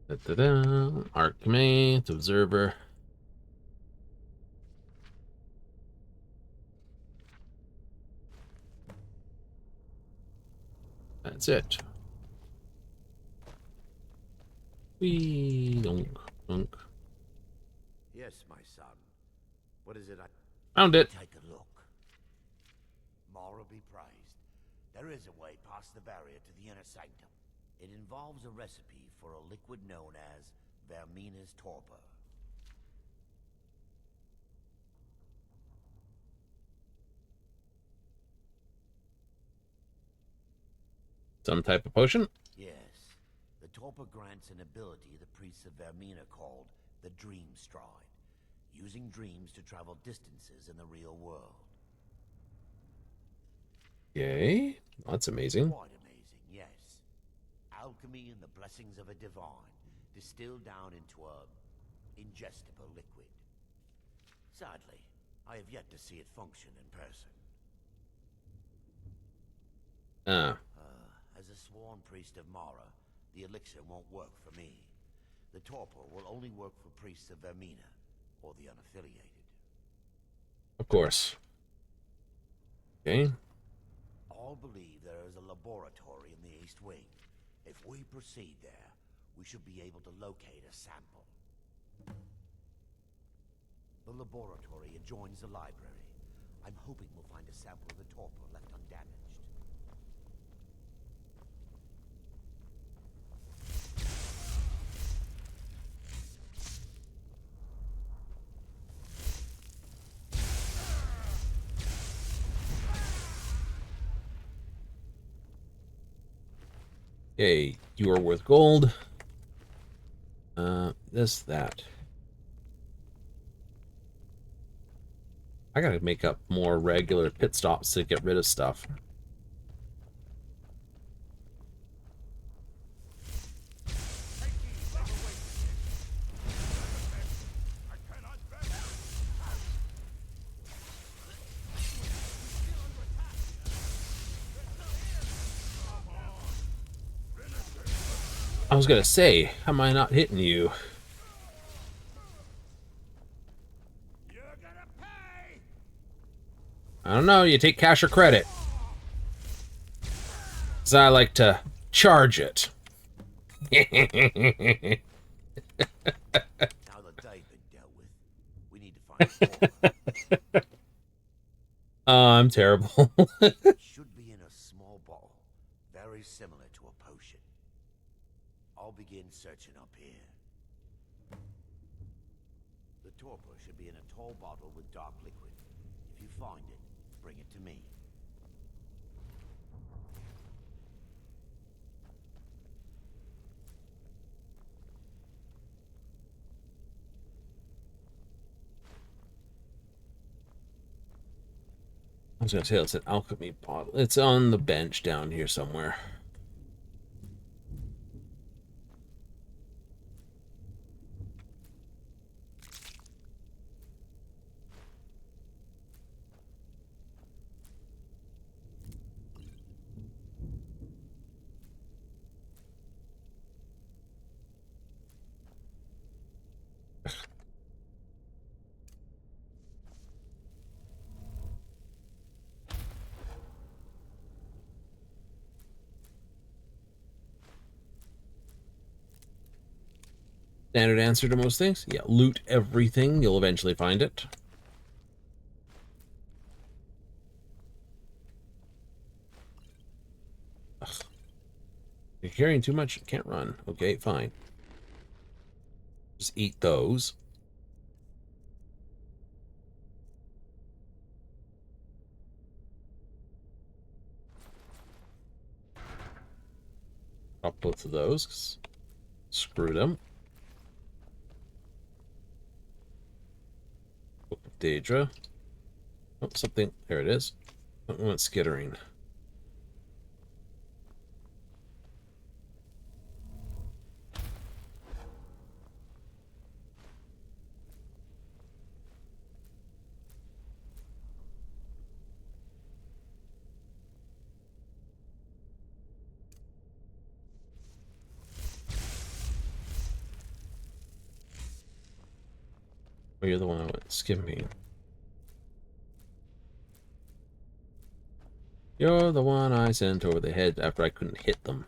Da-da-da. Archimate, Observer. That's it. Wee dunk dunk. Yes, my son. What is it? Found it. Take a look. Mara be praised. There is a way past the barrier to the inner sanctum. It involves a recipe for a liquid known as Vermina's torpor. Some type of potion? Yes. The torpor grants an ability the priests of Vermina called the Dream Stride, using dreams to travel distances in the real world. Yay. That's amazing. Quite amazing, yes. Alchemy and the blessings of a divine, distilled down into a ingestible liquid. Sadly, I have yet to see it function in person. As a sworn priest of Mara, the elixir won't work for me. The torpor will only work for priests of Vermina, or the unaffiliated. Of course. Okay. All believe there is a laboratory in the East Wing. If we proceed there, we should be able to locate a sample. The laboratory adjoins the library. I'm hoping we'll find a sample of the torpor left undamaged. Okay, you are worth gold. That. I gotta make up more regular pit stops to get rid of stuff. I was gonna say, how am I not hitting you? I don't know, you take cash or credit. 'Cause I like to charge it. Now that they've been dealt with, we need to find more. I'm terrible. It should be in a small bottle, very similar to a potion. I'll begin searching up here. The torpor should be in a tall bottle with dark liquid. If you find it, bring it to me. I was gonna say it's an alchemy bottle. It's on the bench down here somewhere. Standard answer to most things. Yeah, loot everything. You'll eventually find it. Ugh. You're carrying too much. You can't run. Okay, fine. Just eat those. Drop both of those. Screw them. Book of Daedra. Oh, something. There it is. I want skittering. Oh, you're the one I went skimming. You're the one I sent over the head after I couldn't hit them.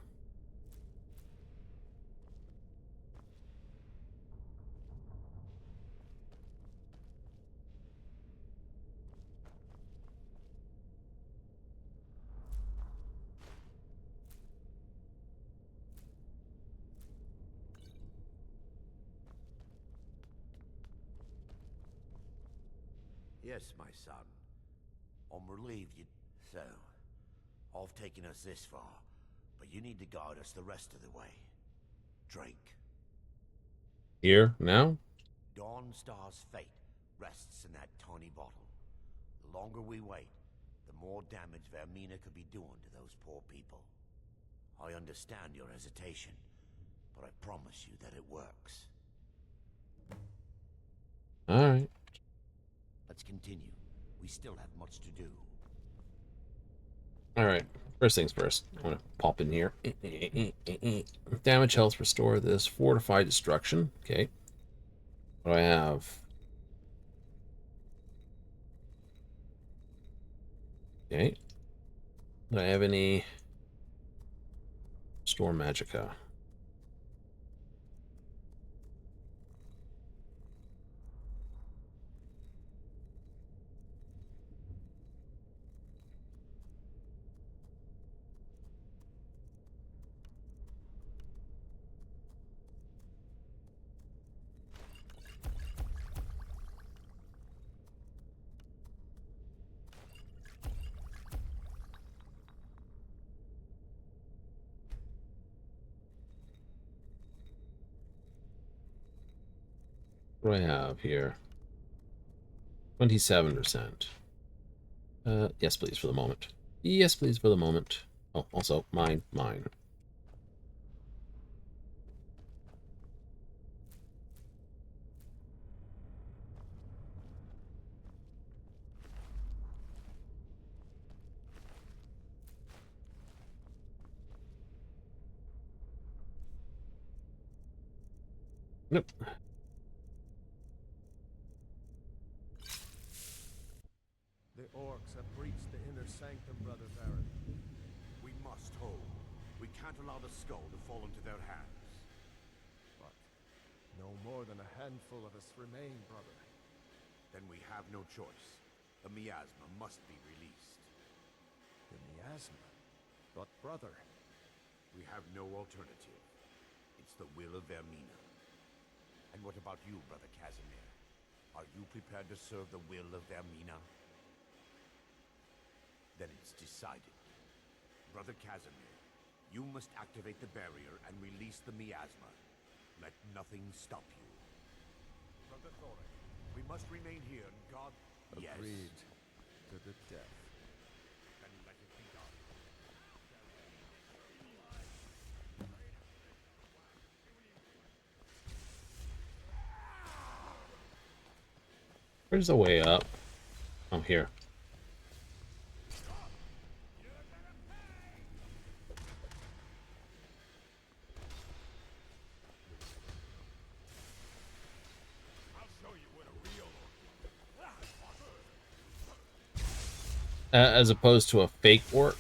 Yes, my son. I'm relieved you... So, I've taken us this far, but you need to guide us the rest of the way. Drink. Here, now? Dawnstar's fate rests in that tiny bottle. The longer we wait, the more damage Vermina could be doing to those poor people. I understand your hesitation, but I promise you that it works. Alright. Let's continue. We still have much to do. Alright. First things first. I'm going to pop in here. Damage, health, restore this. Fortify, destruction. Okay. What do I have? Okay. Do I have any... Store Magicka? What do I have here? 27%. Yes, please, for the moment. Yes, please, for the moment. Oh, also, mine. Nope. The orcs have breached the inner sanctum, Brother Baron. We must hold. We can't allow the skull to fall into their hands. But no more than a handful of us remain, brother. Then we have no choice. The miasma must be released. The miasma? But brother... We have no alternative. It's the will of Vermina. And what about you, Brother Casimir? Are you prepared to serve the will of Vermina? Then it's decided. Brother Casimir, you must activate the barrier and release the miasma. Let nothing stop you. Brother Thorin, we must remain here and guard... Yes. Agreed. To the death. Then let it be done. Where's the way up? Oh, here. As opposed to a fake orc.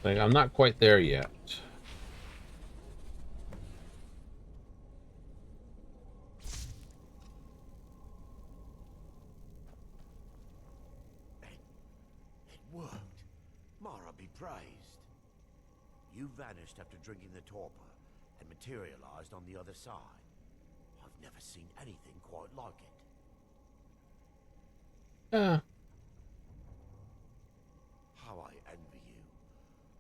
Like, I'm not quite there yet. It worked. Mara be praised. You vanished after drinking the torpor and materialized on the other side. I've never seen anything quite like it. How I envy you.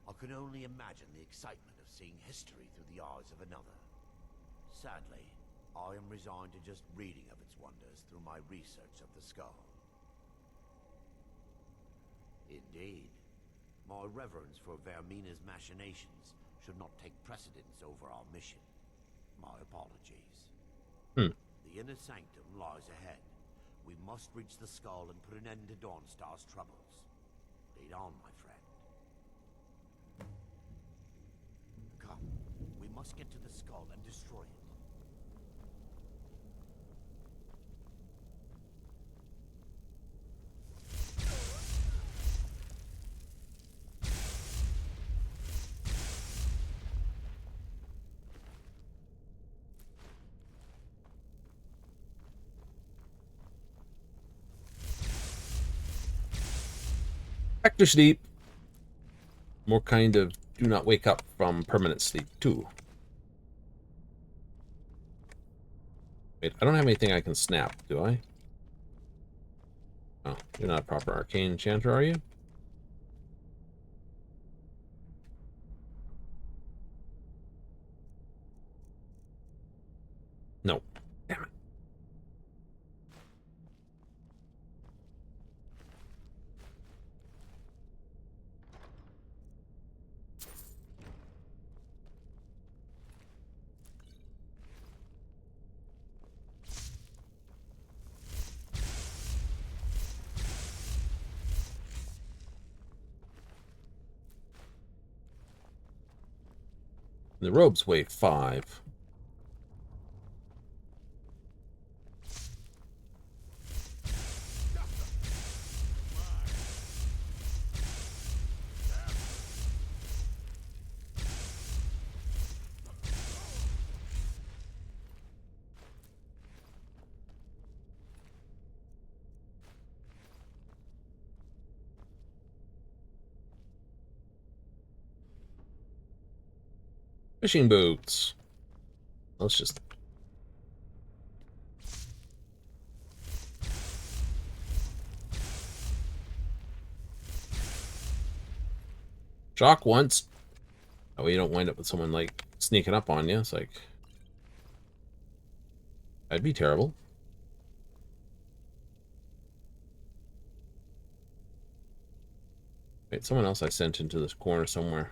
I can only imagine the excitement of seeing history through the eyes of another. Sadly, I am resigned to just reading of its wonders through my research of the skull. Indeed. My reverence for Vermina's machinations should not take precedence over our mission. My apologies. The inner sanctum lies ahead. We must reach the skull and put an end to Dawnstar's troubles. Lead on, my friend. Come, we must get to the skull and destroy it. Back to sleep. More kind of do not wake up from permanent sleep, too. Wait, I don't have anything I can snap, do I? Oh, you're not a proper arcane enchanter, are you? No. Damn it. The robes weigh 5. Fishing boots. Let's just... shock once. That way you don't wind up with someone, like, sneaking up on you. It's like... that'd be terrible. Wait, someone else I sent into this corner somewhere.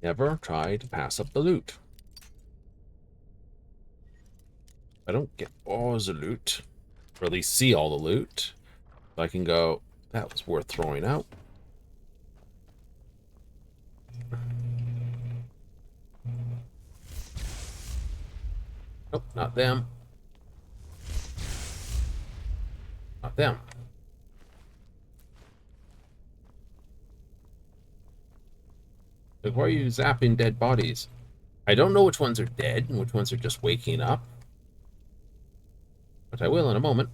Never try to pass up the loot. I don't get all the loot, or at least see all the loot, I can go, that was worth throwing out. Nope, not them. Not them. Like, why are you zapping dead bodies? I don't know which ones are dead and which ones are just waking up. But I will in a moment.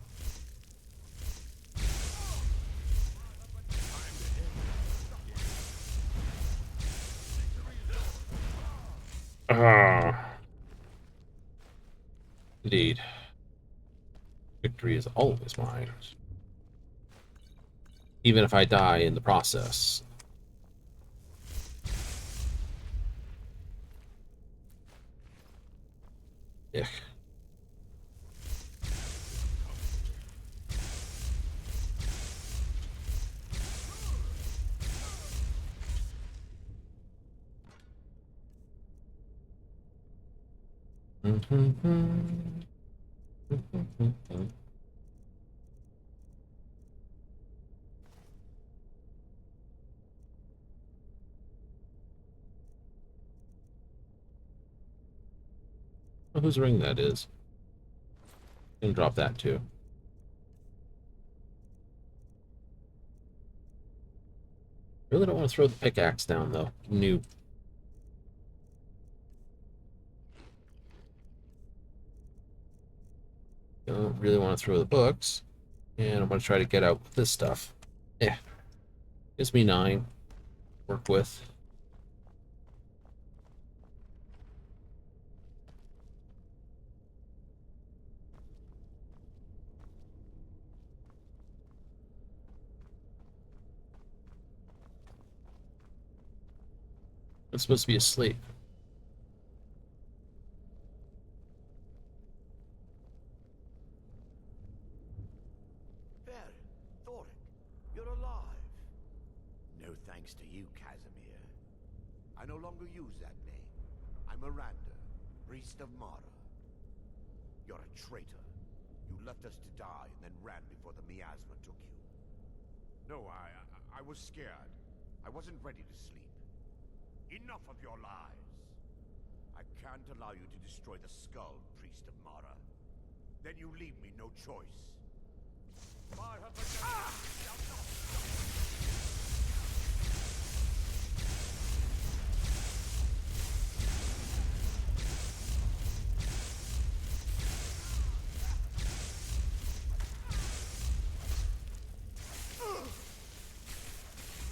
Indeed. Victory is always mine. Even if I die in the process. Ugh. Oh, whose ring that is. I'm gonna drop that too. Really don't want to throw the pickaxe down though. New. Don't really want to throw the books. And I'm going to try to get out this stuff. Yeah. Gives me 9. Work with. I'm supposed to be asleep. There, Thoric, you're alive. No thanks to you, Casimir. I no longer use that name. I'm Miranda, priest of Mara. You're a traitor. You left us to die and then ran before the miasma took you. No, I was scared. I wasn't ready to sleep. Enough of your lies. I can't allow you to destroy the skull, priest of Mara. Then you leave me no choice.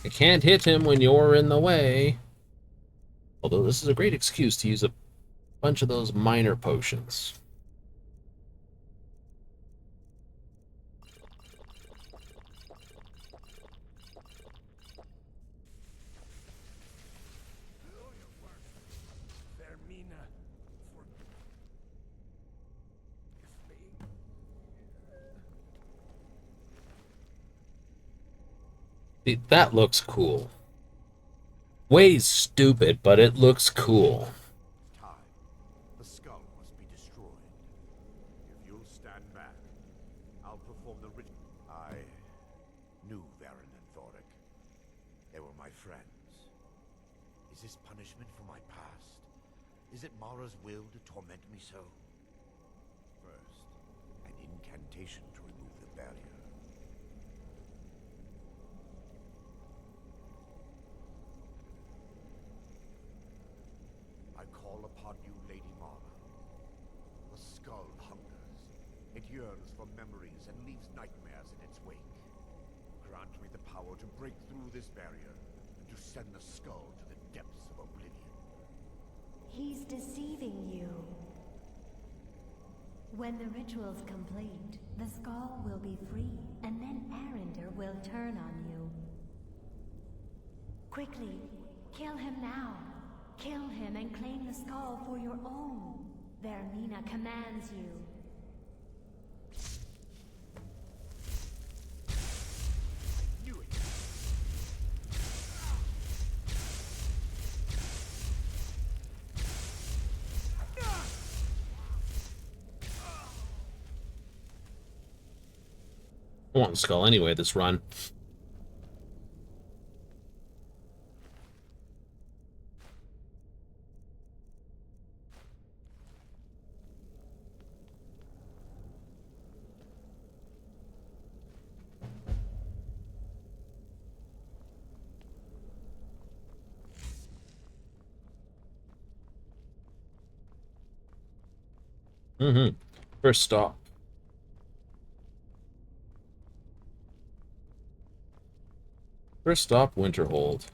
I can't hit him when you're in the way. Although this is a great excuse to use a bunch of those minor potions. That looks cool. Way stupid, but it looks cool. Time. The skull must be destroyed. If you'll stand back, I'll perform the ritual. I knew Varen and Thoric. They were my friends. Is this punishment for my past? Is it Mara's will to torment me so? First, an incantation to remove the barrier. I call upon you, Lady Mara. The skull hungers. It yearns for memories and leaves nightmares in its wake. Grant me the power to break through this barrier and to send the skull to the depths of Oblivion. He's deceiving you. When the ritual's complete, the skull will be free, and then Arender will turn on you. Quickly, kill him now. Kill him and claim the skull for your own. Vermina commands you. Knew it. I want the skull anyway this run. First stop. First stop, Winterhold.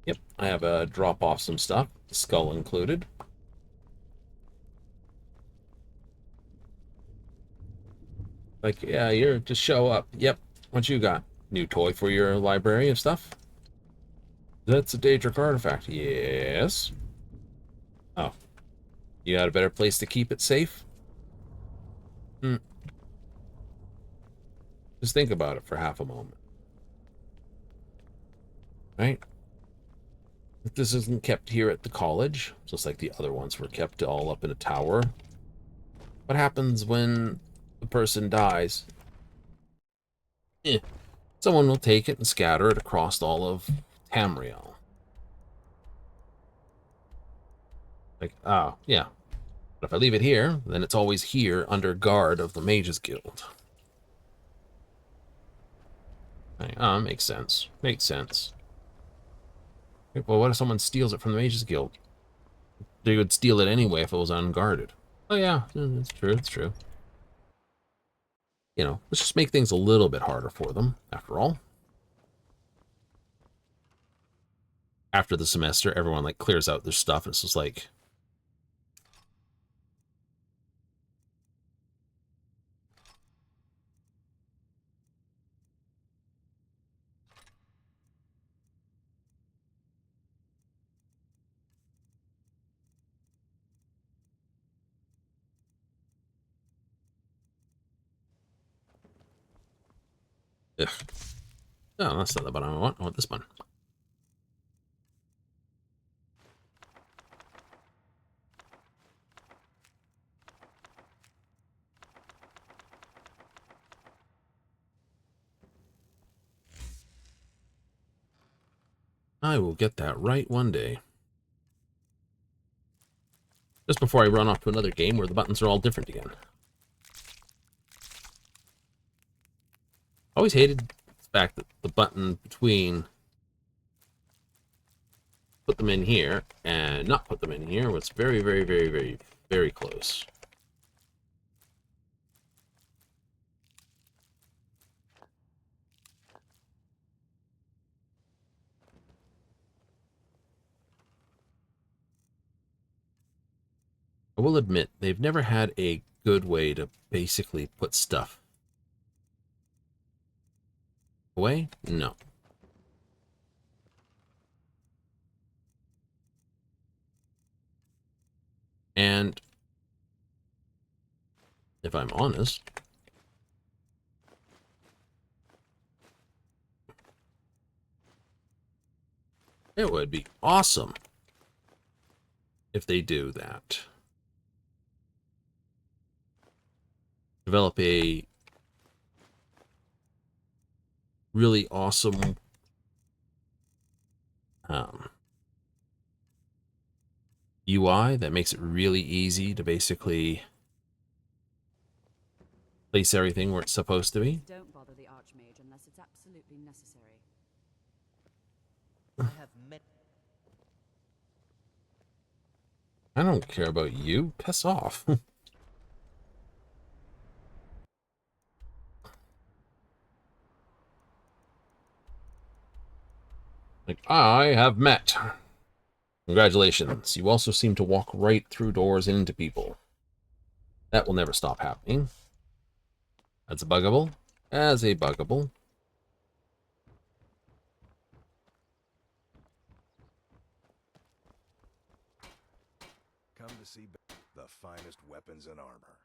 Yep, I have a drop off some stuff, the skull included. Like, yeah, you're just show up. Yep, what you got? New toy for your library of stuff? That's a Daedric artifact. Yes. Oh. You got a better place to keep it safe? Just think about it for half a moment. Right? If this isn't kept here at the college, just like the other ones were kept all up in a tower, what happens when the person dies? Someone will take it and scatter it across all of Tamriel. Like, oh, yeah. But if I leave it here, then it's always here under guard of the Mages Guild. Makes sense. Makes sense. Well, what if someone steals it from the Mages Guild? They would steal it anyway if it was unguarded. Oh yeah, it's true, it's true. You know, let's just make things a little bit harder for them, after all. After the semester, everyone, like, clears out their stuff, and it's just like... Ugh. No, that's not the button I want. I want this one. I will get that right one day. Just before I run off to another game where the buttons are all different again. I always hated the fact that the button between put them in here and not put them in here was very, very, very, very, very close. I will admit, they've never had a good way to basically put stuff away. No. And if I'm honest, it would be awesome if they do that. Develop a really awesome UI that makes it really easy to basically place everything where it's supposed to be. Don't bother the Archmage unless it's absolutely necessary. I have met. I don't care about you. Piss off. Like, I have met. Congratulations. You also seem to walk right through doors and into people. That will never stop happening. That's a buggable. As a buggable. Come to see the finest weapons and armor.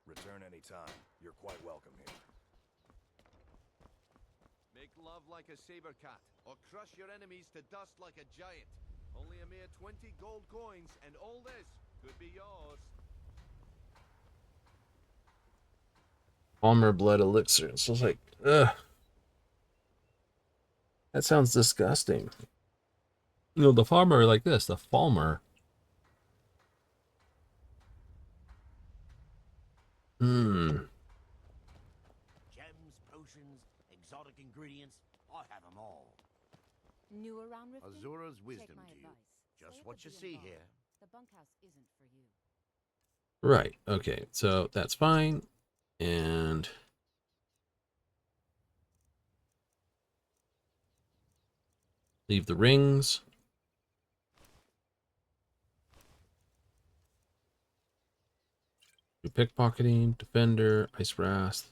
Return anytime. You're quite welcome here. Make love like a saber cat, or crush your enemies to dust like a giant. Only a mere 20 gold coins, and all this could be yours. Palmer blood elixir. It's just like, ugh. That sounds disgusting. You know, the farmer like this, the Falmer. Gems, potions, exotic ingredients, I have them all. New around Riften? Azura's wisdom Take my to you. advice. Just Stay what at you the see bar. here. The bunkhouse isn't for you. Right, okay, so that's fine. And leave the rings. Do pickpocketing, defender, ice wrath.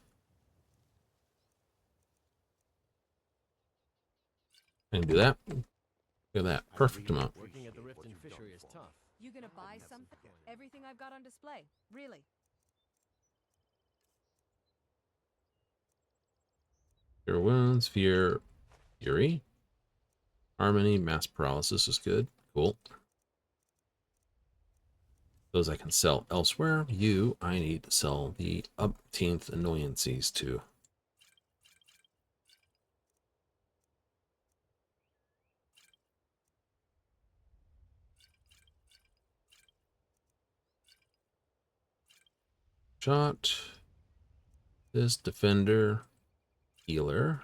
And do that. Look at that, perfect amount. Working at the Riften fishery is tough. You gonna buy something? Everything I've got on display. Really? Cure wounds, fear, fury. Harmony, mass paralysis is good. Cool. Those I can sell elsewhere. You, I need to sell the upteenth annoyances to. Shot. This defender. Healer.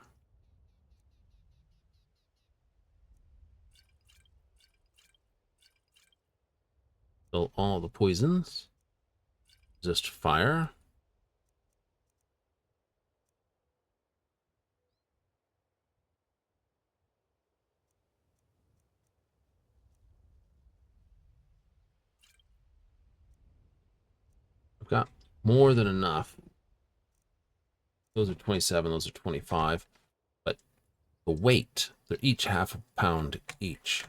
Sell all the poisons. Resist fire. I've got more than enough. Those are 27, those are 25. But the weight, they're each half a pound each.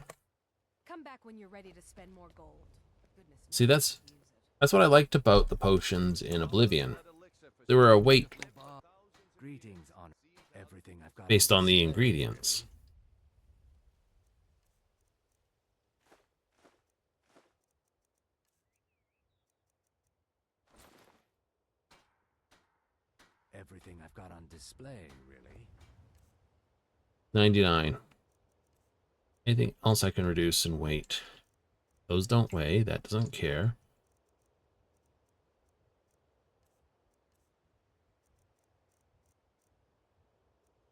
Come back when you're ready to spend more gold. Goodness See, that's what I liked about the potions in Oblivion. They were a weight based on the ingredients. Everything I've got on display, really. 99. Anything else I can reduce in weight? Those don't weigh. That doesn't care.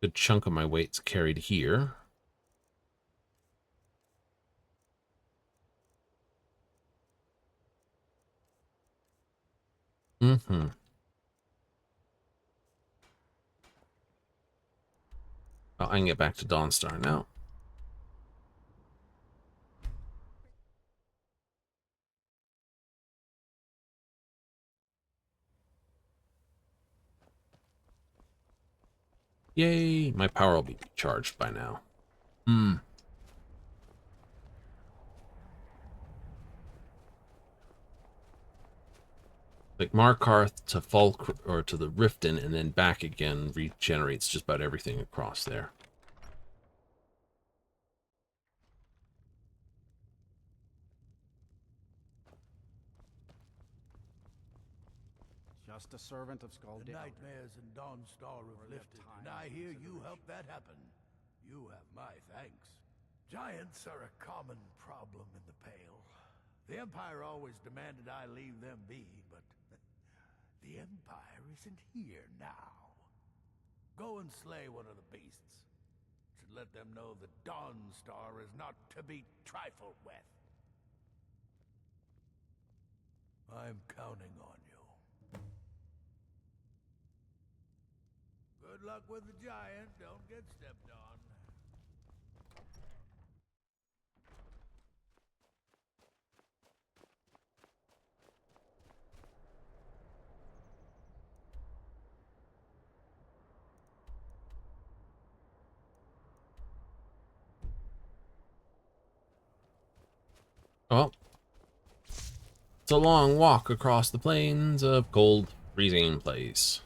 Good chunk of my weight's carried here. Mm-hmm. Oh, I can get back to Dawnstar now. Yay! My power will be charged by now. Like Markarth to Falk or to the Riften and then back again regenerates just about everything across there. Just a servant of Scrolls. The nightmares in Dawnstar have lifted, and I hear you helped that happen. You have my thanks. Giants are a common problem in the Pale. The Empire always demanded I leave them be, but the Empire isn't here now. Go and slay one of the beasts. Should let them know that Dawnstar is not to be trifled with. I'm counting on you. Good luck with the giant. Don't get stepped on. Oh. It's a long walk across the plains of cold, freezing place.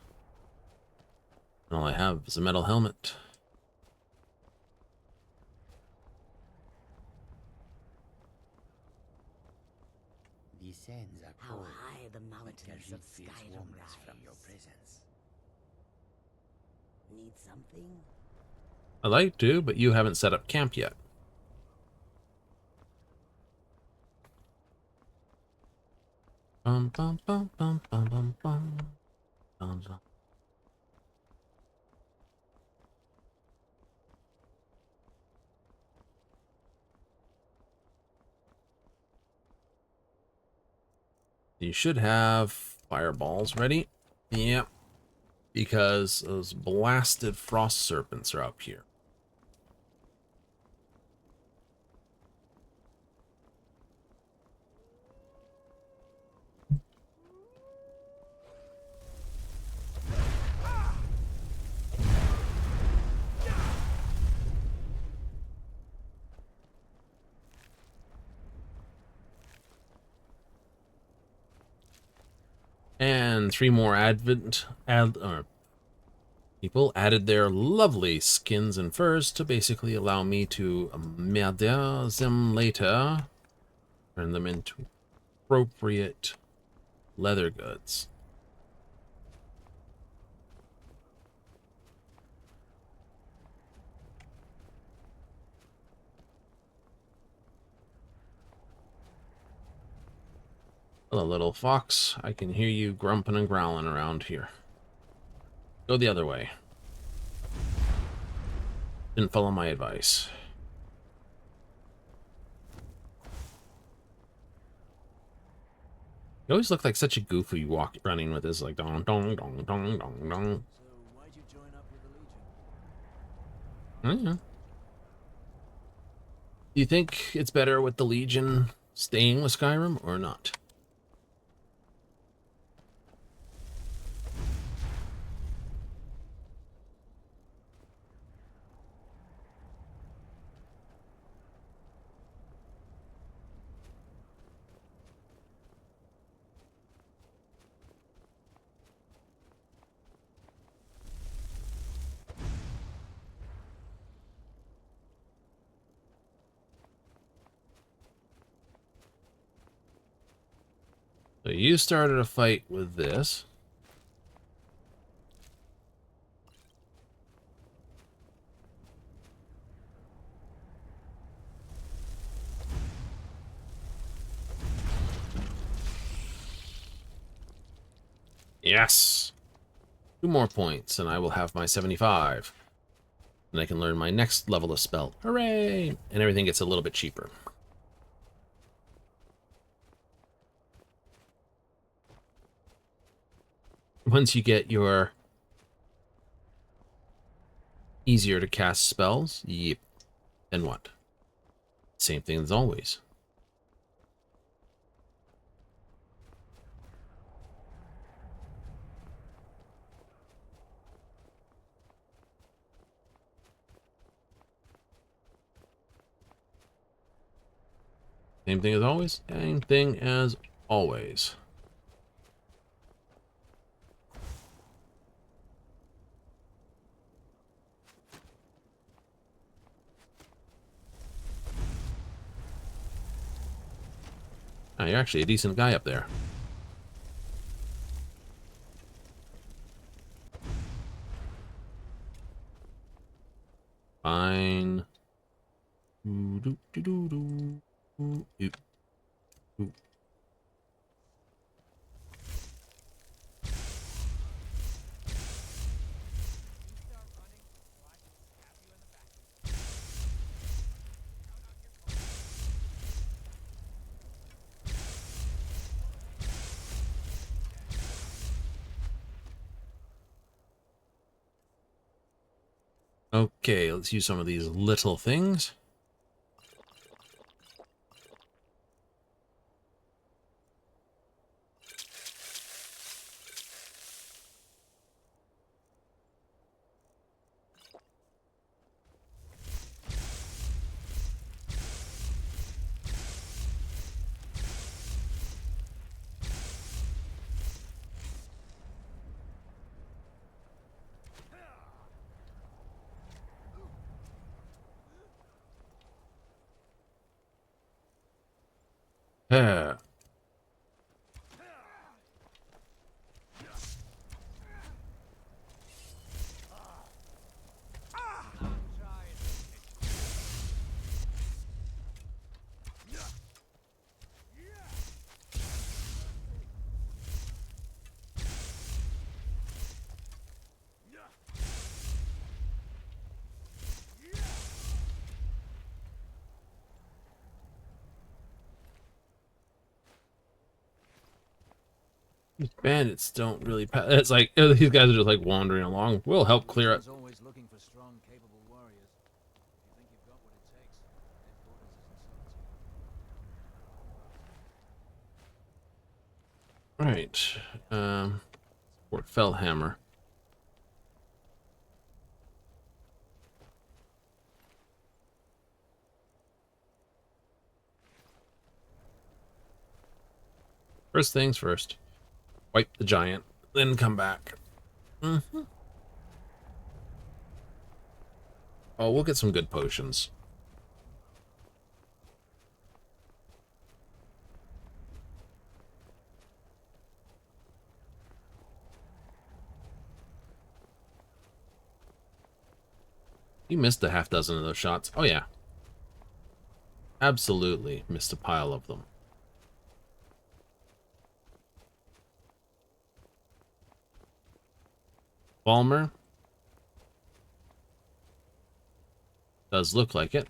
All I have is a metal helmet. The sands are cold. How high the mountains of Skyrim rise from your presence. Need something? I'd like to, but you haven't set up camp yet. Bum bum bum bum bum bum bum. Bum bum. You should have fireballs ready. Yep. Because those blasted frost serpents are up here. And 3 more people added their lovely skins and furs to basically allow me to murder them later. Turn them into appropriate leather goods. Hello, little fox. I can hear you grumping and growling around here. Go the other way. Didn't follow my advice. You always look like such a goof when you walk running with this like dong dong dong dong dong dong. So why'd you join up with the Legion? I don't know. Do you think it's better with the Legion staying with Skyrim or not? So you started a fight with this. Yes! 2 more points, and I will have my 75. And I can learn my next level of spell. Hooray! And everything gets a little bit cheaper. Once you get your easier to cast spells, yep. Then what? Same thing as always. Same thing as always. Same thing as always. Oh, you're actually a decent guy up there. Fine. Okay, let's use some of these little things. Yeah. These bandits don't really it's like these guys are just like wandering along. We'll help clear it. Always looking for strong, capable warriors. If you think you've got what it takes, headquarters isn't so Right. Fort Fellhammer. First things first. Wipe the giant, then come back. Oh, we'll get some good potions. You missed a half dozen of those shots. Oh, yeah. Absolutely missed a pile of them. Balmer. Does look like it.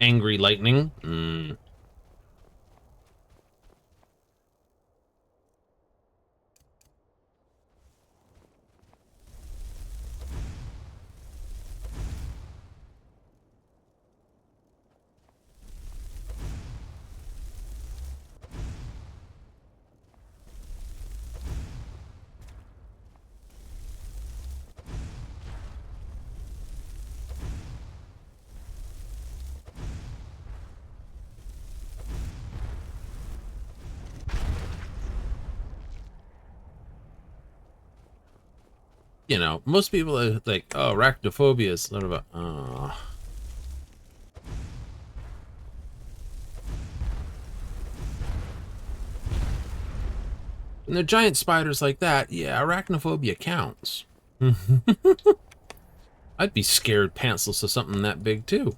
Angry lightning. You know, most people are like, oh, arachnophobia is sort of a, And they're giant spiders like that, yeah, arachnophobia counts. I'd be scared pantsless of something that big, too.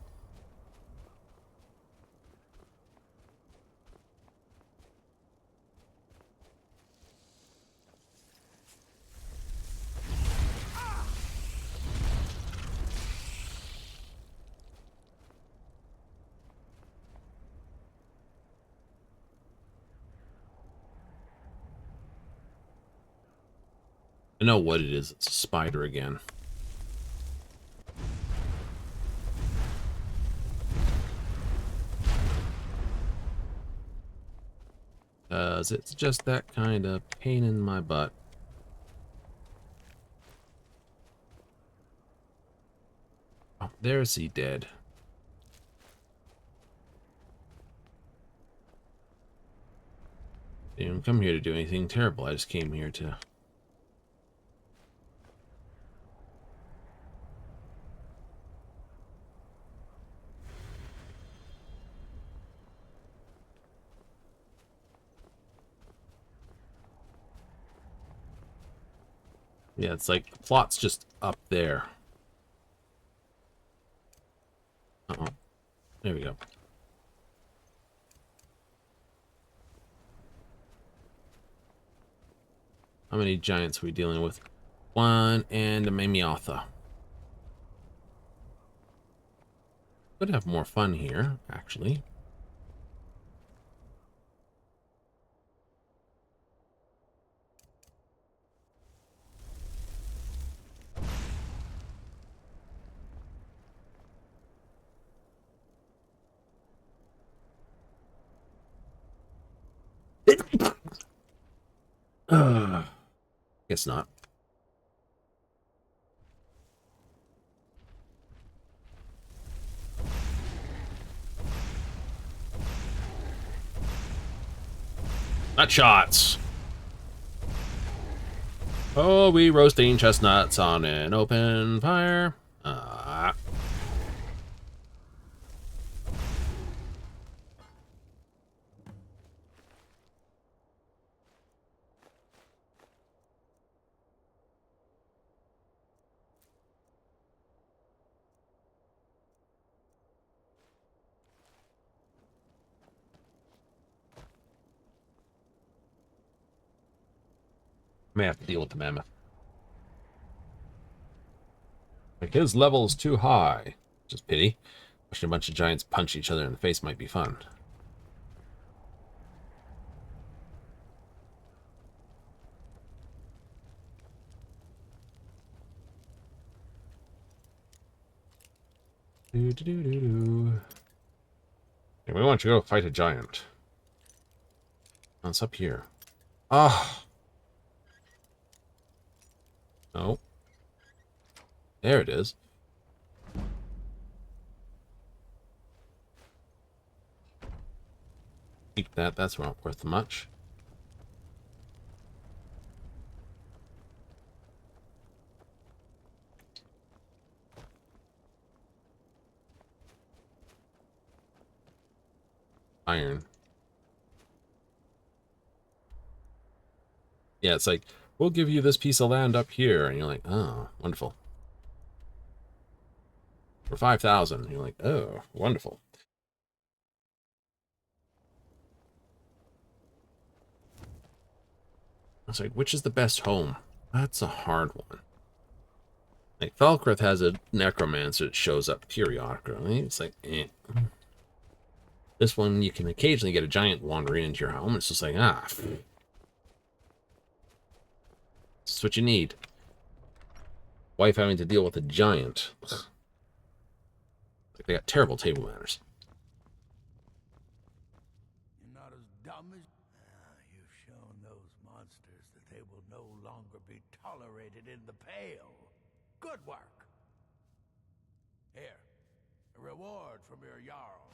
I know what it is. It's a spider again. It's just that kind of pain in my butt. Oh, there's he dead. I didn't come here to do anything terrible. I just came here to... Yeah, it's like the plot's just up there. Uh-oh. There we go. How many giants are we dealing with? One and a Mamiotha. Could have more fun here, actually. Guess not. Nut shots. Oh, we roasting chestnuts on an open fire. May have to deal with the mammoth. Like, his level is too high. Just pity. Watching a bunch of giants punch each other in the face might be fun. Do. Hey, we want you to go fight a giant. Oh, it's up here. Ah. Oh. There it is. Keep that. That's not worth much. Iron. Yeah, it's like, we'll give you this piece of land up here. And you're like, oh, wonderful. For 5,000. You're like, oh, wonderful. I was like, which is the best home? That's a hard one. Like, Falkrith has a necromancer that shows up periodically. It's like, eh. This one, you can occasionally get a giant wandering into your home. It's just like, ah. That's what you need. Wife having to deal with a giant. Ugh. Like, they got terrible table manners. You're not as dumb as... you've shown those monsters that they will no longer be tolerated in the Pale. Good work. Here, a reward from your Jarl.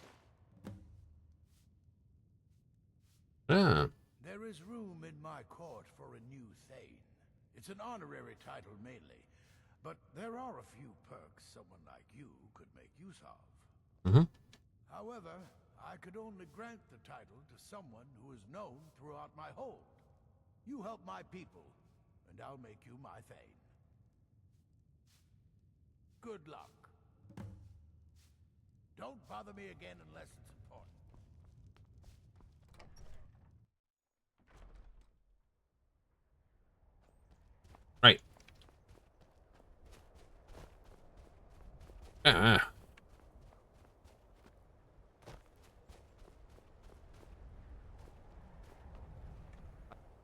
Ah. There is room in my court for a new Thane. It's an honorary title mainly, but there are a few perks someone like you could make use of. However, I could only grant the title to someone who is known throughout my hold. You help my people, and I'll make you my Thane. Good luck. Don't bother me again unless it's important. Right. Ah.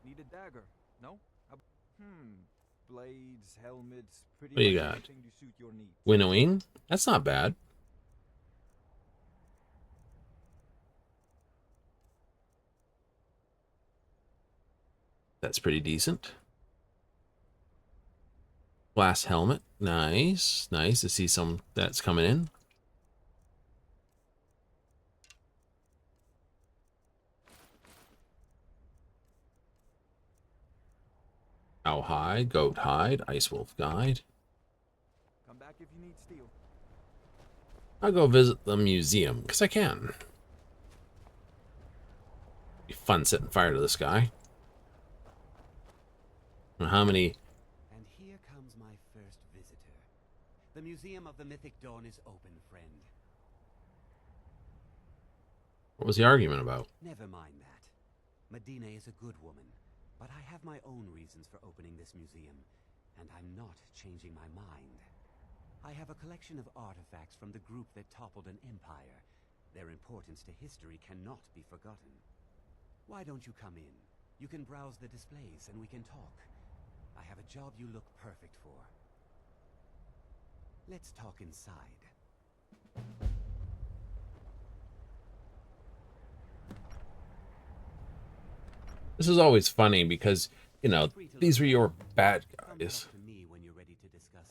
Need a dagger? No? Blades, helmets, pretty What do you much got? everything to suit your needs. Winnowing? That's not bad. That's pretty decent. Glass helmet. Nice. Nice to see some that's coming in. Owl hide, goat hide, ice wolf guide. Come back if you need steel. I'll go visit the museum, because I can. Be fun setting fire to this guy. How many... And here comes my first visitor. The Museum of the Mythic Dawn is open, friend. What was the argument about? Never mind that. Medina is a good woman, but I have my own reasons for opening this museum, and I'm not changing my mind. I have a collection of artifacts from the group that toppled an empire. Their importance to history cannot be forgotten. Why don't you come in? You can browse the displays and we can talk. I have a job you look perfect for. Let's talk inside. This is always funny because, you know, these were your bad guys. To me when you're ready to discuss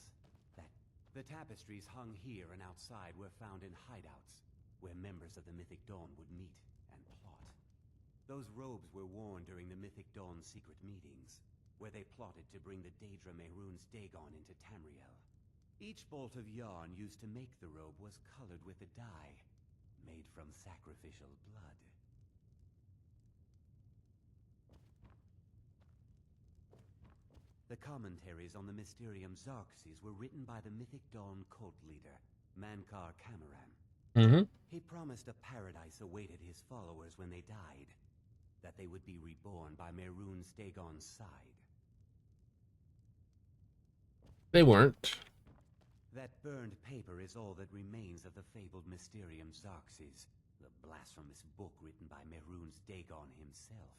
that. The tapestries hung here and outside were found in hideouts, where members of the Mythic Dawn would meet and plot. Those robes were worn during the Mythic Dawn's secret meetings, where they plotted to bring the Daedra Mehrunes Dagon into Tamriel. Each bolt of yarn used to make the robe was colored with a dye, made from sacrificial blood. The commentaries on the Mysterium Xarxes were written by the Mythic Dawn cult leader, Mankar Cameron. He promised a paradise awaited his followers when they died, that they would be reborn by Mehrunes Dagon's side. They weren't. That burned paper is all that remains of the fabled Mysterium Xarxes, the blasphemous book written by Mehrunes Dagon himself.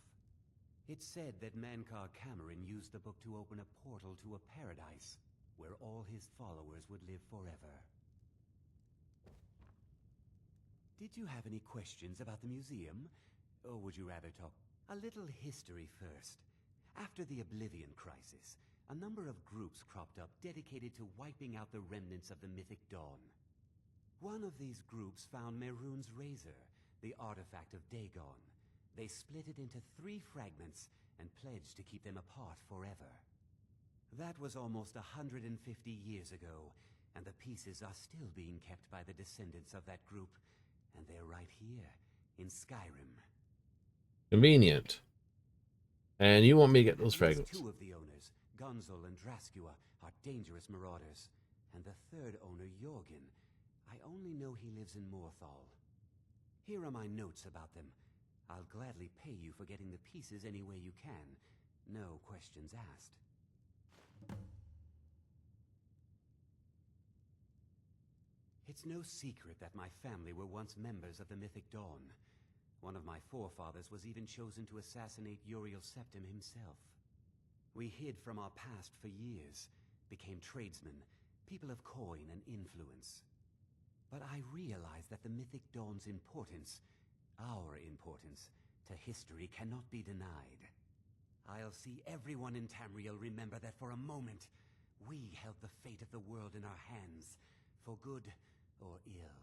It's said that Mankar Cameron used the book to open a portal to a paradise, where all his followers would live forever. Did you have any questions about the museum? Or would you rather talk a little history first? After the Oblivion crisis, a number of groups cropped up dedicated to wiping out the remnants of the Mythic Dawn. One of these groups found Mehrunes' razor, the artifact of Dagon. They split it into 3 fragments and pledged to keep them apart forever. That was almost 150 years ago, and the pieces are still being kept by the descendants of that group, and they're right here, in Skyrim. Convenient. And you want me to get those fragments. Two of the owners, Gonzol and Draskua, are dangerous marauders. And the third owner, Jorgen, I only know he lives in Morthal. Here are my notes about them. I'll gladly pay you for getting the pieces any way you can. No questions asked. It's no secret that my family were once members of the Mythic Dawn. One of my forefathers was even chosen to assassinate Uriel Septim himself. We hid from our past for years, became tradesmen, people of coin and influence. But I realized that the Mythic Dawn's importance, our importance, to history cannot be denied. I'll see everyone in Tamriel remember that for a moment, we held the fate of the world in our hands, for good or ill.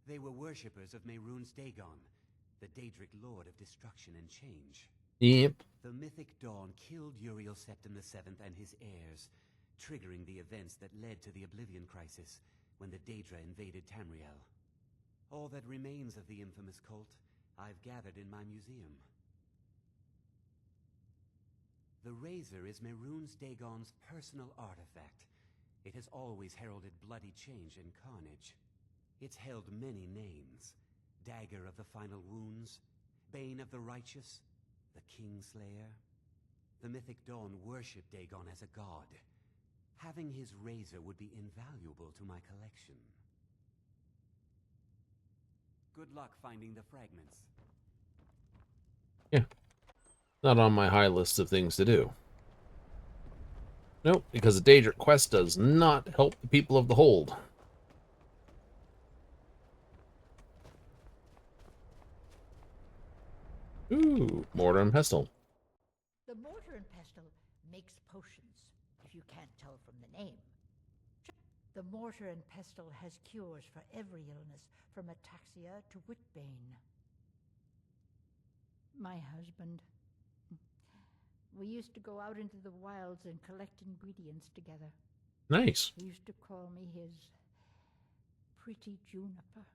They were worshippers of Mehrunes Dagon, the Daedric Lord of Destruction and Change. Yep. The Mythic Dawn killed Uriel Septim VII and his heirs, triggering the events that led to the Oblivion crisis when the Daedra invaded Tamriel. All that remains of the infamous cult I've gathered in my museum. The Razor is Mehrunes Dagon's personal artifact. It has always heralded bloody change and carnage. It's held many names. Dagger of the Final Wounds, Bane of the Righteous, the Kingslayer. The Mythic Dawn worshipped Dagon as a god. Having his razor would be invaluable to my collection. Good luck finding the fragments. Yeah. Not on my high list of things to do. Nope, because the Daedric quest does not help the people of the Hold. Ooh, mortar and pestle. The mortar and pestle makes potions, if you can't tell from the name. The mortar and pestle has cures for every illness, from ataxia to whitbane. My husband. We used to go out into the wilds and collect ingredients together. Nice. He used to call me his pretty juniper.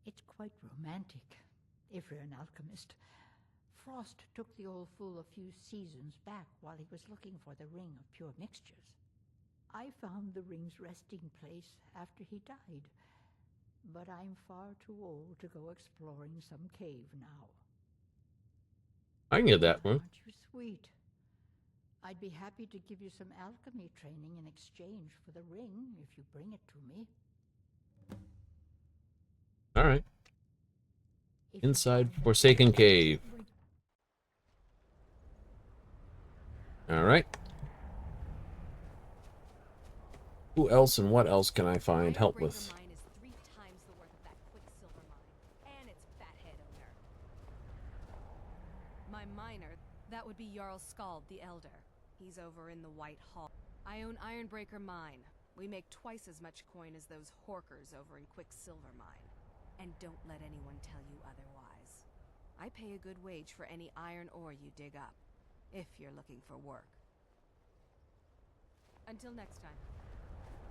It's quite romantic, if you're an alchemist. Frost took the old fool a few seasons back while he was looking for the ring of pure mixtures. I found the ring's resting place after he died, but I'm far too old to go exploring some cave now. I can get that one. Aren't you sweet? I'd be happy to give you some alchemy training in exchange for the ring if you bring it to me. All right. Inside Forsaken Cave. All right. Who else and what else can I find help with? Mine is 3 times the worth of that quicksilver mine, and its fathead owner. My miner, that would be Jarl Skald the Elder. He's over in the White Hall. I own Ironbreaker Mine. We make twice as much coin as those horkers over in Quicksilver Mine. And don't let anyone tell you otherwise. I pay a good wage for any iron ore you dig up, if you're looking for work. Until next time.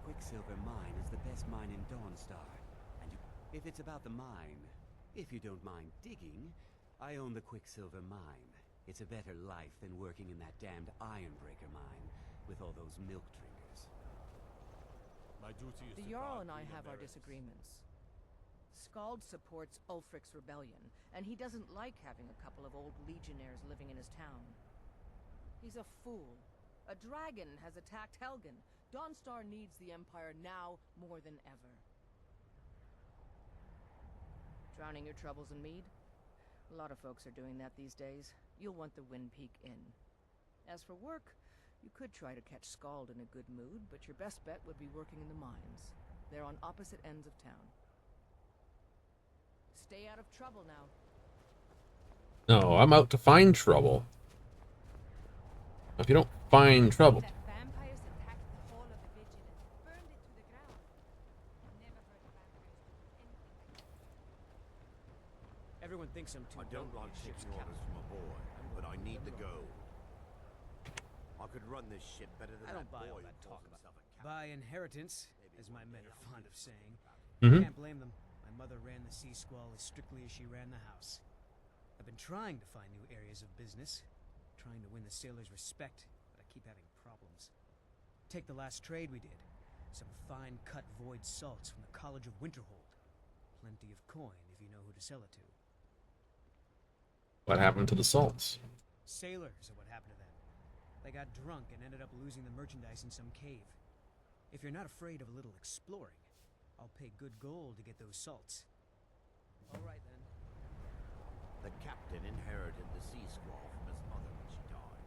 Quicksilver Mine is the best mine in Dawnstar. And if it's about the mine, if you don't mind digging, I own the Quicksilver Mine. It's a better life than working in that damned Ironbreaker Mine with all those milk drinkers. My duty is the Jarl and I have our disagreements. Skald supports Ulfric's rebellion, and he doesn't like having a couple of old legionnaires living in his town. He's a fool. A dragon has attacked Helgen. Dawnstar needs the Empire now more than ever. Drowning your troubles in mead? A lot of folks are doing that these days. You'll want the Wind Peak Inn. As for work, you could try to catch Skald in a good mood, but your best bet would be working in the mines. They're on opposite ends of town. Stay out of trouble now. No, I'm out to find trouble. If you don't find trouble. Vampires attacked the hall of the Vigilance, burned it to the ground. Never heard of vampires doing anything. Everyone thinks I'm too I don't young to like be a ship's taking orders captain. from a boy, but I need to go. I could run this ship better than I don't that buy all boy that who talk calls about himself a captain. by inheritance, as my men are fond of saying. Mhm. Can't blame them. My My mother ran the Sea Squall as strictly as she ran the house. I've been trying to find new areas of business, trying to win the sailors' respect, but I keep having problems. Take the last trade we did. Some fine-cut void salts from the College of Winterhold. Plenty of coin if you know who to sell it to. What happened to the salts? Sailors are what happened to them. They got drunk and ended up losing the merchandise in some cave. If you're not afraid of a little exploring, I'll pay good gold to get those salts. All right, then. The captain inherited the Sea Squall from his mother when she died.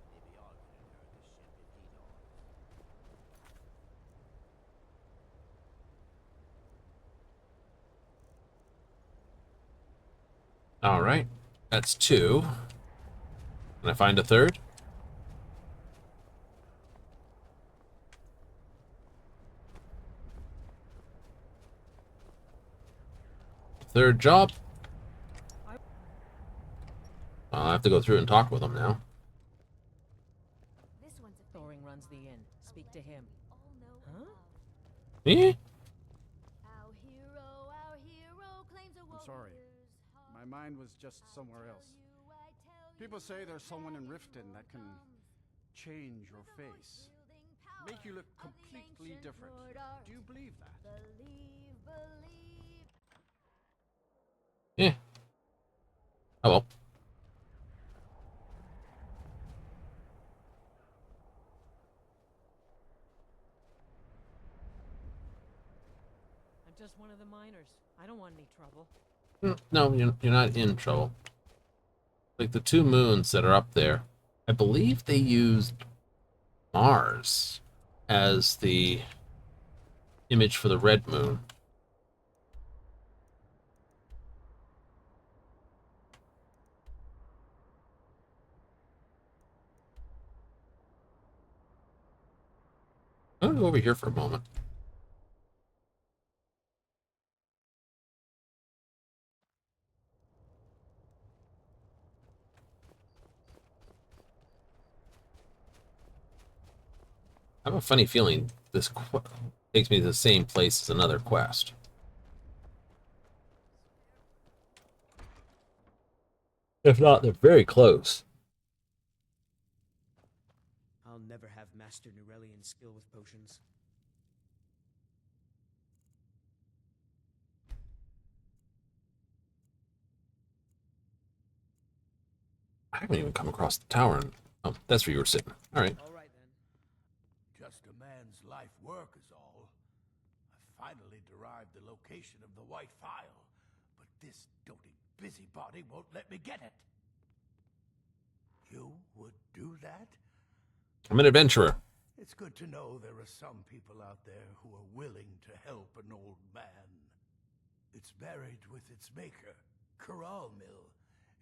Maybe I can inherit the ship if he dies. All right. That's 2. Can I find a third? Third job. I'll have to go through and talk with them now. This one's Thoring runs the inn. Speak to him. Huh? Me? I'm sorry. My mind was just somewhere else. People say there's someone in Riften that can change your face. Make you look completely different. Do you believe that? Yeah. Oh well. I'm just one of the miners. I don't want any trouble. No, you're not in trouble. Like the 2 moons that are up there, I believe they used Mars as the image for the red moon. I'm gonna go over here for a moment. I have a funny feeling this takes me to the same place as another quest. If not, they're very close. I'll never have Master Nurelian skill with potions. I haven't even come across the tower. Oh, that's where you were sitting. All right. All right, then. Just a man's life work is all. I finally derived the location of the White Phial, but this doting busybody won't let me get it. You would do that? I'm an adventurer. It's good to know there are some people out there who are willing to help an old man. It's buried with its maker, Corral Mill,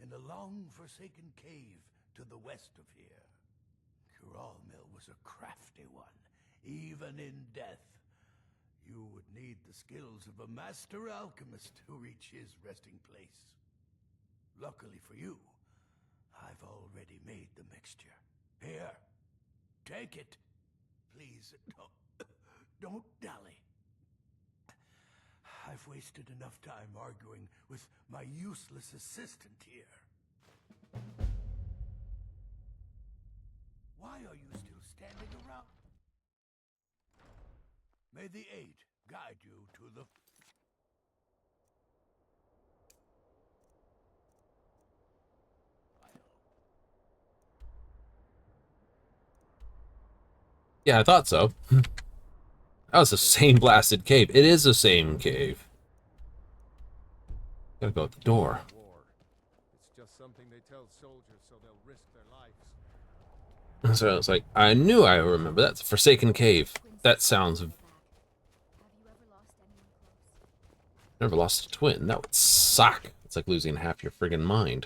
in a long-forsaken cave to the west of here. Corral Mill was a crafty one, even in death. You would need the skills of a master alchemist to reach his resting place. Luckily for you, I've already made the mixture. Here, take it. Please, don't dally. I've wasted enough time arguing with my useless assistant here. Why are you still standing around? May the 8 guide you to the... Yeah, I thought so. That was the same blasted cave. It is the same cave. Gotta go out the door. It's just something they tell soldiers so they'll risk their lives. So I was like, I knew I remember that. Forsaken Cave. That sounds... Never lost a twin. That would suck. It's like losing half your friggin' mind.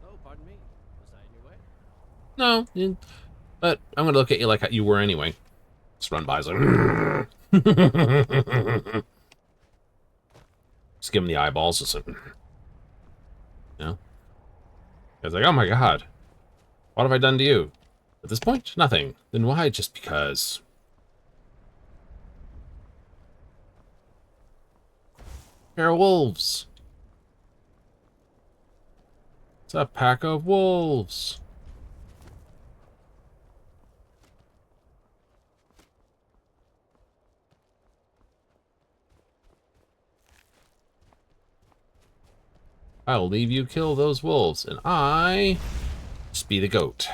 Oh, pardon me. Was I in your way? No, but I'm gonna look at you like you were anyway. Just run by, it's like... Just give him the eyeballs. Just like, you know? I was like, oh my god. What have I done to you? At this point, nothing. Then why? Just because. Pair of wolves. It's a pack of wolves. I'll leave you kill those wolves, and I just be the goat.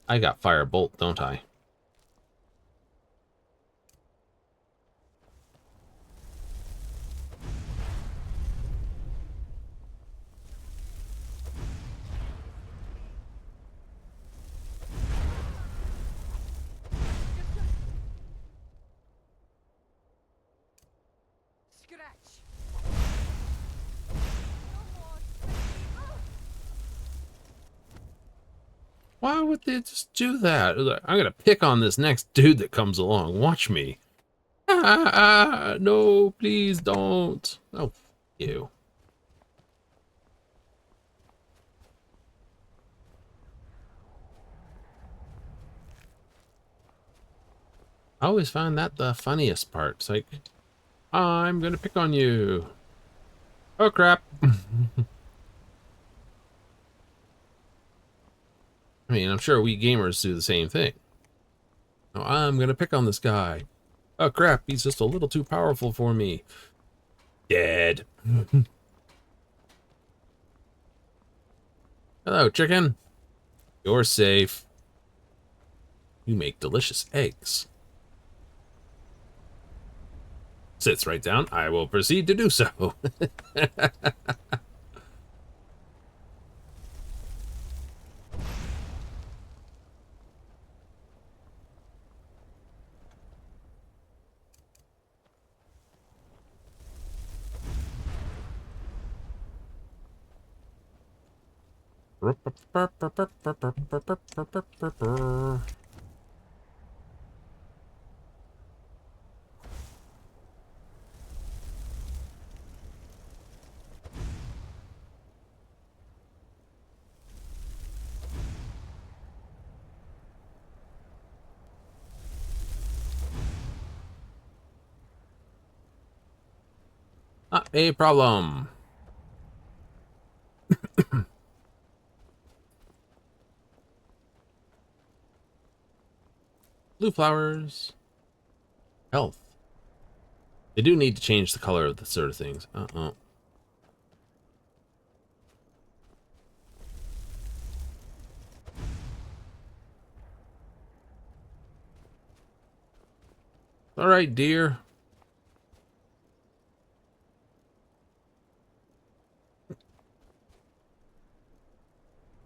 I got firebolt, don't I? Why would they just do that? I'm gonna pick on this next dude that comes along. Watch me. No, please don't. Oh, you. I always find that the funniest part. It's like, I'm gonna pick on you. Oh, crap. I mean, I'm sure we gamers do the same thing. Oh, I'm gonna pick on this guy. Oh crap, he's just a little too powerful for me. Dead. Hello, chicken. You're safe. You make delicious eggs. Sits right down. I will proceed to do so. Not a problem. Blue flowers. Health. They do need to change the color of the sort of things. Uh-oh. All right, dear.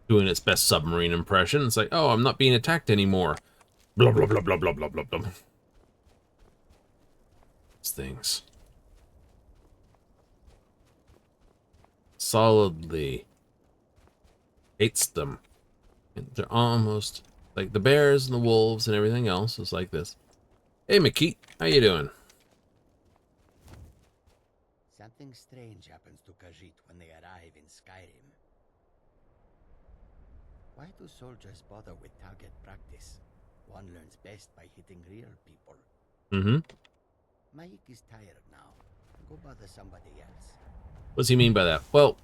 Doing its best submarine impression. It's like, oh, I'm not being attacked anymore. Blah, blah, blah, blah, blah, blah, blah, blah. These things. Solidly hates them. They're almost like the bears and the wolves and everything else is like this. Hey, McKeet, how you doing? Something strange happens to Khajiit when they arrive in Skyrim. Why do soldiers bother with target practice? One learns best by hitting real people. Mm-hmm. Mage is tired now. Go bother somebody else. What does he mean by that? Well,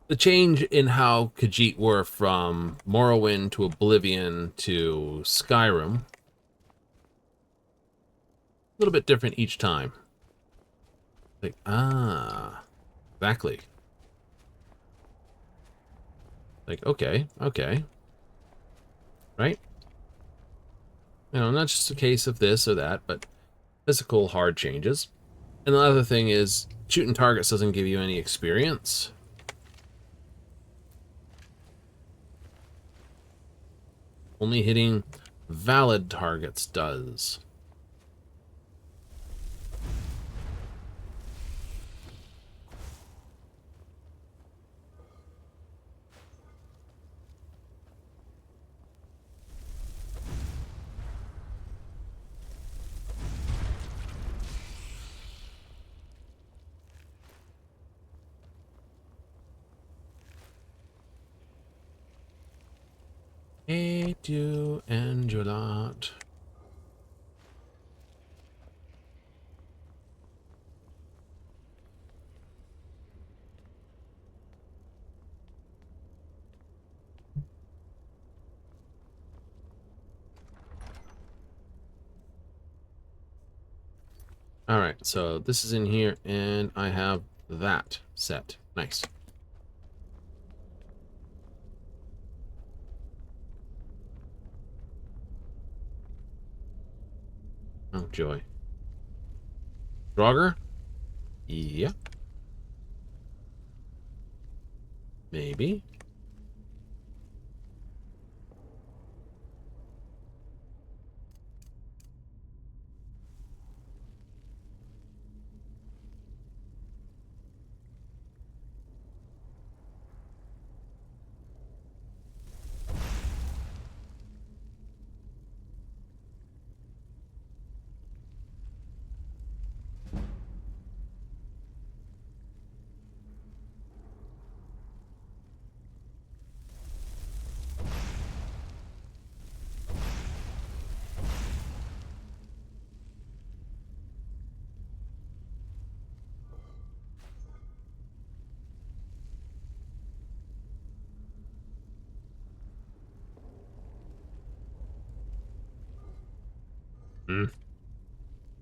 the change in how Khajiit were from Morrowind to Oblivion to Skyrim, a little bit different each time. Like, exactly. Like, okay. Right? You know, not just a case of this or that, but physical hard changes. And the other thing is, shooting targets doesn't give you any experience. Only hitting valid targets does. Hate you and your lot. All right, so this is in here, and I have that set. Nice. Oh, joy. Draugr? Yeah. Maybe.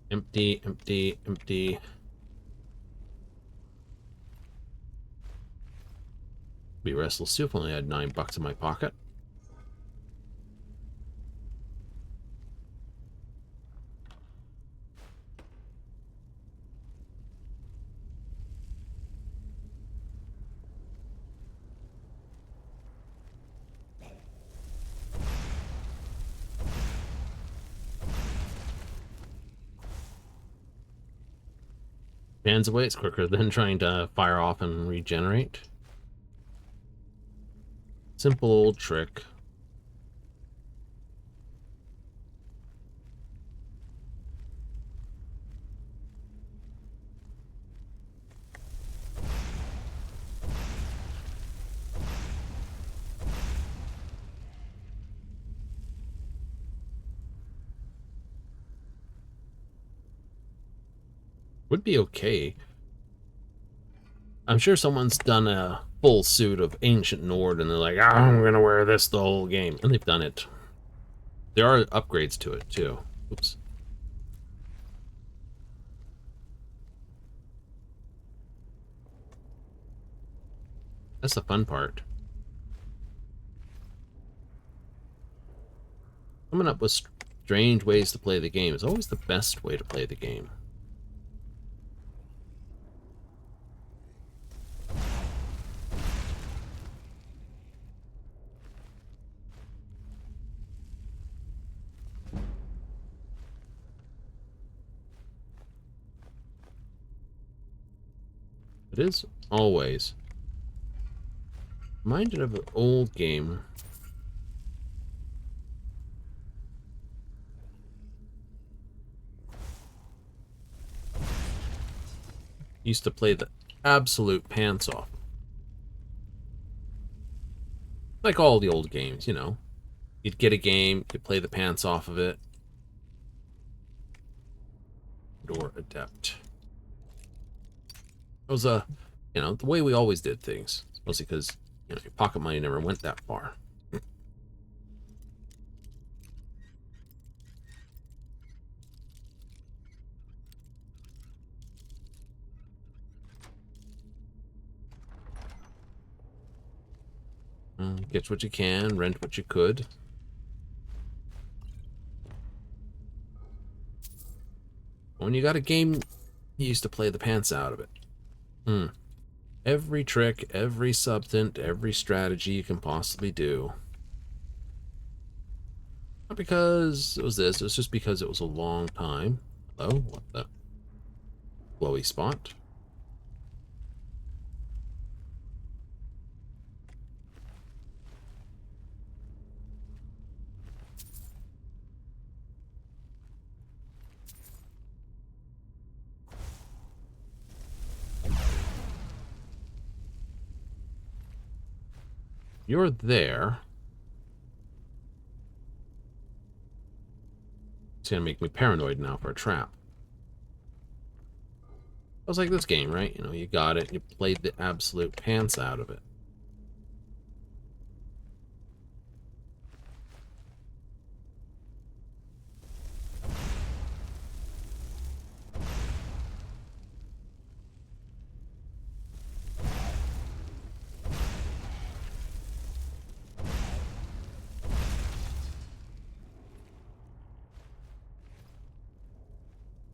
Empty, empty, empty. Be restless too if I only had $9 in my pocket. Fans away, it's quicker than trying to fire off and regenerate. Simple old trick. Would be okay. I'm sure someone's done a full suit of Ancient Nord and they're like, I'm gonna wear this the whole game. And they've done it. There are upgrades to it too. Oops. That's the fun part. Coming up with strange ways to play the game is always the best way to play the game. It is always reminded of an old game. Used to play the absolute pants off. Like all the old games, you know. You'd get a game, you'd play the pants off of it. Door Adept. It was you know, the way we always did things. Mostly because, you know, your pocket money never went that far. Get what you can, rent what you could. When you got a game, you used to play the pants out of it. Every trick, every substance, every strategy you can possibly do. Not because it was this, it was just because it was a long time. Hello? What the? Glowy spot. You're there. It's gonna make me paranoid now for a trap. It was like this game, right? You know, you got it, you played the absolute pants out of it.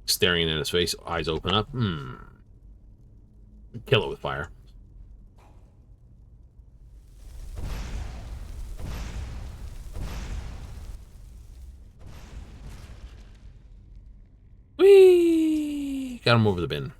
Staring in his face, eyes open up. Kill it with fire. Whee! Got him over the bin.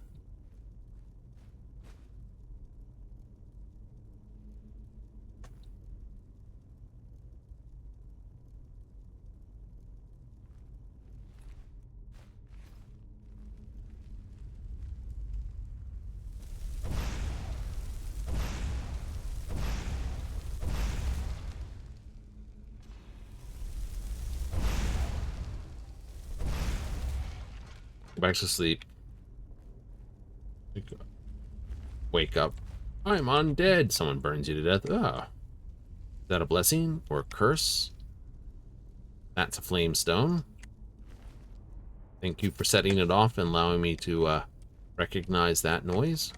Go back to sleep. Wake up. I'm undead. Someone burns you to death. Ah. Is that a blessing or a curse? That's a flame stone. Thank you for setting it off and allowing me to recognize that noise.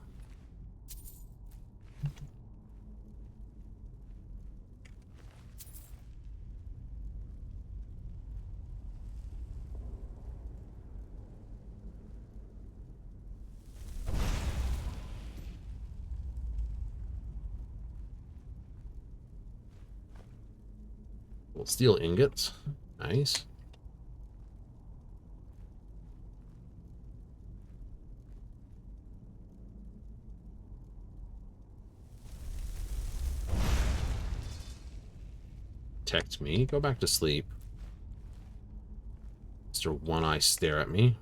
Steel ingots. Nice. Protect me. Go back to sleep. Mr. One Eye stare at me.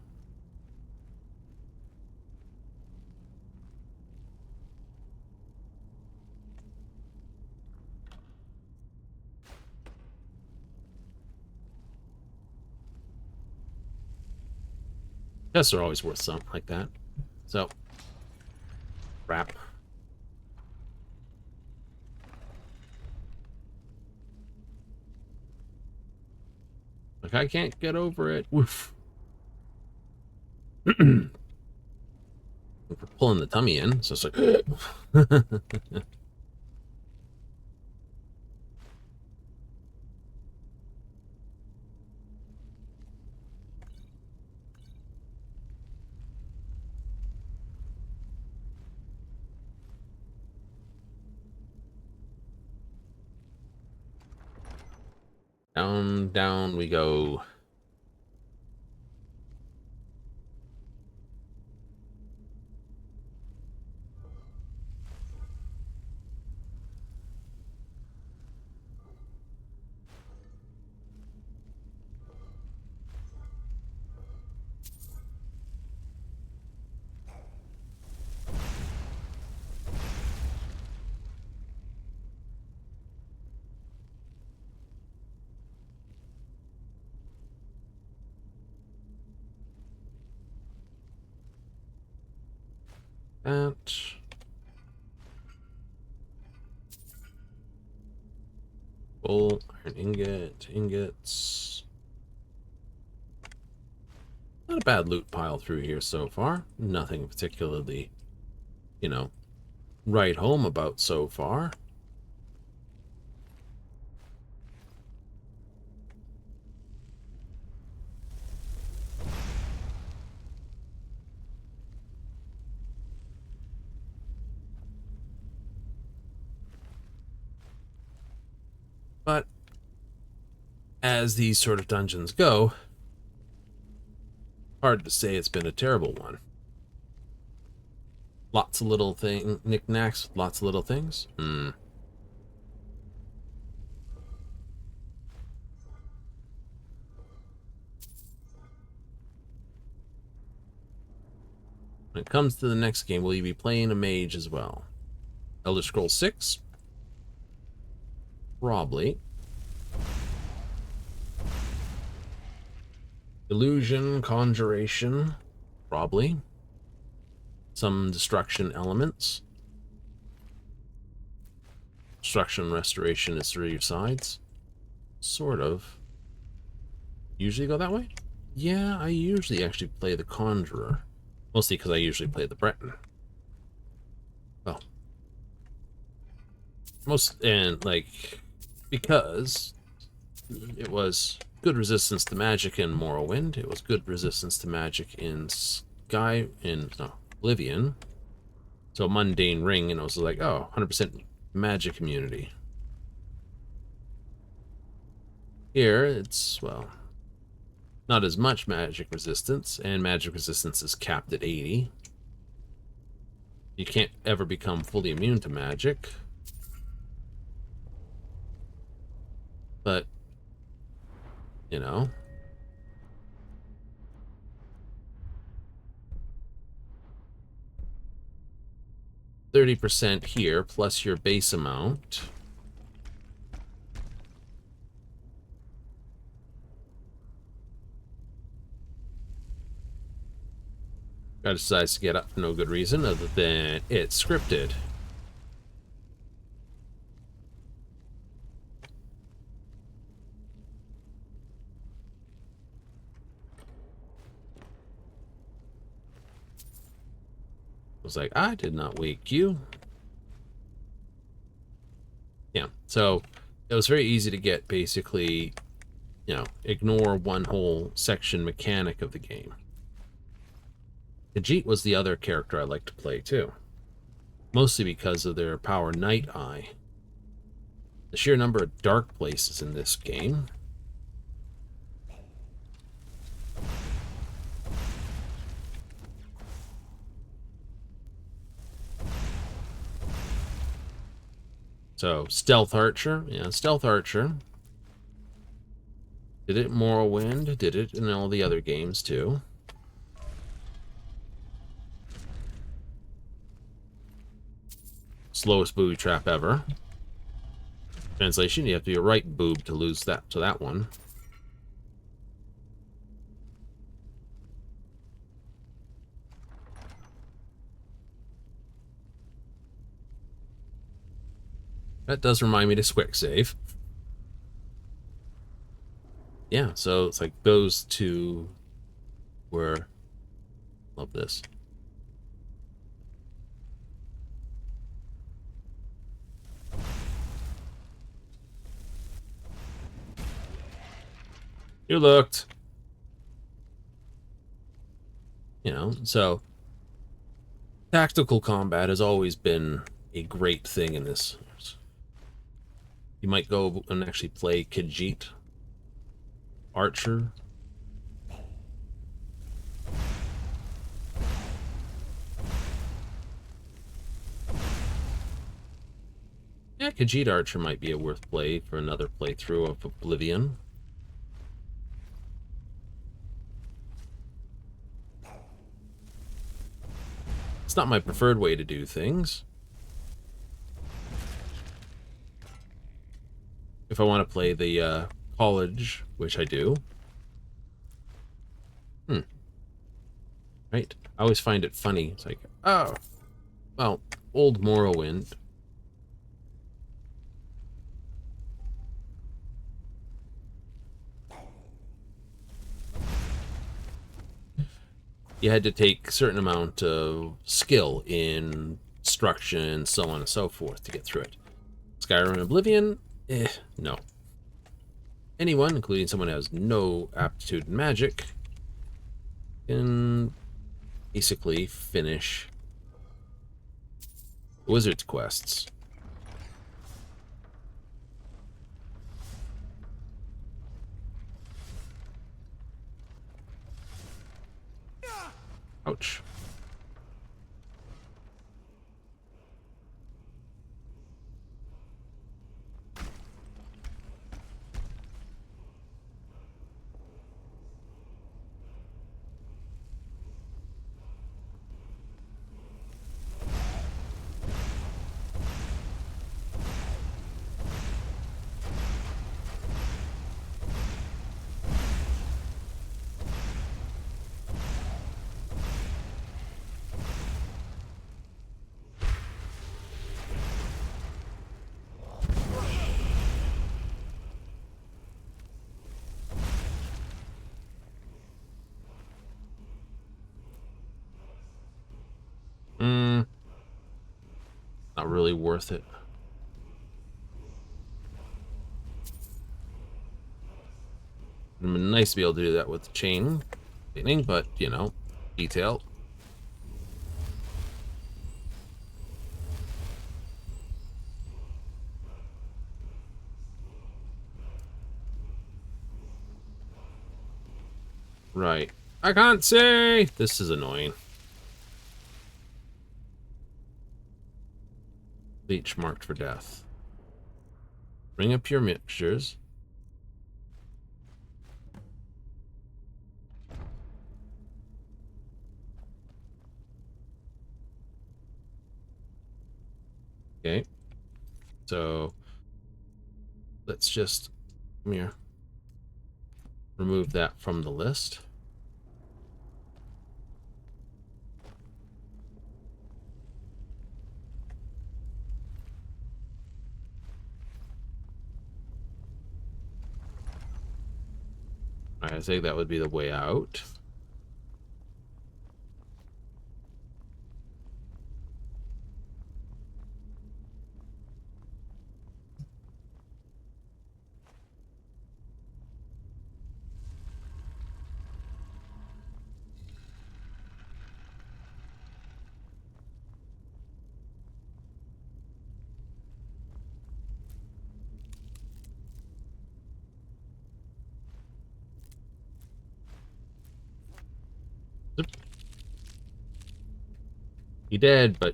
Chests are always worth something like that. So, wrap. Like, I can't get over it. Woof. We're pulling the tummy in, so it's like... Down, down we go. That. Full iron ingots. Not a bad loot pile through here so far. Nothing particularly, you know, write home about so far. But as these sort of dungeons go, hard to say it's been a terrible one. Lots of little knickknacks, lots of little things. When it comes to the next game, will you be playing a mage as well? Elder Scrolls 6? Probably. Illusion, conjuration, probably. Some destruction elements. Destruction, restoration is 3 sides. Sort of. Usually go that way? Yeah, I usually actually play the Conjurer. Mostly because I usually play the Breton. Well. Because it was good resistance to magic in Morrowind. It was good resistance to magic in Oblivion. So Mundane Ring, and it was like, oh, 100% magic immunity. Here, it's, well, not as much magic resistance, and magic resistance is capped at 80. You can't ever become fully immune to magic. But, you know. %30 here, plus your base amount. Guy decides to get up for no good reason other than it's scripted. I was like, I did not wake you. Yeah, so it was very easy to get basically, you know, ignore one whole section mechanic of the game. Khajiit was the other character I like to play too. Mostly because of their power Night Eye. The sheer number of dark places in this game. So, Stealth Archer. Yeah, Stealth Archer. Did it in Morrowind. Did it in all the other games too. Slowest booby trap ever. Translation, you have to be a right boob to lose that to that one. That does remind me to quick save. Yeah, so it's like those two were... Love this. You looked. You know, so tactical combat has always been a great thing in this. You might go and actually play Khajiit Archer. Yeah, Khajiit Archer might be a worth play for another playthrough of Oblivion. It's not my preferred way to do things. If I want to play the college, which I do. Right? I always find it funny. It's like, oh, well, old Morrowind. You had to take a certain amount of skill in instruction, so on and so forth to get through it. Skyrim and Oblivion, no. Anyone, including someone who has no aptitude in magic, can basically finish wizard's quests. Ouch. not really worth it. It'd be nice to be able to do that with chain lightning, but you know, detail. Right. I can't see! This is annoying. Leech marked for death. Bring up your mixtures. Okay. So let's just come here. Remove that from the list. I think that would be the way out. He did, but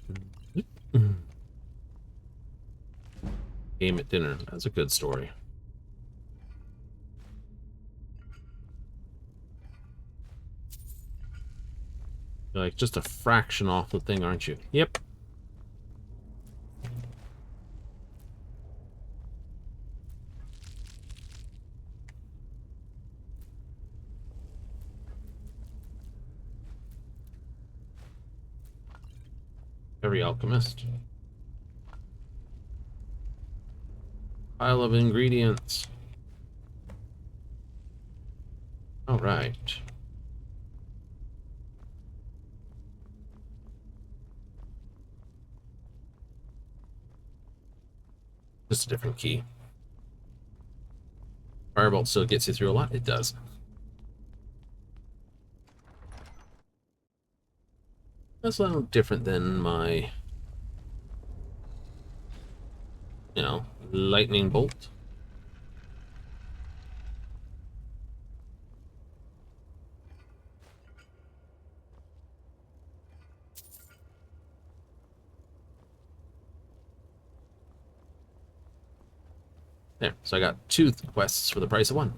game at dinner. That's a good story. You're like just a fraction off the thing, aren't you? Yep. Every alchemist. Pile of ingredients. All right. Just a different key. Firebolt still gets you through a lot. It does. That's a little different than my, you know, lightning bolt. There, so I got 2 quests for the price of 1.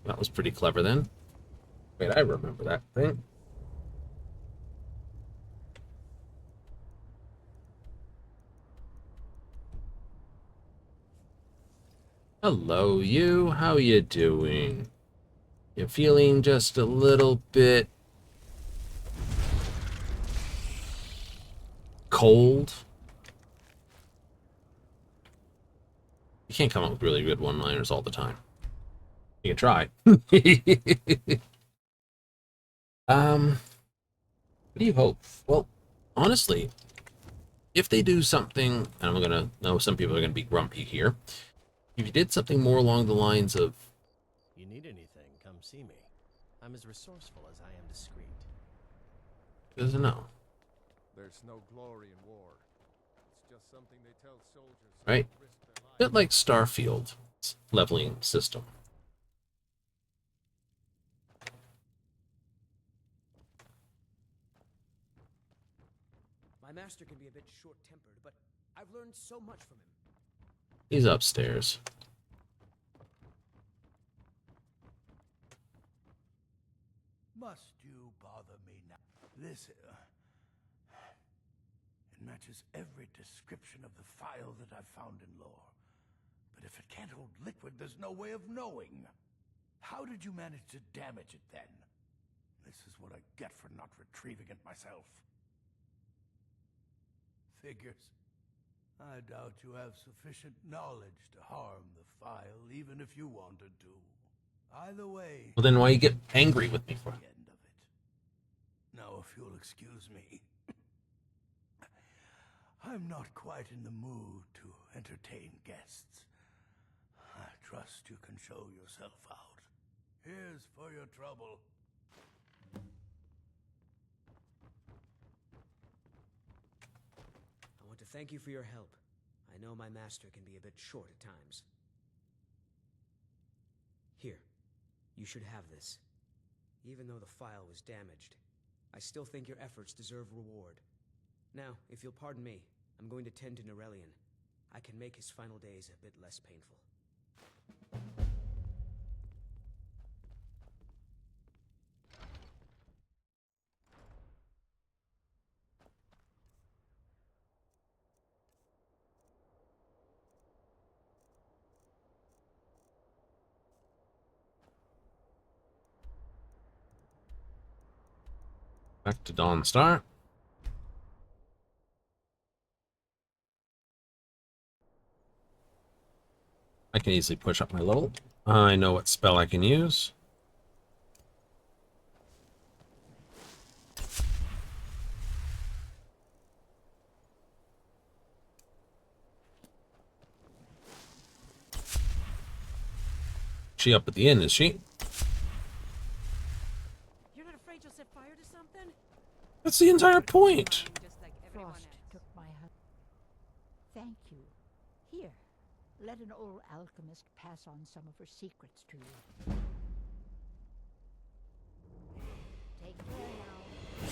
That was pretty clever then. Wait, I remember that thing. Hello, you. How you doing? You feeling just a little bit cold? You can't come up with really good one-liners all the time. You can try. What do you hope? Well, honestly, if they do something, and I'm gonna know some people are gonna be grumpy here. If you did something more along the lines of, You need anything, come see me. I'm as resourceful as I am discreet. doesn't know, There's no glory in war. It's just something they tell soldiers. right? A bit like Starfield's leveling system. My master can be a bit short-tempered, but I've learned so much from him. He's upstairs. Must you bother me now? This, it matches every description of the file that I've found in lore. But if it can't hold liquid, there's no way of knowing. How did you manage to damage it then? This is what I get for not retrieving it myself. Figures. I doubt you have sufficient knowledge to harm the file, even if you wanted to. Either way... Well, then why you get angry with me for? The end of it. Now, if you'll excuse me, I'm not quite in the mood to entertain guests. I trust you can show yourself out. Here's for your trouble. I want to thank you for your help. I know my master can be a bit short at times. Here, you should have this. Even though the file was damaged, I still think your efforts deserve reward. Now, if you'll pardon me, I'm going to tend to Norelian. I can make his final days a bit less painful. Back to Dawnstar. I can easily push up my level. I know what spell I can use. She up at the inn, is she? You're not afraid you'll set fire to something? That's the entire point. Frost took my husband. Thank you. Here, let an old alchemist pass on some of her secrets to you. Take care now.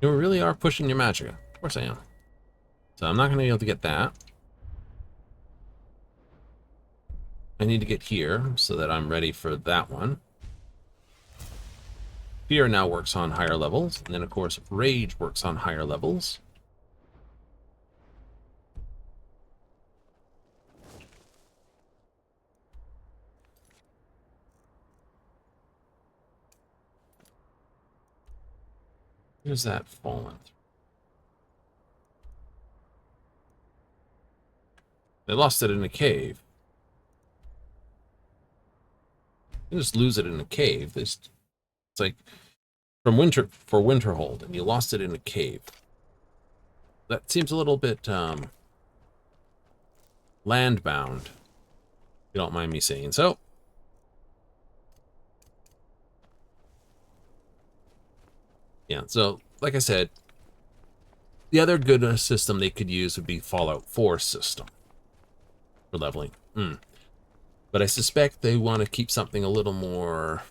You really are pushing your magic. Of course I am. So I'm not going to be able to get that. I need to get here so that I'm ready for that one. Fear now works on higher levels. And then, of course, Rage works on higher levels. Where's that fallen? They lost it in a cave. You just lose it in a cave. It's like from Winterhold, and you lost it in a cave. That seems a little bit land-bound. If you don't mind me saying so. Yeah, so like I said, the other good system they could use would be Fallout 4 system for leveling. But I suspect they want to keep something a little more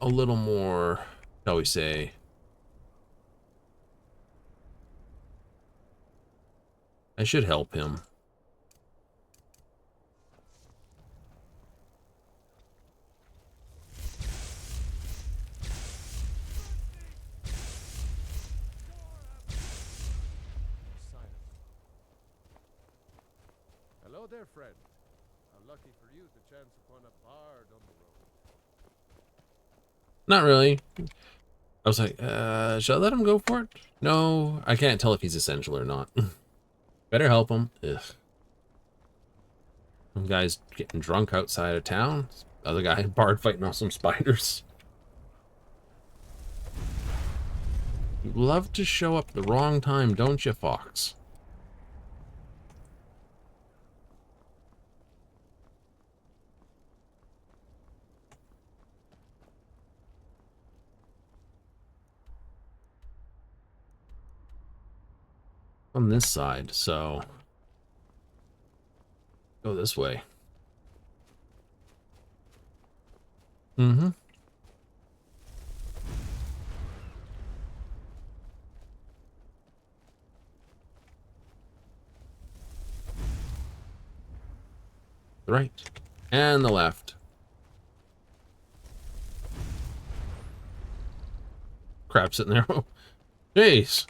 shall we say, I should help him. Hello there, friend. How lucky for you to chance upon a bard on the road. Not really. I was like, should I let him go for it? No, I can't tell if he's essential or not. Better help him. Ugh. Some guy's getting drunk outside of town. Other guy, bard fighting off some spiders. You love to show up at the wrong time, don't you, Fox? On this side, so go this way. The right and the left. Crap sitting there. Jeez.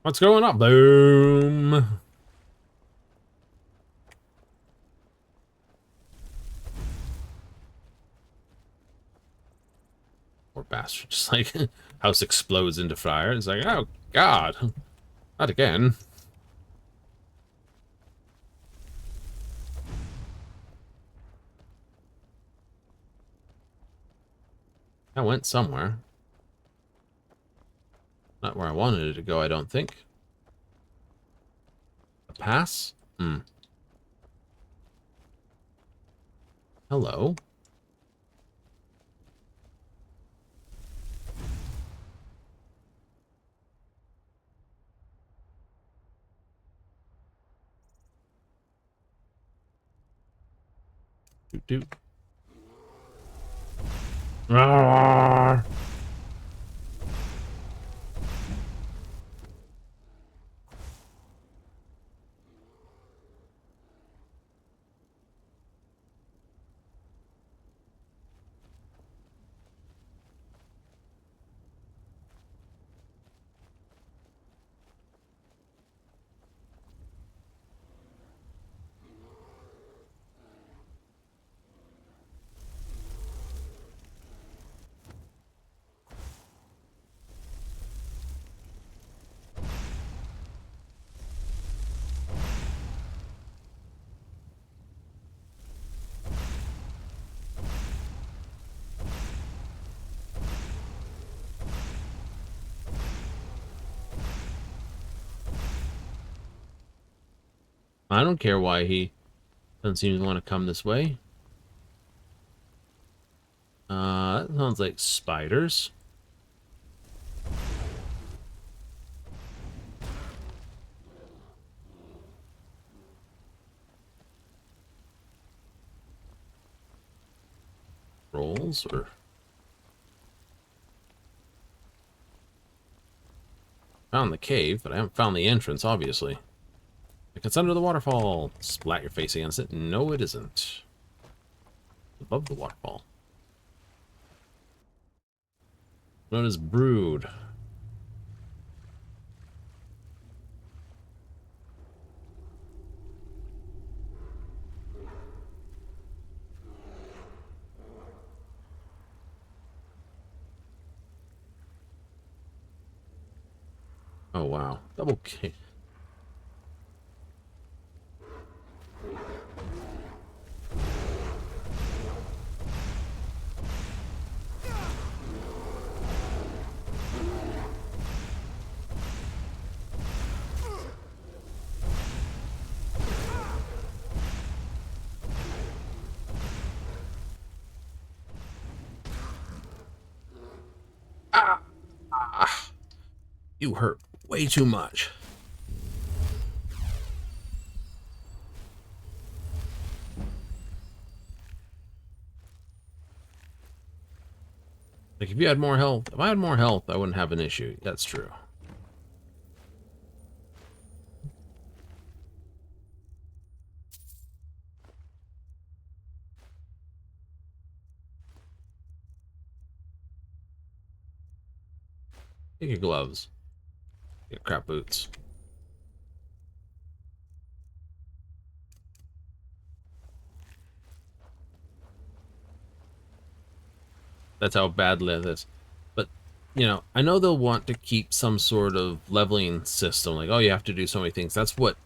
What's going on? Boom. Poor bastard. Just like house explodes into fire. It's like, oh God. Not again. I went somewhere. Not where I wanted it to go, I don't think. A pass? Hmm. Hello? Doot doot. Rawr. I don't care why he doesn't seem to want to come this way. That sounds like spiders. Rolls or... Found the cave, but I haven't found the entrance, obviously. Like it's under the waterfall. Splat your face against it. No, it isn't. Above the waterfall. Known as Brood. Oh, wow. Double K. Ah! You hurt way too much. Like, if you had more health... If I had more health, I wouldn't have an issue. That's true. Take your gloves. Get crap boots. That's how bad Lith is. But, you know, I know they'll want to keep some sort of leveling system. Like, oh, you have to do so many things. That's what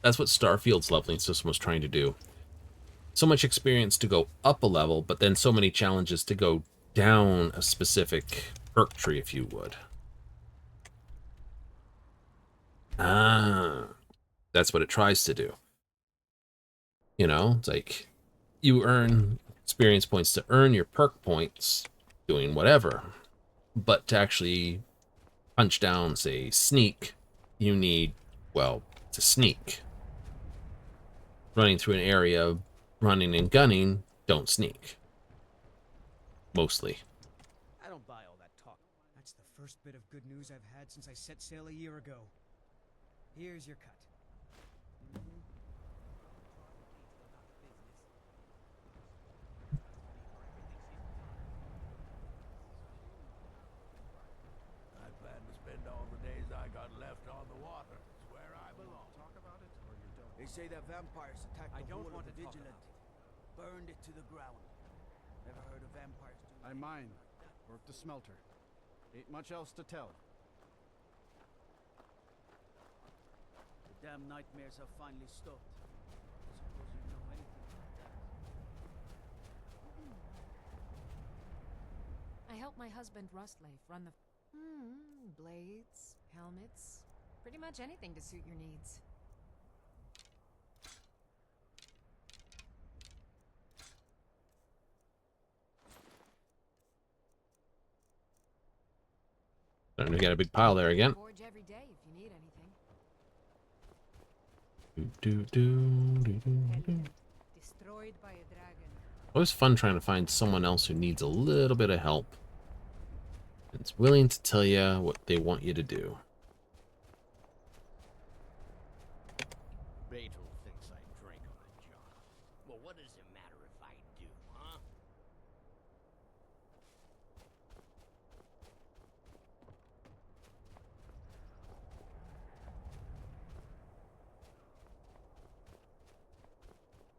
Starfield's leveling system was trying to do. So much experience to go up a level, but then so many challenges to go down a specific perk tree, if you would. Ah, that's what it tries to do. You know, it's like you earn experience points to earn your perk points doing whatever. But to actually punch down, say, sneak, you need, well, to sneak. Running through an area, running and gunning, don't sneak. Mostly. I don't buy all that talk. That's the first bit of good news I've had since I set sail a year ago. Here's your cut. I plan to spend all the days I got left on the water. It's where I belong. Talk about it, or you don't? They say that vampires attacked I the don't whole want of to the talk Vigilant. Burned it to the ground. Never heard of vampires doing I mine. Worked a smelter. Ain't much else to tell. damn nightmares have finally stopped. Suppose you know anything about that. I helped my husband Rustleif run the... blades, helmets, pretty much anything to suit your needs. Starting to get a big pile there again. Forge every day if you need anything. Destroyed by a dragon. Always fun trying to find someone else who needs a little bit of help. It's willing to tell you what they want you to do. Beetle thinks I drink on the job. Well, what does it matter if I do, huh?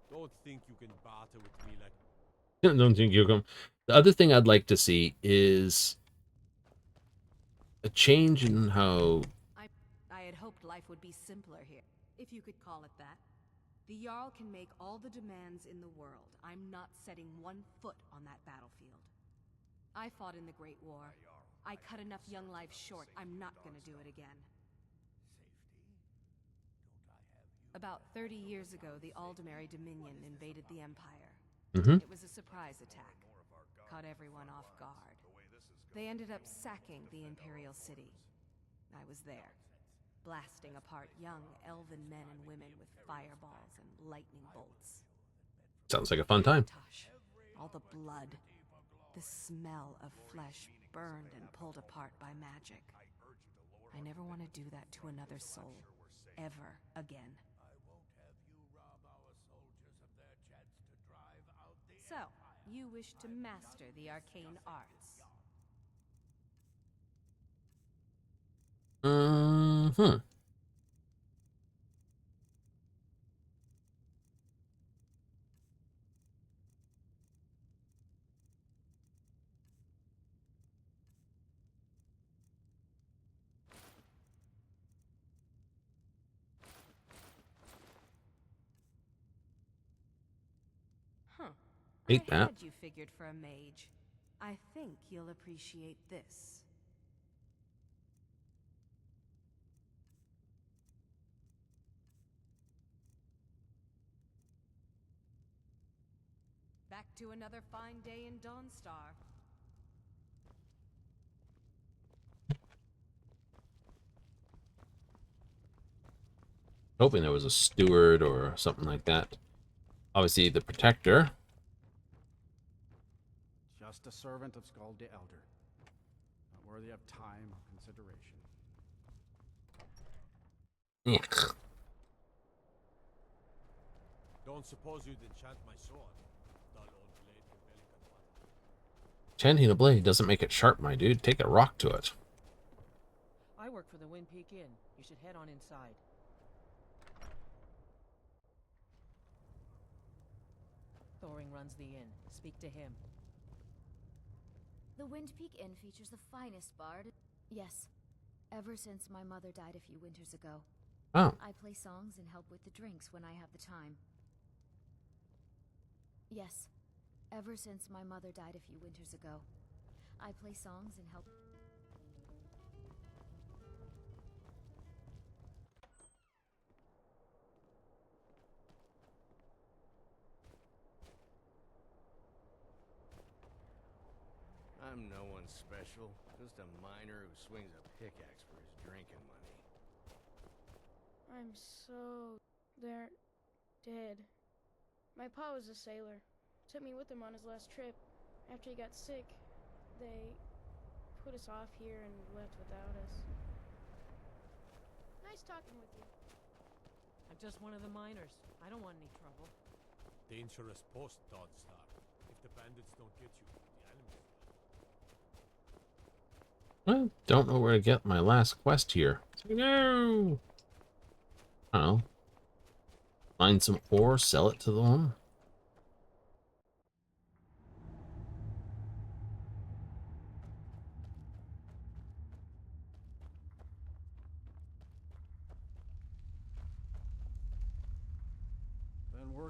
Don't think you can barter with me like... Don't think you'll come. The other thing I'd like to see is a change in how... I had hoped life would be simpler here, if you could call it that. The Jarl can make all the demands in the world. I'm not setting 1 foot on that battlefield. I fought in the Great War. I cut enough young lives short. I'm not gonna do it again. About 30 years ago, the Aldemary Dominion invaded the Empire. It was a surprise attack. Caught everyone off guard. They ended up sacking the Imperial City. I was there, blasting apart young elven men and women with fireballs and lightning bolts. Sounds like a fun time. All the blood, the smell of flesh burned and pulled apart by magic. I never want to do that to another soul, ever again. So, you wish to master the arcane arts? Hate I that. had you figured for a mage. I think you'll appreciate this. Back to another fine day in Dawnstar. Hoping there was a steward or something like that. Obviously, the protector. Just a servant of Scrolls the Elder. Not worthy of time or consideration. Yeah. Don't suppose you'd enchant my sword? Dull old blade with delicate one. Enchanting a blade doesn't make it sharp, my dude. Take a rock to it. I work for the Wind Peak Inn. You should head on inside. Thoring runs the inn. Speak to him. The Wind Peak Inn features the finest bard. Yes. Ever since my mother died a few winters ago. Oh. I play songs and help with the drinks when I have the time. Yes. Ever since my mother died a few winters ago. I play songs and help... I'm no one special. Just a miner who swings a pickaxe for his drinking money. I'm so... they're... dead. My pa was a sailor. Took me with him on his last trip. After he got sick, they put us off here and left without us. Nice talking with you. I'm just one of the miners. I don't want any trouble. Dangerous post, Dawnstar. If the bandits don't get you, the enemies will. Well, don't know where to get my last quest here. No! I don't know. Find some ore, sell it to them.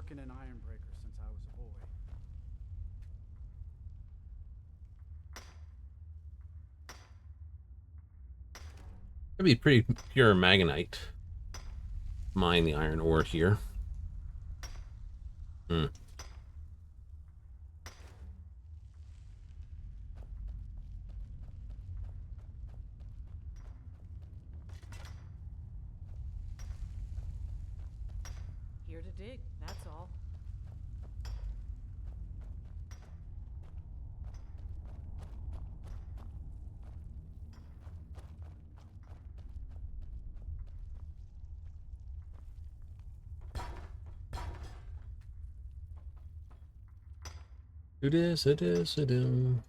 working in Ironbreaker since I was a boy. It'd be pretty pure Magnite. Mine the iron ore here. Hmm. Here to dig, that's all. Do this, it is, it do.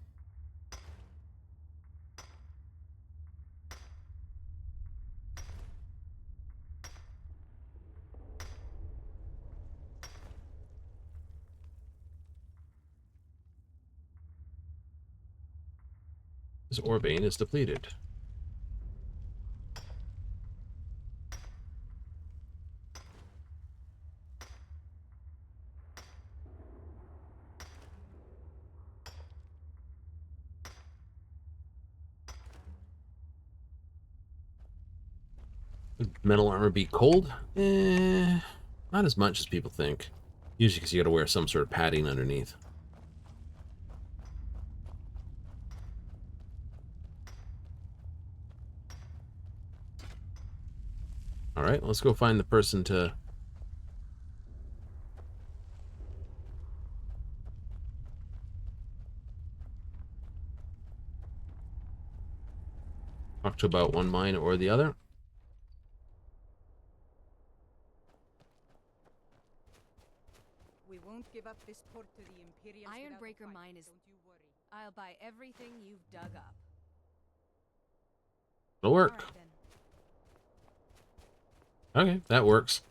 This ore vein is depleted. Would metal armor be cold? Not as much as people think. Usually because you gotta wear some sort of padding underneath. Alright, let's go find the person to... talk to about one mine or the other. We won't give up this port to the Imperials. Ironbreaker mine is... Don't you worry. I'll buy everything you've dug up. It'll work. Okay, that works.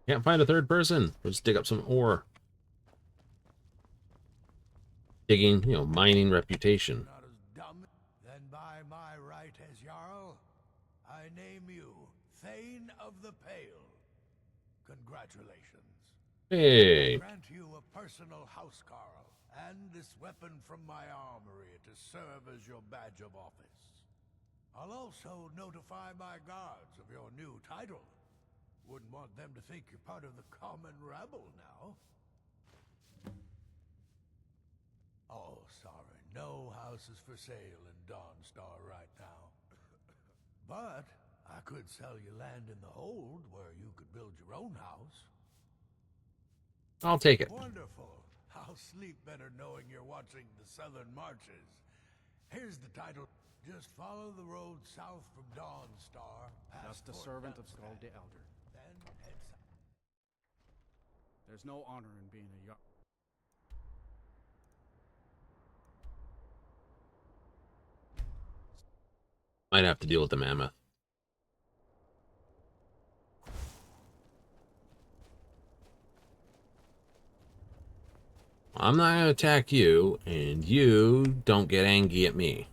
Can't find a third person. Let's dig up some ore. Digging, you know, mining reputation. Not as dumb. Then by my right as Jarl, I name you Thane of the Pale. Congratulations. Hey. I grant you a personal housecarl and this weapon from my armory to serve as your badge of office. I'll also notify my guards of your new title. Wouldn't want them to think you're part of the common rabble now. Oh, sorry. No houses for sale in Dawnstar right now. But I could sell you land in the hold where you could build your own house. I'll take it. Wonderful. I'll sleep better knowing you're watching the Southern Marches. Here's the title. Just follow the road south from Dawnstar. Just a servant of Scrolls the Elder. Then head south. There's no honor in being a Jarl. Might have to deal with the mammoth. I'm not going to attack you, and you don't get angry at me.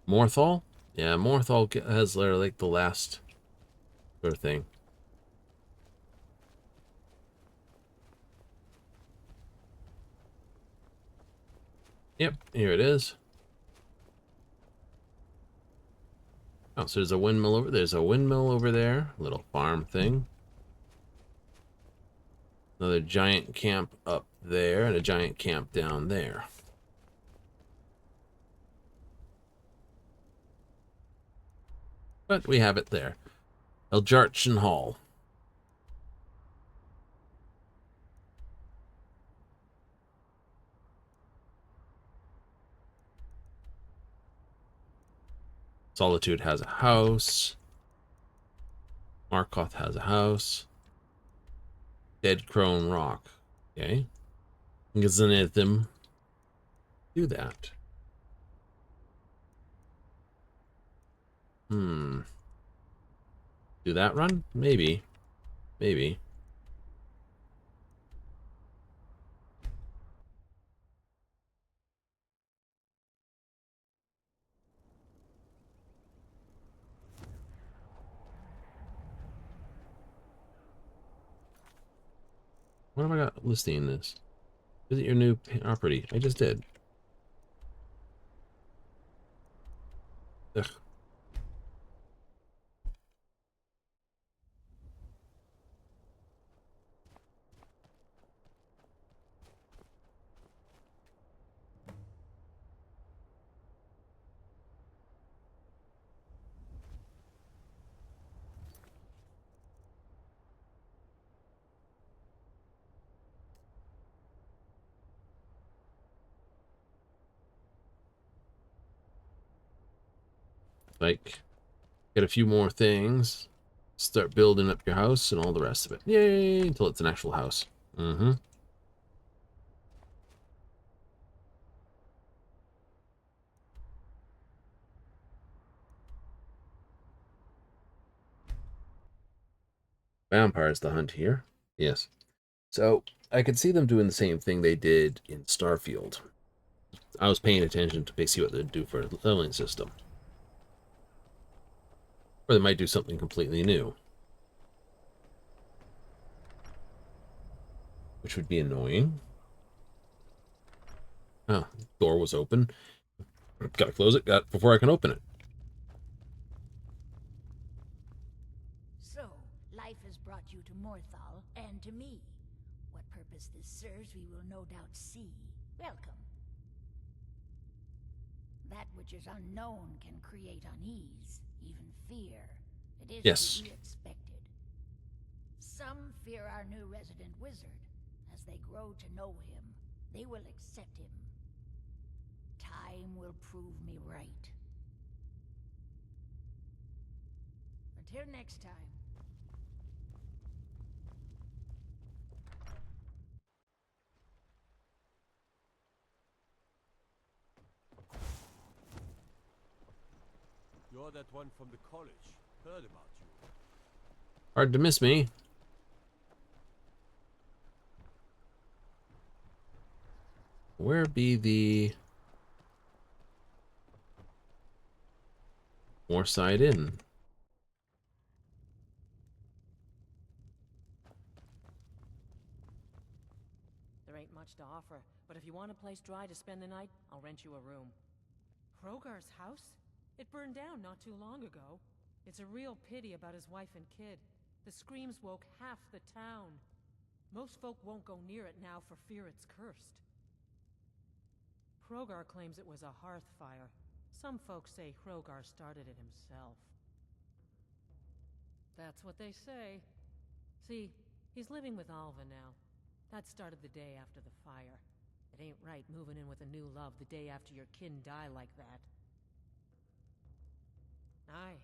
Morthal? Yeah, Morthal has like the last sort of thing. Yep, here it is. Oh, so there's a windmill over there. There's a windmill over there. Little farm thing. Another giant camp up there and a giant camp down there. But we have it there. Eljarchen Hall. Solitude has a house. Markoth has a house. Dead Crone Rock. Okay. Gazenithim do that. Do that run? Maybe. Maybe. What have I got listing this? Visit your new property. I just did. Ugh. Like, get a few more things, start building up your house and all the rest of it. Yay! Until it's an actual house. Mm-hmm. Vampires to hunt here. Yes. So, I could see them doing the same thing they did in Starfield. I was paying attention to see what they'd do for a leveling system. Or they might do something completely new. Which would be annoying. Oh, door was open. Gotta close it before I can open it. So, life has brought you to Morthal, and to me. What purpose this serves we will no doubt see. Welcome. That which is unknown can create unease, even fear. It is to be expected. Some fear our new resident wizard. As they grow to know him, they will accept him. Time will prove me right. Until next time. You're that one from the college. Heard about you. Hard to miss me. Where be the more side in? There ain't much to offer, but if you want a place dry to spend the night, I'll rent you a room. Hrogar's house? It burned down not too long ago. It's a real pity about his wife and kid. The screams woke half the town. Most folk won't go near it now for fear it's cursed. Hrogar claims it was a hearth fire. Some folks say Hrogar started it himself. That's what they say. See, he's living with Alva now. That started the day after the fire. It ain't right moving in with a new love the day after your kin die like that. Aye,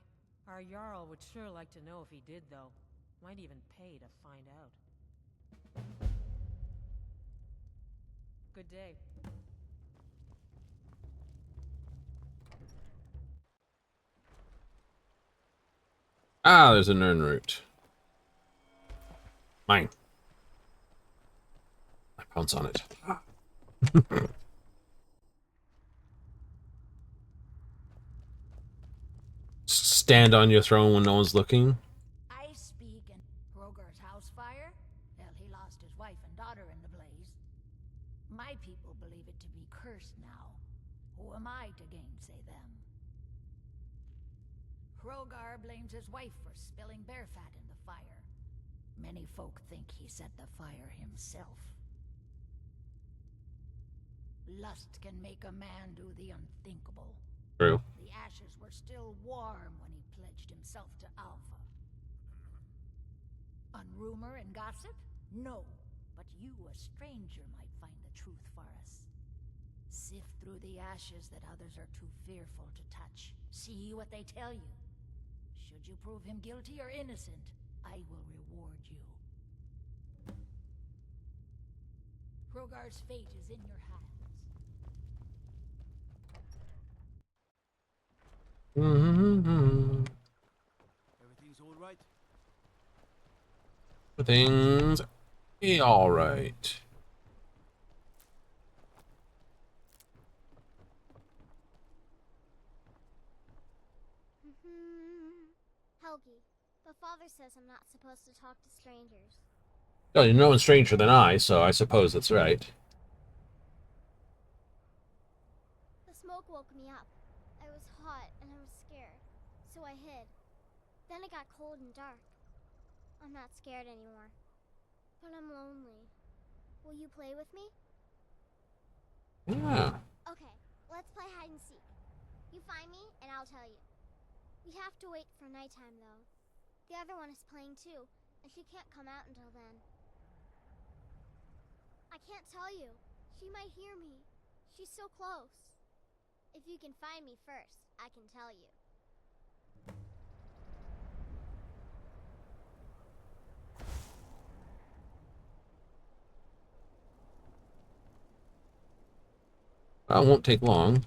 our Jarl would sure like to know if he did, though. Might even pay to find out. Good day. Ah, there's a Nern route. Mine. I pounce on it. Stand on your throne when no one's looking. I speak in Hrogar's house fire? Hell, he lost his wife and daughter in the blaze. My people believe it to be cursed now. Who am I to gainsay them? Hrogar blames his wife for spilling bear fat in the fire. Many folk think he set the fire himself. Lust can make a man do the unthinkable. True. The ashes were still warm when he pledged himself to Alva. On rumor and gossip? No. But you, a stranger, might find the truth for us. Sift through the ashes that others are too fearful to touch. See what they tell you. Should you prove him guilty or innocent, I will reward you. Hrogar's fate is in your hands. Mm-hmm. Everything's all right? Things be all right. Helgi, but Father says I'm not supposed to talk to strangers. Well, you're no one stranger than I, so I suppose that's right. The smoke woke me up. I was hot and I was scared, so I hid. Then it got cold and dark. I'm not scared anymore, but I'm lonely. Will you play with me? Yeah. Okay, let's play hide and seek. You find me and I'll tell you. We have to wait for nighttime though. The other one is playing too, and she can't come out until then. I can't tell you. She might hear me. She's so close. If you can find me first, I can tell you. Well, it won't take long.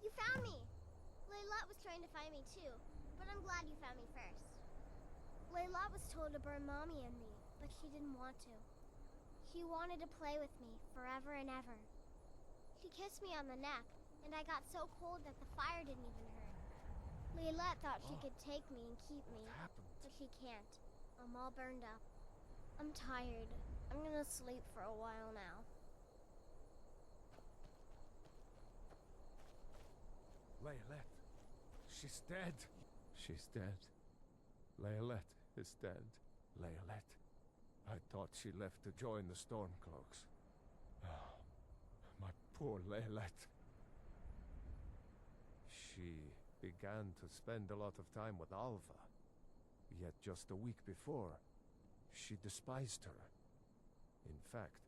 You found me! Layla was trying to find me too, but I'm glad you found me first. Layla was told to burn Mommy and me, but she didn't want to. She wanted to play with me forever and ever. She kissed me on the neck, and I got so cold that the fire didn't even hurt. Layla thought she could take me and keep me, but she can't. I'm all burned up. I'm tired. I'm gonna sleep for a while now. Layla, she's dead. She's dead. Layla is dead. Layla. I thought she left to join the Stormcloaks. Oh, my poor Layla. She began to spend a lot of time with Alva. Yet just a week before, she despised her. In fact,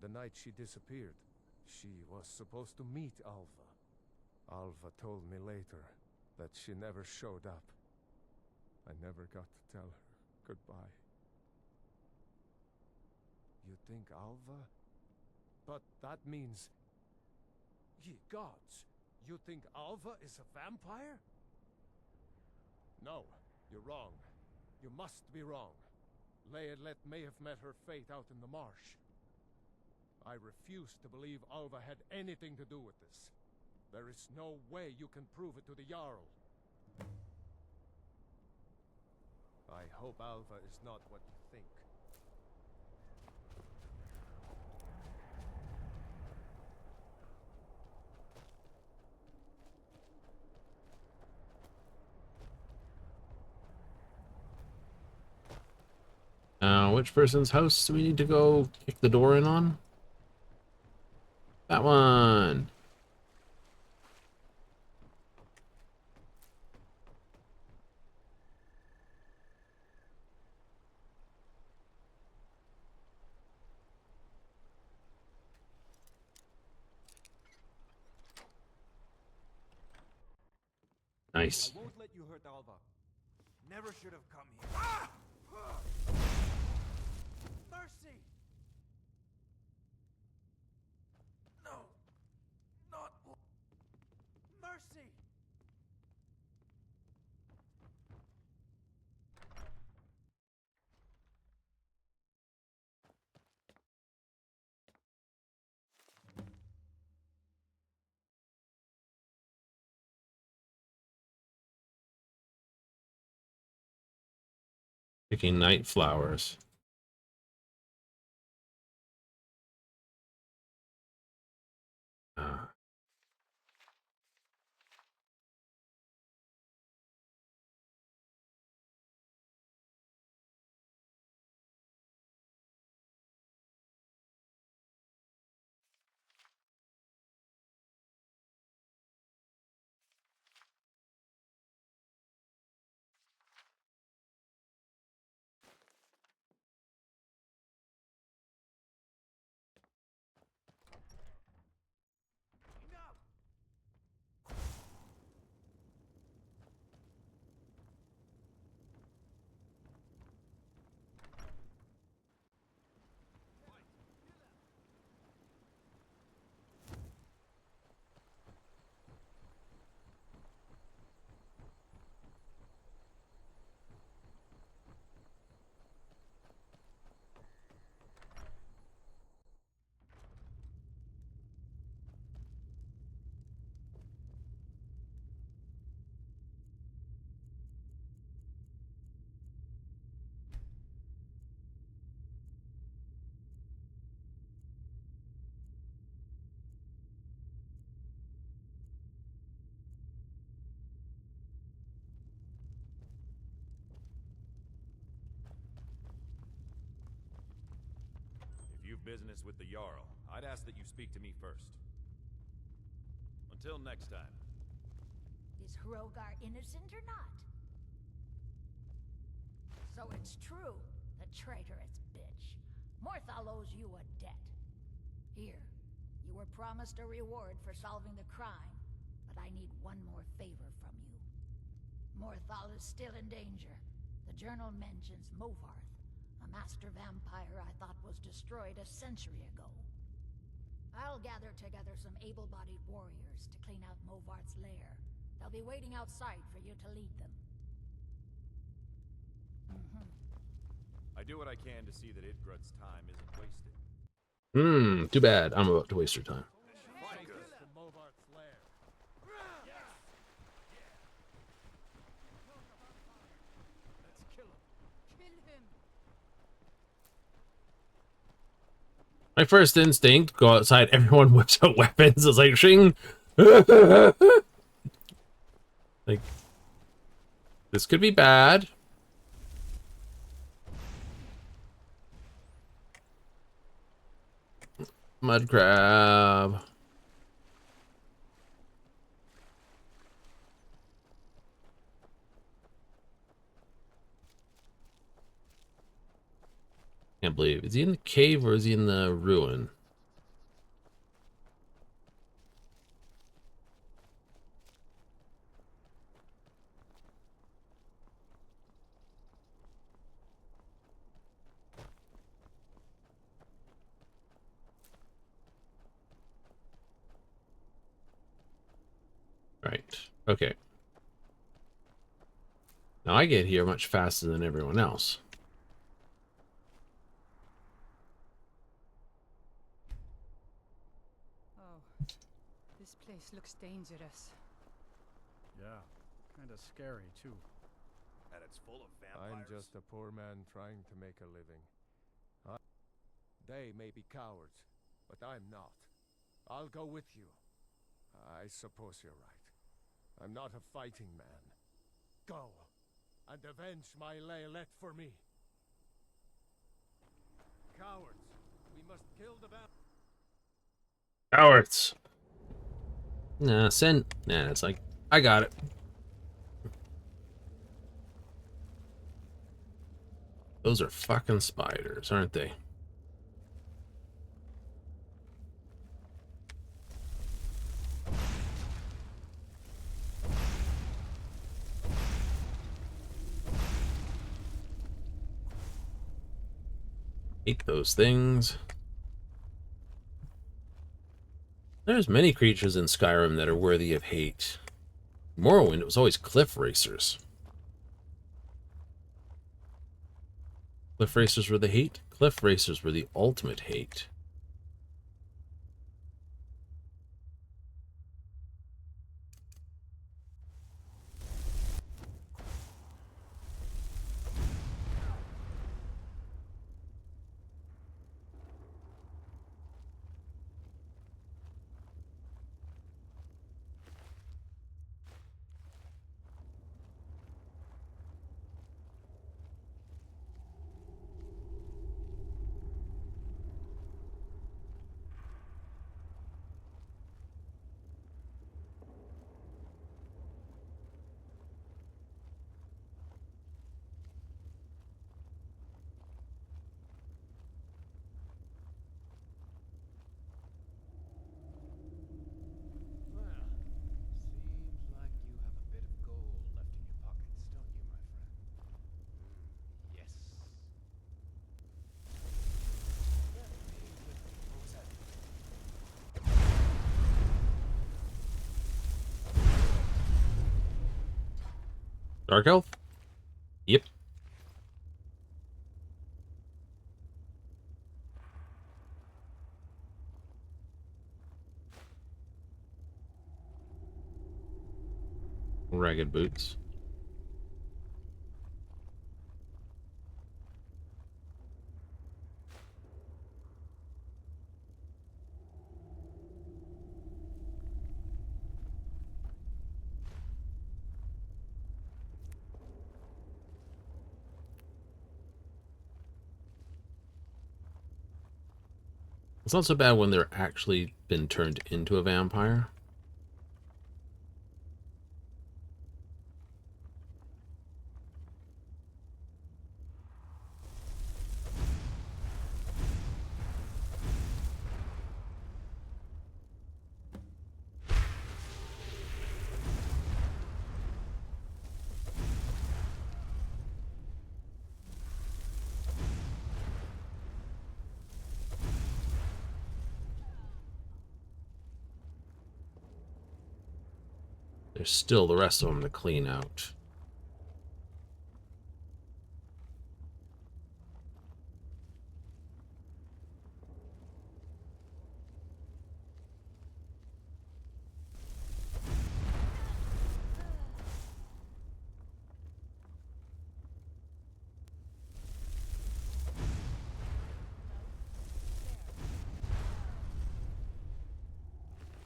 the night she disappeared, she was supposed to meet Alva. Alva told me later that she never showed up. I never got to tell her goodbye. You think Alva? But that means... Ye gods! You think Alva is a vampire? No, you're wrong. You must be wrong. Layla may have met her fate out in the marsh. I refuse to believe Alva had anything to do with this. There is no way you can prove it to the Jarl. I hope Alva is not what you think. Which person's house do we need to go kick the door in on? That one. Nice. I won't let you hurt Alva. Never should have come here. Ah! Mercy! No. Not mercy. Picking night flowers. business with the Jarl, I'd ask that you speak to me first. Until next time. Is Hrogar innocent or not? So it's true, the traitorous bitch. Morthal owes you a debt. Here, you were promised a reward for solving the crime, but I need one more favor from you. Morthal is still in danger. The journal mentions Movarth, a master vampire I thought was destroyed a century ago. I'll gather together some able-bodied warriors to clean out Movarth's lair. They'll be waiting outside for you to lead them. I do what I can to see that Idgrud's time isn't wasted. Too bad. I'm about to waste your time. My first instinct, go outside, everyone whips out weapons. It's like, shing! Like, this could be bad. Mud crab. Can't believe. Is he in the cave or is he in the ruin? Right. Okay. Now I get here much faster than everyone else. Oh, this place looks dangerous. Yeah, kind of scary too. And it's full of vampires. I'm just a poor man trying to make a living. They may be cowards, but I'm not. I'll go with you. I suppose you're right. I'm not a fighting man. Go, and avenge my Laylet for me. Cowards, we must kill the Cowards. Nah, send. Nah, it's like, I got it. Those are fucking spiders, aren't they? Hate those things. There's many creatures in Skyrim that are worthy of hate. Morrowind, it was always cliff racers. Cliff racers were the hate. Cliff racers were the ultimate hate. Dark Elf? Yep. Ragged boots. It's not so bad when they're actually been turned into a vampire. There's still the rest of them to clean out.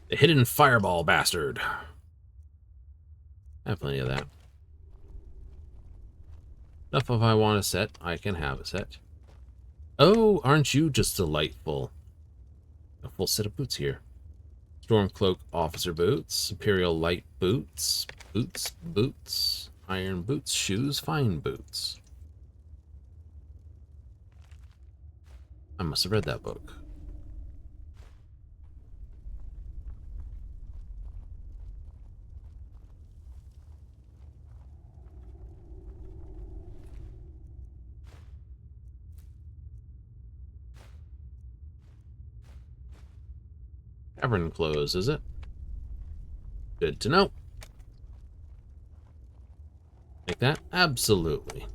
The hidden fireball bastard. I have plenty of that. Enough if I want a set, I can have a set. Oh, aren't you just delightful? A full set of boots here. Stormcloak officer boots, Imperial light boots, boots, iron boots, shoes, fine boots. I must have read that book. Tavern closed, is it? Good to know. Like that? Absolutely.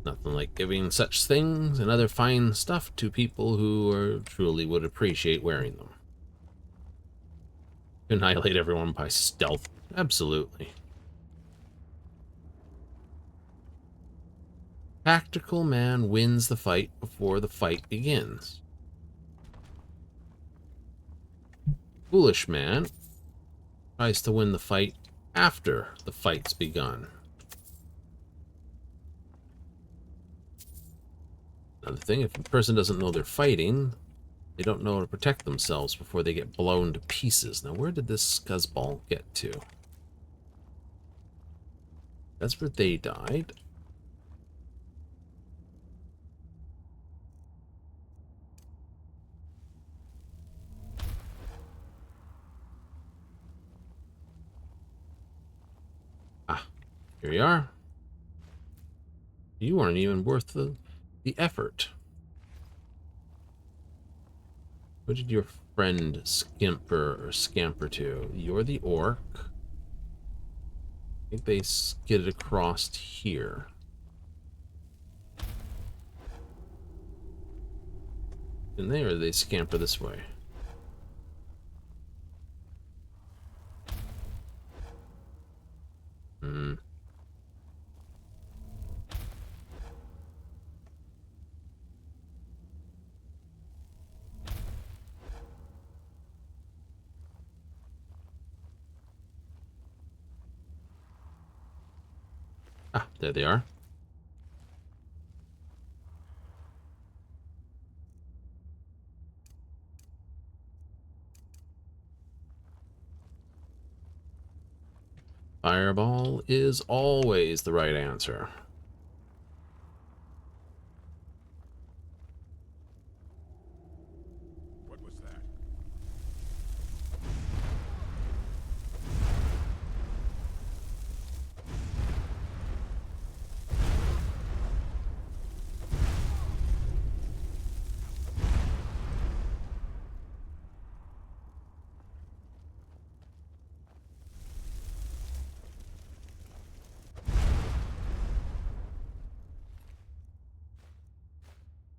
Nothing like giving such things and other fine stuff to people who truly would appreciate wearing them. Annihilate everyone by stealth. Absolutely. Tactical man wins the fight before the fight begins. Foolish man tries to win the fight after the fight's begun. Another thing, if a person doesn't know they're fighting, they don't know how to protect themselves before they get blown to pieces. Now, where did this scuzzball get to? That's where they died. Ah, here you are. You aren't even worth the effort. What did your friend scamper to? You're the orc. I think they skidded across here. Didn't they, or did they scamper this way? Hmm. Ah, there they are. Fireball is always the right answer. What was that?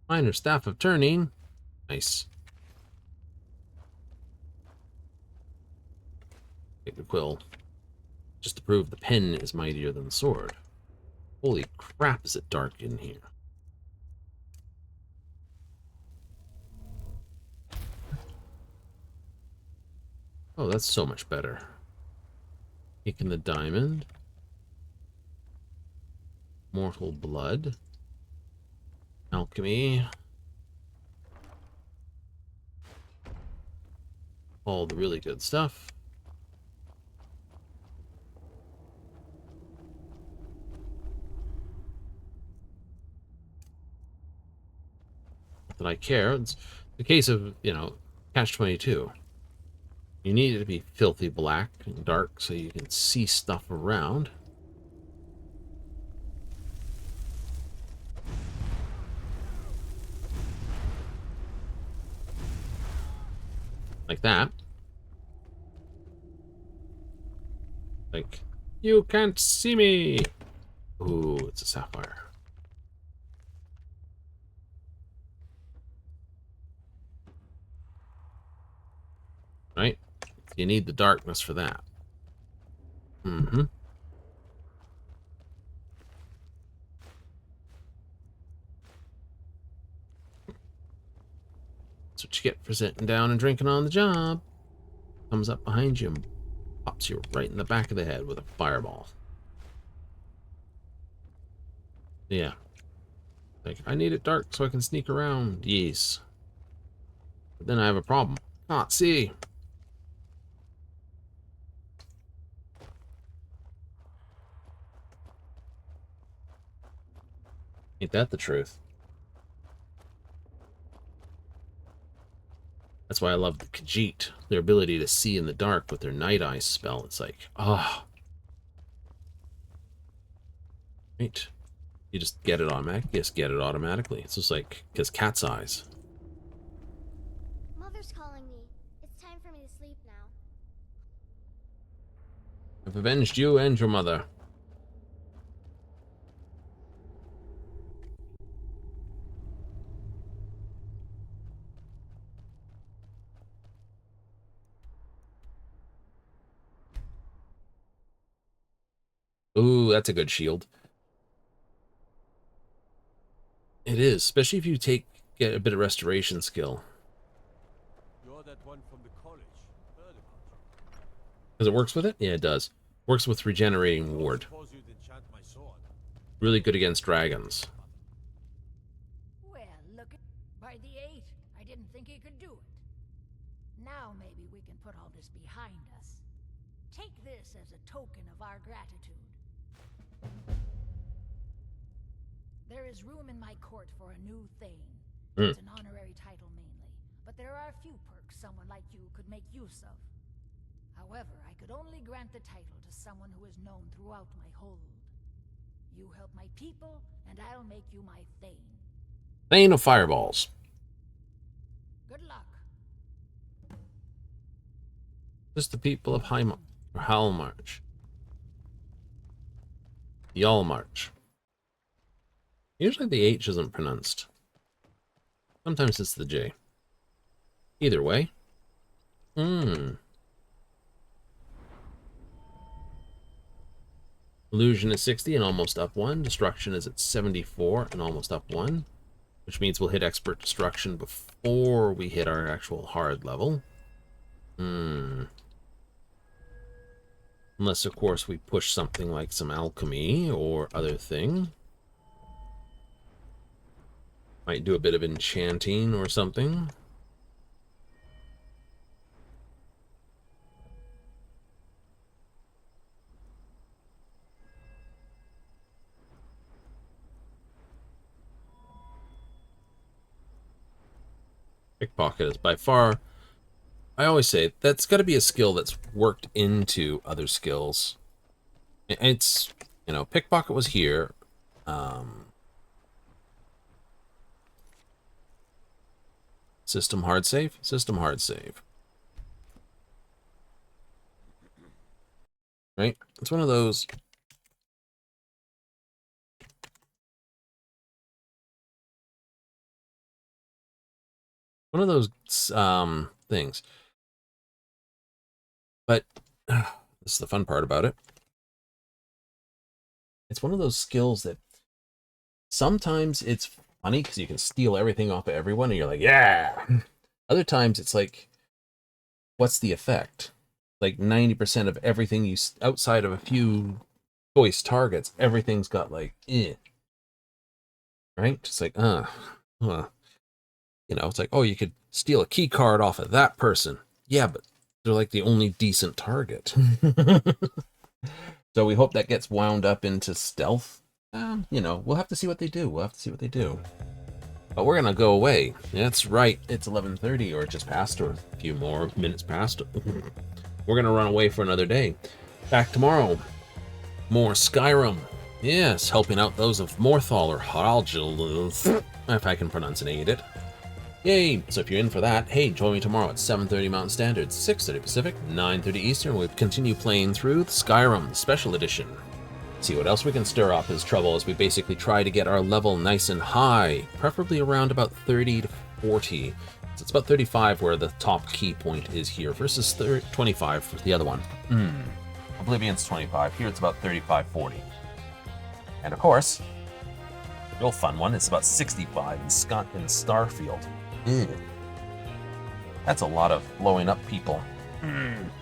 Minor staff of turning. Nice. Take the quill. Just to prove the pen is mightier than the sword. Holy crap, is it dark in here. Oh, that's so much better. Taking the diamond. Mortal blood. Alchemy. all the really good stuff. Not that I care. It's the case of, you know, Catch-22. You need it to be filthy black and dark so you can see stuff around. Like that. Like, you can't see me! Ooh, it's a sapphire. Right? You need the darkness for that. Mm-hmm. That's what you get for sitting down and drinking on the job. Comes up behind you and pops you right in the back of the head with a fireball. Yeah. Like, I need it dark so I can sneak around. Yes. But then I have a problem. Can't see. Ain't that the truth? That's why I love the Khajiit. Their ability to see in the dark with their Night Eye spell. It's like, ah. Oh. Right. You just get it automatic. You just get it automatically. It's just like, because cat's eyes. Mother's calling me. It's time for me to sleep now. I've avenged you and your mother. Ooh, that's a good shield. It is, especially if you get a bit of restoration skill. You're that one from the college. Heard about you. Does it works with it? Yeah, it does. Works with regenerating ward. Really good against dragons. Well, look, by the 8, I didn't think he could do it. Now maybe we can put all this behind us. Take this as a token of our gratitude. There is room in my court for a new Thane. It's an honorary title mainly, but there are a few perks someone like you could make use of. However, I could only grant the title to someone who is known throughout my hold. You help my people, and I'll make you my Thane. Thane of Fireballs. Good luck. Just the people of Halmarch. Yalmarch. Usually the H isn't pronounced. Sometimes it's the J. Either way. Illusion is 60 and almost up 1. Destruction is at 74 and almost up 1. Which means we'll hit Expert Destruction before we hit our actual hard level. Unless, of course, we push something like some alchemy or other thing. Might do a bit of enchanting or something. Pickpocket is by far, I always say, that's got to be a skill that's worked into other skills. It's, you know, pickpocket was here. System hard save? System hard save. Right? It's one of those... things. But this is the fun part about it. It's one of those skills that sometimes it's funny because you can steal everything off of everyone and you're like, yeah. Other times it's like, what's the effect? Like 90% of everything you, outside of a few choice targets, everything's got like, eh. Right? Just like, you know, it's like, oh, you could steal a key card off of that person. Yeah, but They're like the only decent target. So we hope that gets wound up into stealth. You know, we'll have to see what they do. But we're gonna go away. That's right, it's 11:30 or just past, or a few more minutes past. We're gonna run away for another day. Back tomorrow. More Skyrim. Yes, helping out those of Morthal or Haralgil, if I can pronunciate it. Yay! So if you're in for that, hey, join me tomorrow at 7:30 Mountain Standard, 6:30 Pacific, 9:30 Eastern. We'll continue playing through the Skyrim Special Edition. See what else we can stir up as trouble as we basically try to get our level nice and high, preferably around about 30 to 40. So it's about 35 where the top key point is here versus 25 for the other one. Oblivion's 25. Here it's about 35, 40. And of course, real fun one, it's about 65 in Starfield. That's a lot of blowing up people.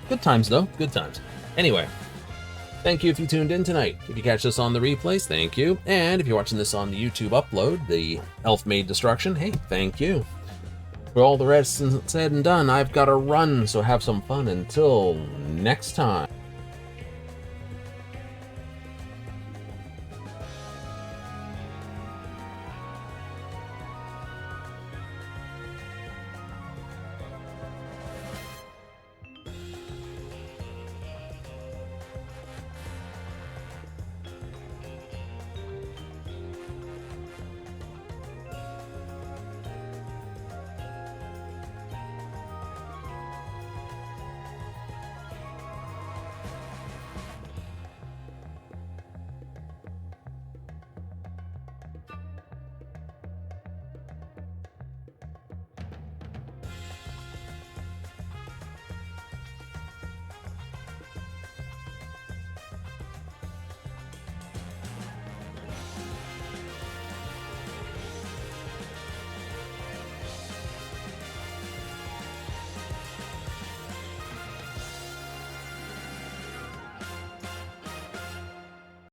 Good times, though. Good times. Anyway, thank you if you tuned in tonight. If you catch this on the replays, thank you. And if you're watching this on the YouTube upload, the Elf-Made Destruction, hey, thank you. For all the rest said and done, I've got to run, so have some fun until next time.